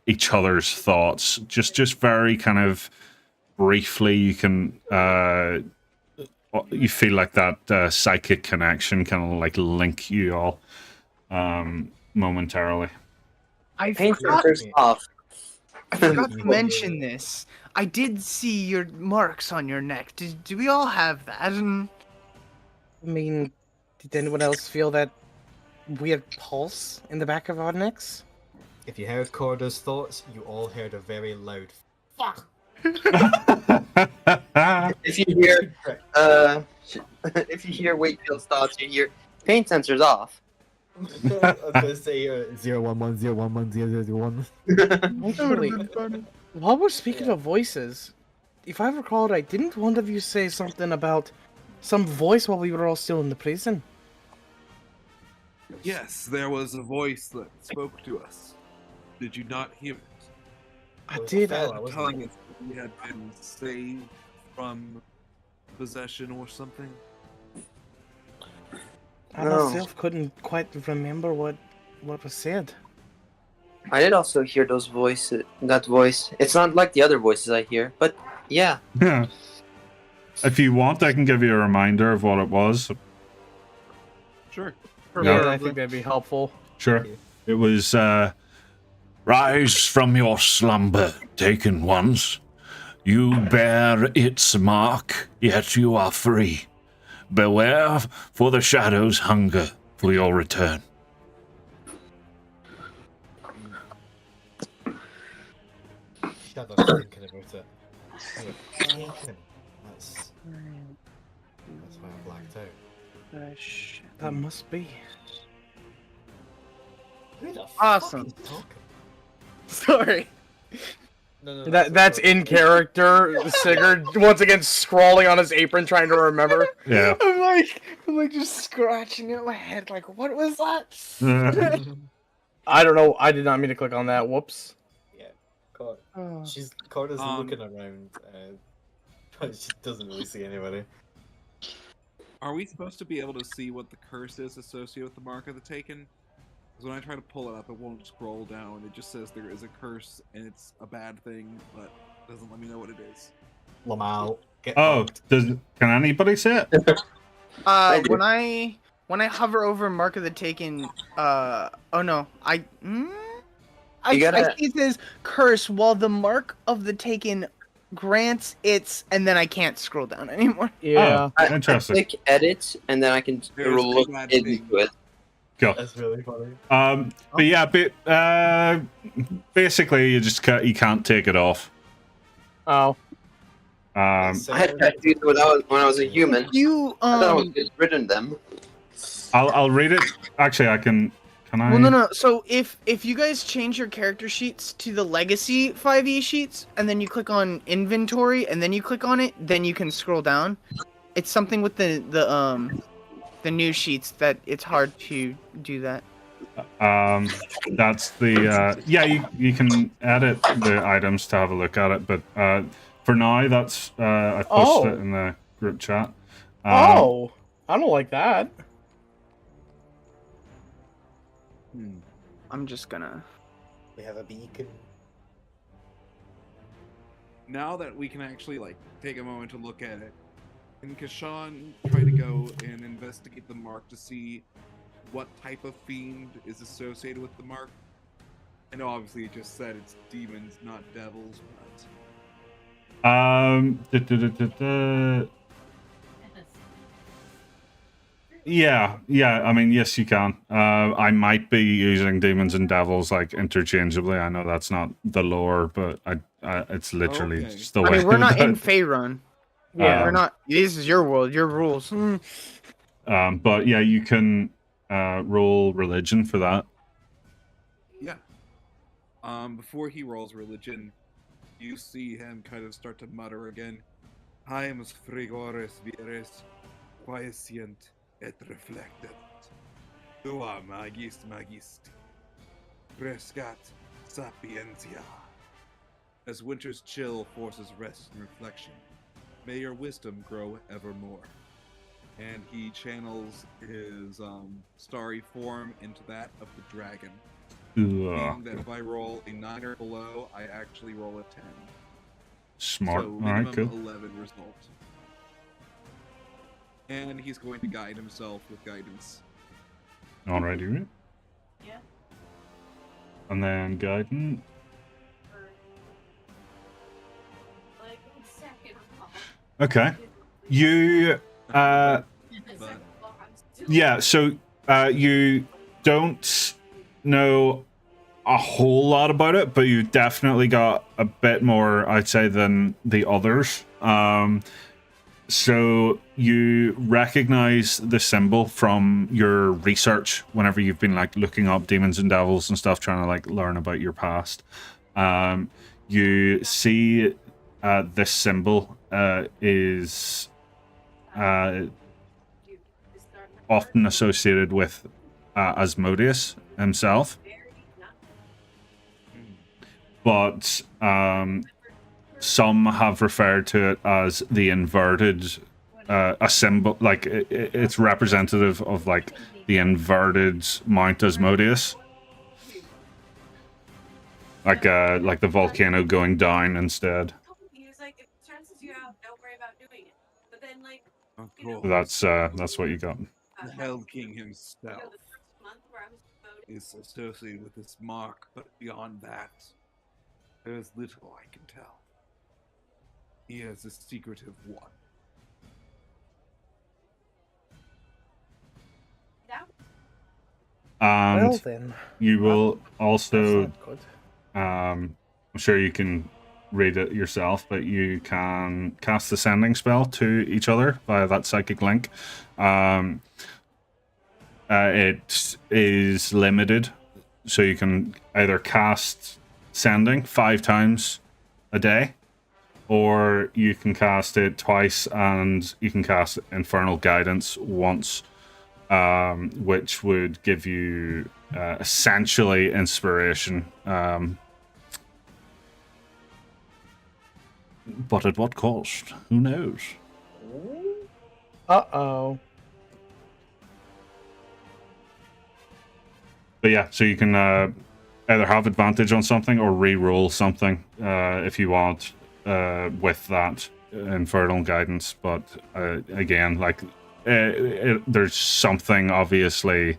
each other's thoughts just very kind of briefly. You can you feel like that psychic connection kind of like link you all momentarily. I Paint forgot sensors off. to mention this. I did see your marks on your neck. Do we all have that? I mean, did anyone else feel that weird pulse in the back of our necks? If you heard Corda's thoughts, you all heard a very loud fuck. If you hear Wakefield's thoughts, you hear paint sensors off. I was gonna say 011011001. Actually, while we're speaking of voices, if I recall right, didn't one of you say something about some voice while we were all still in the prison? Yes, there was a voice that spoke to us. Did you not hear it? I did. Telling us that we had been saved from possession or something? I myself couldn't quite remember what was said. I did also hear those voices. That voice. It's not like the other voices I hear, but yeah. Yeah. If you want, I can give you a reminder of what it was. Sure. Yeah, I think that'd be helpful. Sure. It was, rise from your slumber, taken ones. You bear its mark, yet you are free. Beware, for the shadows hunger for your return. Shut up, thinking about it. That's why I blacked out. That must be. Who the Awesome. fuck is talking? Sorry. No, That's in character. Sigurd once again scrawling on his apron, trying to remember. Yeah. I'm like just scratching at my head, like, what was that? I don't know. I did not mean to click on that. Whoops. Yeah, Corda's Um, looking around, but she doesn't really see anybody. Are we supposed to be able to see what the curse is associated with the Mark of the Taken? Because when I try to pull it up, it won't scroll down. It just says there is a curse and it's a bad thing, but it doesn't let me know what it is. Lamau. Get Oh, fucked. can anybody see it? When I hover over Mark of the Taken, oh no, I You gotta- see it says curse while the Mark of the Taken grants its, and then I can't scroll down anymore. Yeah. Oh, interesting. Click edit, and then I can There's look a bad into thing. it. Cool. That's really funny. But yeah, basically you just can't take it off. Oh. I had tattoos when I was a human. You I thought I was just ridden them. I'll read it. Actually, I can. Can I? well, no. So if you guys change your character sheets to the legacy 5e sheets, and then you click on inventory, and then you click on it, then you can scroll down. It's something with the new sheets that it's hard to do that. That's the yeah. You can edit the items to have a look at it, but for now, that's I posted it in the group chat. I don't like that. I'm just gonna. We have a beacon. Now that we can actually like take a moment to look at it, can Kashan try to go and investigate the mark to see what type of fiend is associated with the mark? I know obviously it just said it's demons, not devils, but Yeah. I mean, yes, you can. I might be using demons and devils like interchangeably. I know that's not the lore, but it's literally Okay. just the I way. mean, we're not in Faerun. Yeah. We're not. This is your world, your rules. But yeah, you can roll religion for that. yeah. Before he rolls religion, you see him kind of start to mutter again. Haemus frigores vires, quiescient et reflectet. Tua magist, Prescat sapientia. As winter's chill forces rest and reflection, may your wisdom grow evermore. And he channels his starry form into that of the dragon. Meaning that if I roll a 9 or below, I actually roll a 10. Smart. So All right, minimum cool. 11 result. And he's going to guide himself with guidance. Alrighty, right? Yeah. And then guidance. Like, second off. Okay. You But yeah, so you don't know a whole lot about it, but you definitely got a bit more, I'd say, than the others. So you recognize the symbol from your research whenever you've been like looking up demons and devils and stuff, trying to like learn about your past. You see this symbol is often associated with Asmodeus himself, but some have referred to it as the inverted, a symbol, like it's representative of like the inverted Mount Asmodeus, like the volcano going down instead. He was like, if it stresses you out, don't worry about doing it. But then, like, of you know, course, That's what you got. the Hell King you know, himself the first month where I was voting. is associated with this mark, but beyond that, there is little I can tell. He is a secretive one. That And Well then. you will That's also, not good. I'm sure you can read it yourself, but you can cast the sending spell to each other via that psychic link. It is limited, so you can either cast sending 5 times a day, or you can cast it twice, and you can cast Infernal Guidance once, which would give you essentially inspiration. But at what cost? Who knows? Uh-oh. But yeah, so you can either have advantage on something or re-roll something if you want with that Infernal Guidance. But again, like there's something obviously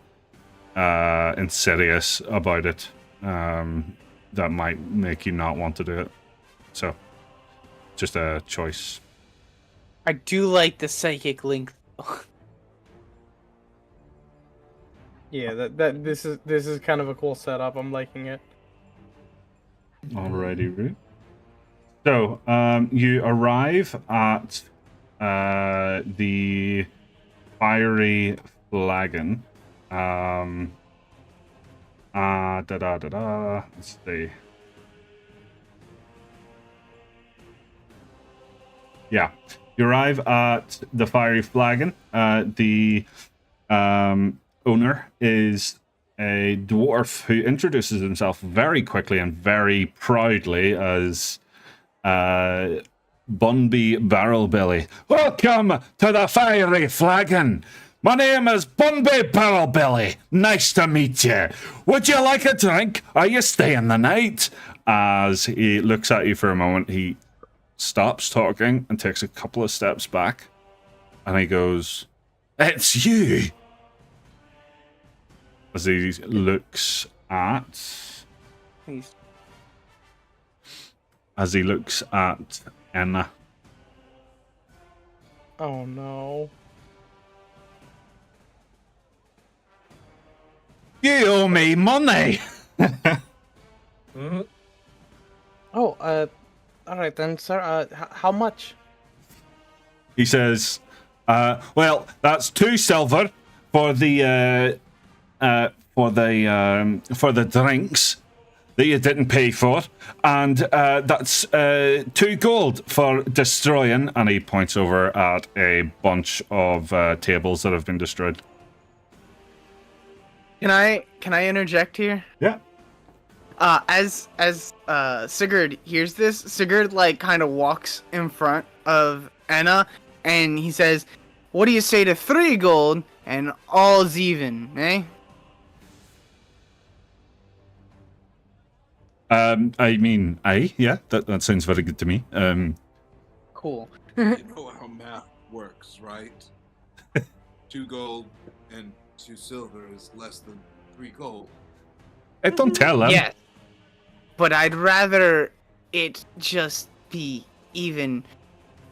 insidious about it that might make you not want to do it. So just a choice. I do like the psychic link. Yeah, this is kind of a cool setup. I'm liking it. Alrighty, Root. So, you arrive at the Fiery Flagon. Let's see. Yeah, you arrive at the Fiery Flagon. The owner is a dwarf who introduces himself very quickly and very proudly as Bunby Barrelbelly. Welcome to the Fiery Flagon. My name is Bunby Barrelbelly. Nice to meet you. Would you like a drink? Are you staying the night? As he looks at you for a moment, he stops talking and takes a couple of steps back, and he goes, "It's you." As he looks at Enna. Oh no. You owe me money. Mm-hmm. Oh, all right then, sir. How much? He says, "Well, that's 2 silver for the drinks that you didn't pay for, and that's 2 gold for destroying." And he points over at a bunch of tables that have been destroyed. Can I interject here? Yeah. As Sigurd hears this, Sigurd like kind of walks in front of Enna, and he says, "What do you say to 3 gold and all's even, eh?" I mean, yeah, that sounds very good to me. Cool. You know how math works, right? 2 gold and 2 silver is less than 3 gold. I don't tell him. Yes. But I'd rather it just be even.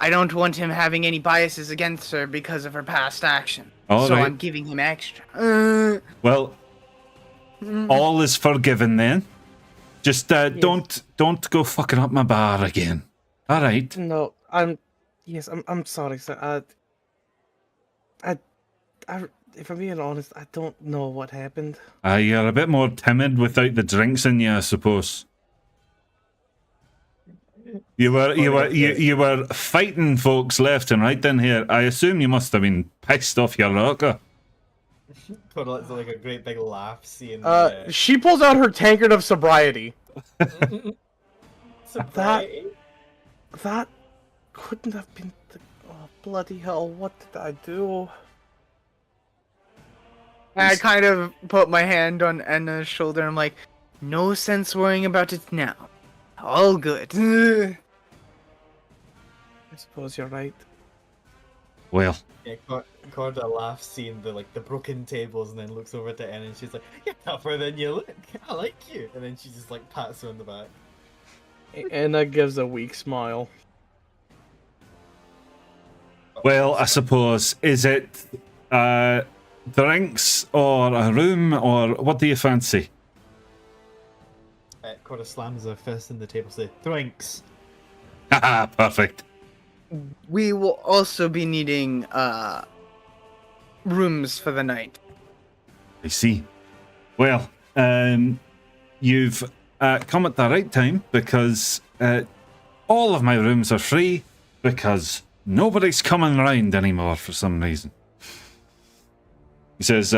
I don't want him having any biases against her because of her past action. All so right. I'm giving him extra. Well, all is forgiven then. Just don't go fucking up my bar again. All right. No, I'm sorry, sir. If I'm being honest, I don't know what happened. You're a bit more timid without the drinks in you, I suppose. You were fighting folks left and right in here. I assume you must have been pissed off your rocker. Corda lets like a great big laugh seeing. She pulls out her tankard of sobriety. Sobriety? That couldn't have been. Oh bloody hell! What did I do? I kind of put my hand on Enna's shoulder and I'm like, no sense worrying about it now. All good. I suppose you're right. Well, Yeah, Corda laughs seeing the broken tables and then looks over to Enna and she's like, "You're tougher than you look. I like you." And then she just like pats her on the back. Anna gives a weak smile. well, I suppose, is it drinks or a room, or what do you fancy? Corda slams her fist in the table, say, "Drinks." Haha, perfect. We will also be needing rooms for the night. I see. Well, you've come at the right time because all of my rooms are free because nobody's coming around anymore for some reason. He says,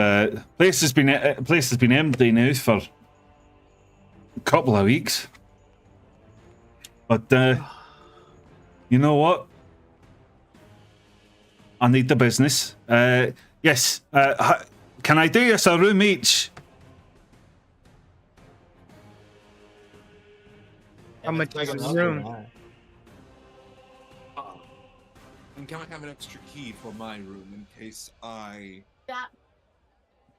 place has been empty now for a couple of weeks. But, you know what? I need the business. Yes, can I do us a room each? How much is It's the room? And can I have an extra key for my room in case I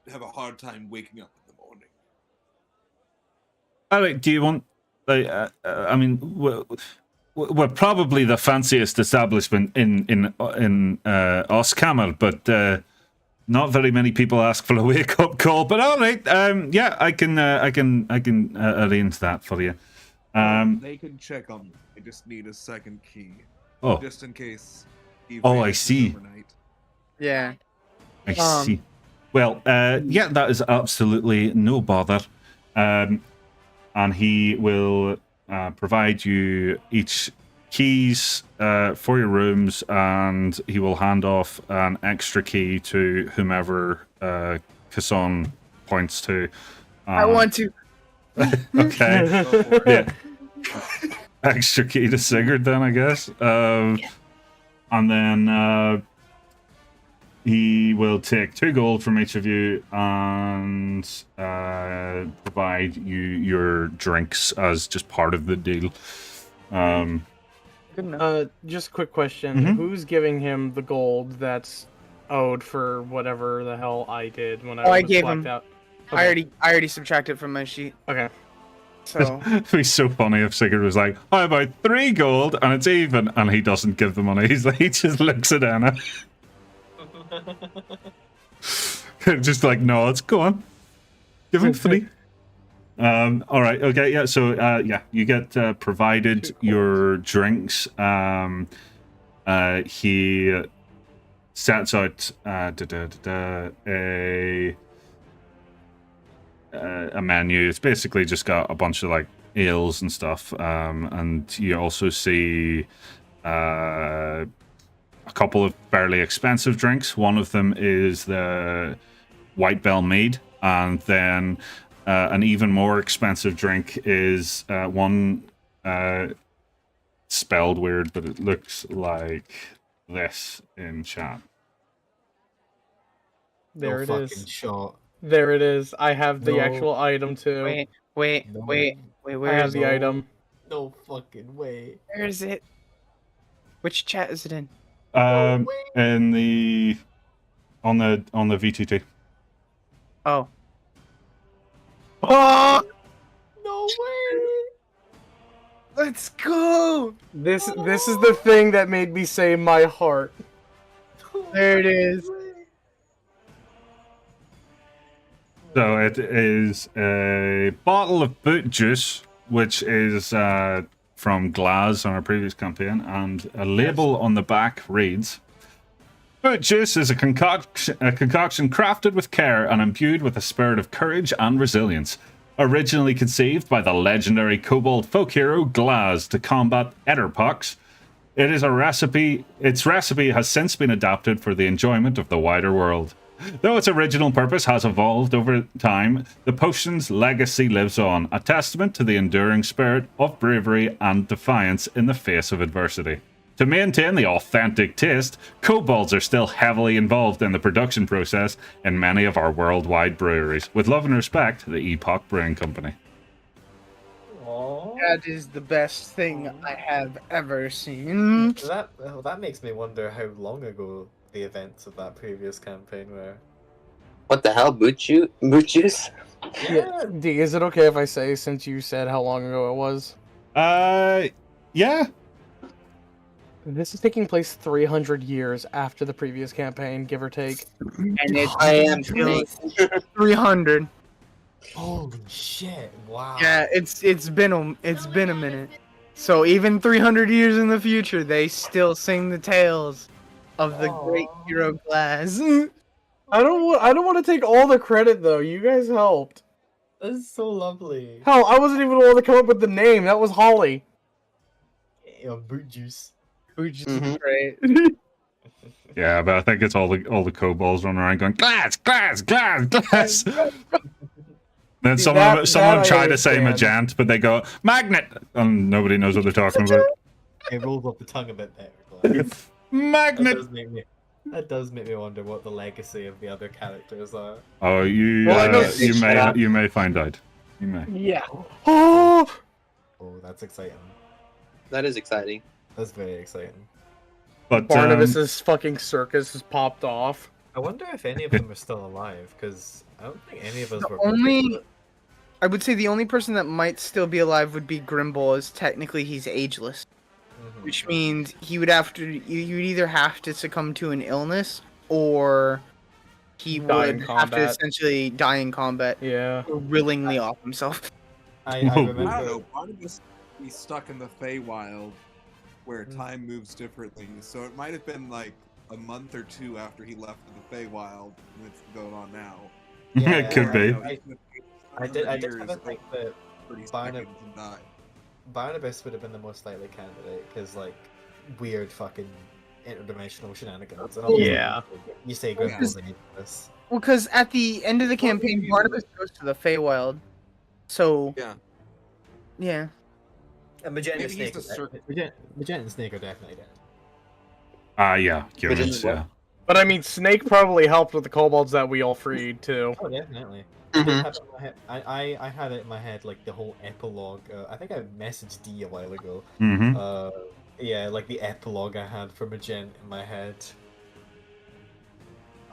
have a hard time waking up in the morning? All right, do you want... I mean, we're probably the fanciest establishment in Öskular, but not very many people ask for a wake-up call. But all right, yeah, I can arrange that for you. They can check on me. I just need a second key. Oh. Just in case. Oh, I see. Overnight. Yeah. I see. Well, yeah, that is absolutely no bother. And he will provide you each keys for your rooms, and he will hand off an extra key to whomever Kasson points to. I want to. Okay. Yeah. Extra key to Sigurd, then, I guess. And then he will take 2 gold from each of you and provide you your drinks as just part of the deal. Good enough. Just a quick question. Mhm. Who's giving him the gold that's owed for whatever the hell I did when I Oh, I was gave blacked him. out? I already subtracted from my sheet. Okay. So It'd be so funny if Sigurd was like, "How about 3 gold and it's even," and he doesn't give the money. He's like, he just looks at Enna. Just like, no, let's go on. Give him 3. All right, okay, yeah. So, yeah, you get provided your drinks. He sets out a menu. It's basically just got a bunch of like ales and stuff, and you also see a couple of fairly expensive drinks. One of them is the White Bell Mead, and then an even more expensive drink is one spelled weird, but it looks like this in chat. There No it is. fucking shot. There it is. I have the No. actual item too. wait. No. Where I have is the it? item. No fucking way. Where is it? Which chat is it in? In the on the VTT. Oh. Oh! No way. Let's go! This is the thing that made me say my heart. There it is. So it is a bottle of boot juice, which is from Glaz on our previous campaign, and a label on the back reads, "Boot juice is a concoction crafted with care and imbued with a spirit of courage and resilience. Originally conceived by the legendary kobold folk hero Glaz to combat etterpox, its recipe has since been adapted for the enjoyment of the wider world. Though its original purpose has evolved over time, the potion's legacy lives on, a testament to the enduring spirit of bravery and defiance in the face of adversity. To maintain the authentic taste, kobolds are still heavily involved in the production process in many of our worldwide breweries. With love and respect, the Epoch Brewing Company." Aww. That is the best thing I have ever seen. That makes me wonder how long ago the events of that previous campaign were. What the hell, boot juice? Yeah. D, is it okay if I say, since you said how long ago it was? Yeah. This is taking place 300 years after the previous campaign, give or take. And it's I am still 300. Holy shit! Wow. Yeah, it's been a minute. So even 300 years in the future, they still sing the tales of the great hero class. I don't want to take all the credit though. You guys helped. That's so lovely. Hell, I wasn't even the one to come up with the name. That was Holly. boot juice. Which is Mhm. great. Yeah, but I think it's all the kobolds running around going glass, glass, glass, glass. Then See, some that of them I try to say understand. magent, but they go magnet, and nobody knows what they're talking about. It rolls off the tongue a bit better. Glass. Magnet. That does make me wonder what the legacy of the other characters are. Oh, Well, I know you may find out. You may. Yeah. Oh, Oh, that's exciting. That is exciting. That's very exciting. But Barnabas's fucking circus has popped off. I wonder if any of them are still alive, because I don't think any of us The were. only- I would say the only person that might still be alive would be Grimble, as technically he's ageless. Mhm. Which means he would have to. You'd either have to succumb to an illness, or he Die in would have to combat. essentially die in combat Yeah. or willingly off himself. I Whoa. I remember. don't know. Barnabas he's stuck in the Feywild, where time moves differently. So it might have been like a month or two after he left the Feywild, and it's going on now. Yeah, it could be. I did kind of think that Pretty Barnab- seconds and die. Barnabas would have been the most likely candidate, because like weird fucking interdimensional shenanigans. And obviously, Yeah. You say Yeah. Grimble's ageless. Well, because at the end of the campaign, Barnabas goes to the Feywild. So Yeah. yeah. And Magenta Maybe he's Snake. the circuit. Magenta and Snake are definitely dead. Yeah, humans. is what? Yeah. But I mean, Snake probably helped with the kobolds that we all freed too. Oh, definitely. Mhm. I, have it in my head. I had it in my head like the whole epilogue. I think I messaged D a while ago. Mm-hmm. Yeah, like the epilogue I had for Magenta in my head.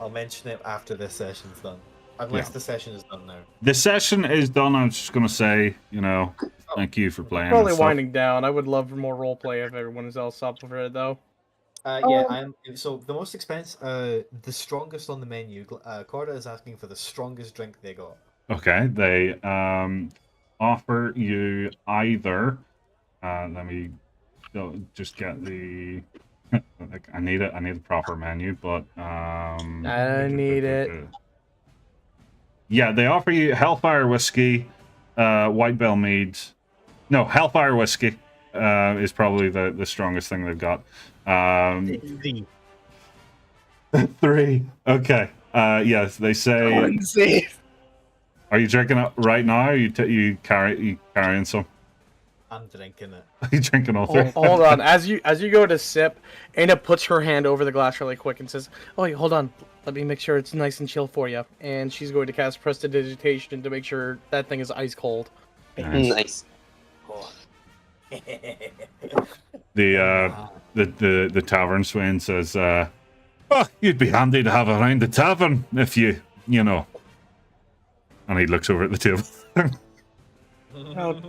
I'll mention it after this session's done. Unless Yeah. the session is done now. The session is done. I'm just gonna say, thank you for playing. Probably and stuff. winding down. I would love more roleplay if everyone else up for it though. Yeah, so the most expensive, the strongest on the menu. Corda is asking for the strongest drink they got. Okay, they offer you either. Let me just get the. I need a proper menu, but I need it. Yeah, they offer you Hellfire whiskey, White Bell mead. No, Hellfire whiskey is probably the strongest thing they've got. 3. Okay. Yes, they say. Are you drinking it right now? Or you carrying some? I'm drinking it. Are you drinking all 3? Hold on. As you go to sip, Anna puts her hand over the glass really quick and says, "Oh, wait, hold on. Let me make sure it's nice and chill for you." And she's going to cast Prestidigitation to make sure that thing is ice cold. Nice. The tavern swain says, "Oh, you'd be handy to have around the tavern if you know." And he looks over at the table. Oh,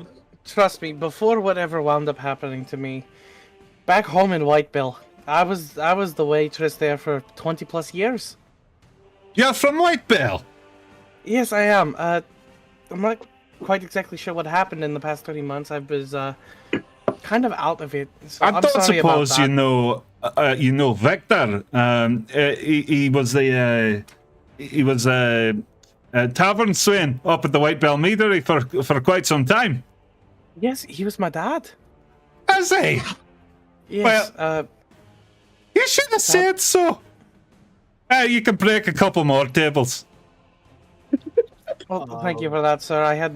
trust me, before whatever wound up happening to me, back home in Whitebill, I was the waitress there for 20 plus years. You're from White Bell. Yes, I am. I'm not quite exactly sure what happened in the past 30 months. I was kind of out of it. So I I'm don't sorry about suppose that. you know Victor. He was a tavern swain up at the White Bell Meadery for quite some time. Yes, he was my dad. Is he? Yes. You should have said so. You can break a couple more tables. Well, thank you for that, sir. I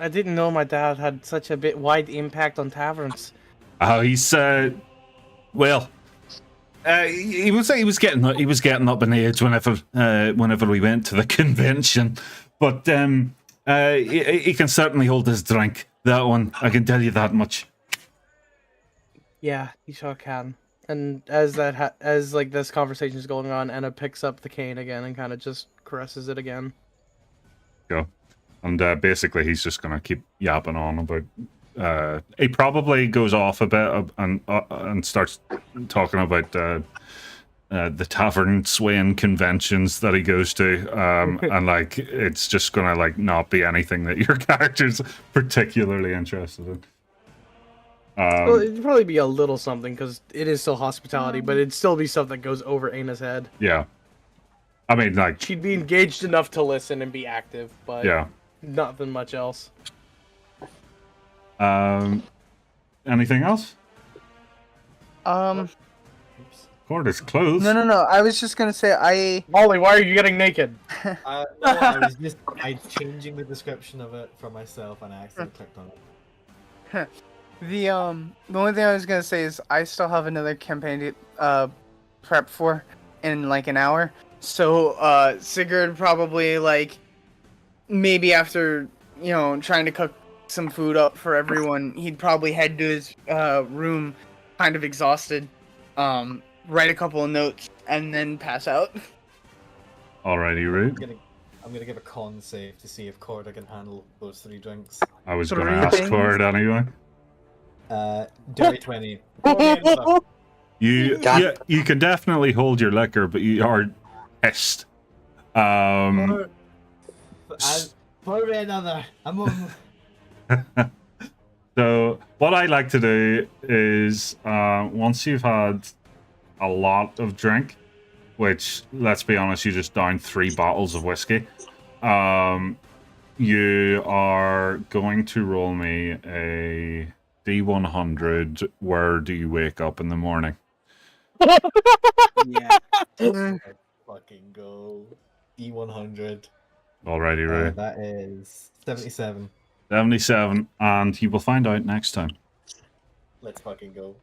didn't know my dad had such a wide impact on taverns. Oh, he's he was getting up in age whenever we went to the convention, but he can certainly hold his drink. That one, I can tell you that much. Yeah, he sure can. And as this conversation is going on, Anna picks up the cane again and kind of just caresses it again. Go, and basically he's just gonna keep yapping on about. He probably goes off a bit and starts talking about the tavern swain conventions that he goes to, and like it's just gonna like not be anything that your character's particularly interested in. Well, it'd probably be a little something because it is still hospitality, but it'd still be stuff that goes over Anna's head. Yeah, I mean, like She'd be engaged enough to listen and be active, but yeah. nothing much else. Anything else? Oops. Corda's clothes. No. I was just gonna say Molly, why are you getting naked? No, I was just changing the description of it for myself, and I accidentally clicked on it. The only thing I was gonna say is I still have another campaign to prep for in like an hour. So Sigurd probably like maybe after trying to cook some food up for everyone, he'd probably head to his room, kind of exhausted, write a couple of notes, and then pass out. Alrighty, Root. I'm gonna give a con save to see if Corda can handle those 3 drinks. I was Three going to ask things? for it anyway. Dirty 20. You can definitely hold your liquor, but you are pissed. For another. I'm on. So what I like to do is once you've had a lot of drink, which let's be honest, you just downed 3 bottles of whiskey, you are going to roll me a D100. Where do you wake up in the morning? Yeah. Let's fucking go. E100. Alrighty, right. That is 77. 77, and you will find out next time. Let's fucking go.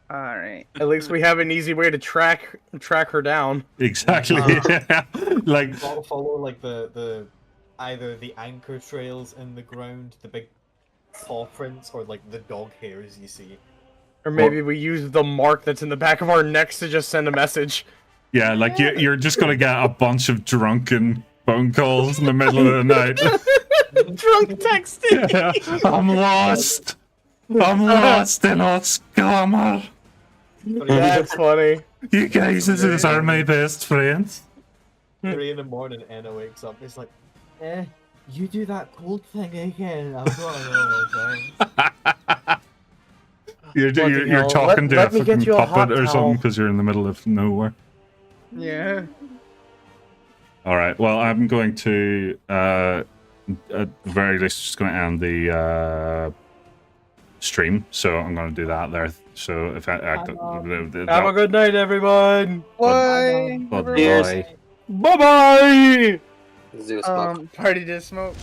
All right. At least we have an easy way to track her down. Exactly. Yeah. Like Follow like the either the anchor trails in the ground, the big paw prints, or like the dog hairs you see. Or maybe we use the mark that's in the back of our necks to just send a message. yeah, like you're just gonna get a bunch of drunken phone calls in the middle of the night. Drunk texting. Yeah. I'm lost in Öskular. That's funny. You guys are my best friends. 3 in the morning, Enna wakes up. It's like, you do that cold thing again. I've got another thing. You're hell. talking to a Let me get fucking you a hot puppet or something towel. because you're in the middle of nowhere. Yeah. All right. Well, I'm going to at the very least just going to end the stream. So I'm going to do that there. So if Have a good night, everyone. Bye. Bye. Bye bye. Zeus smoke. Party to smoke.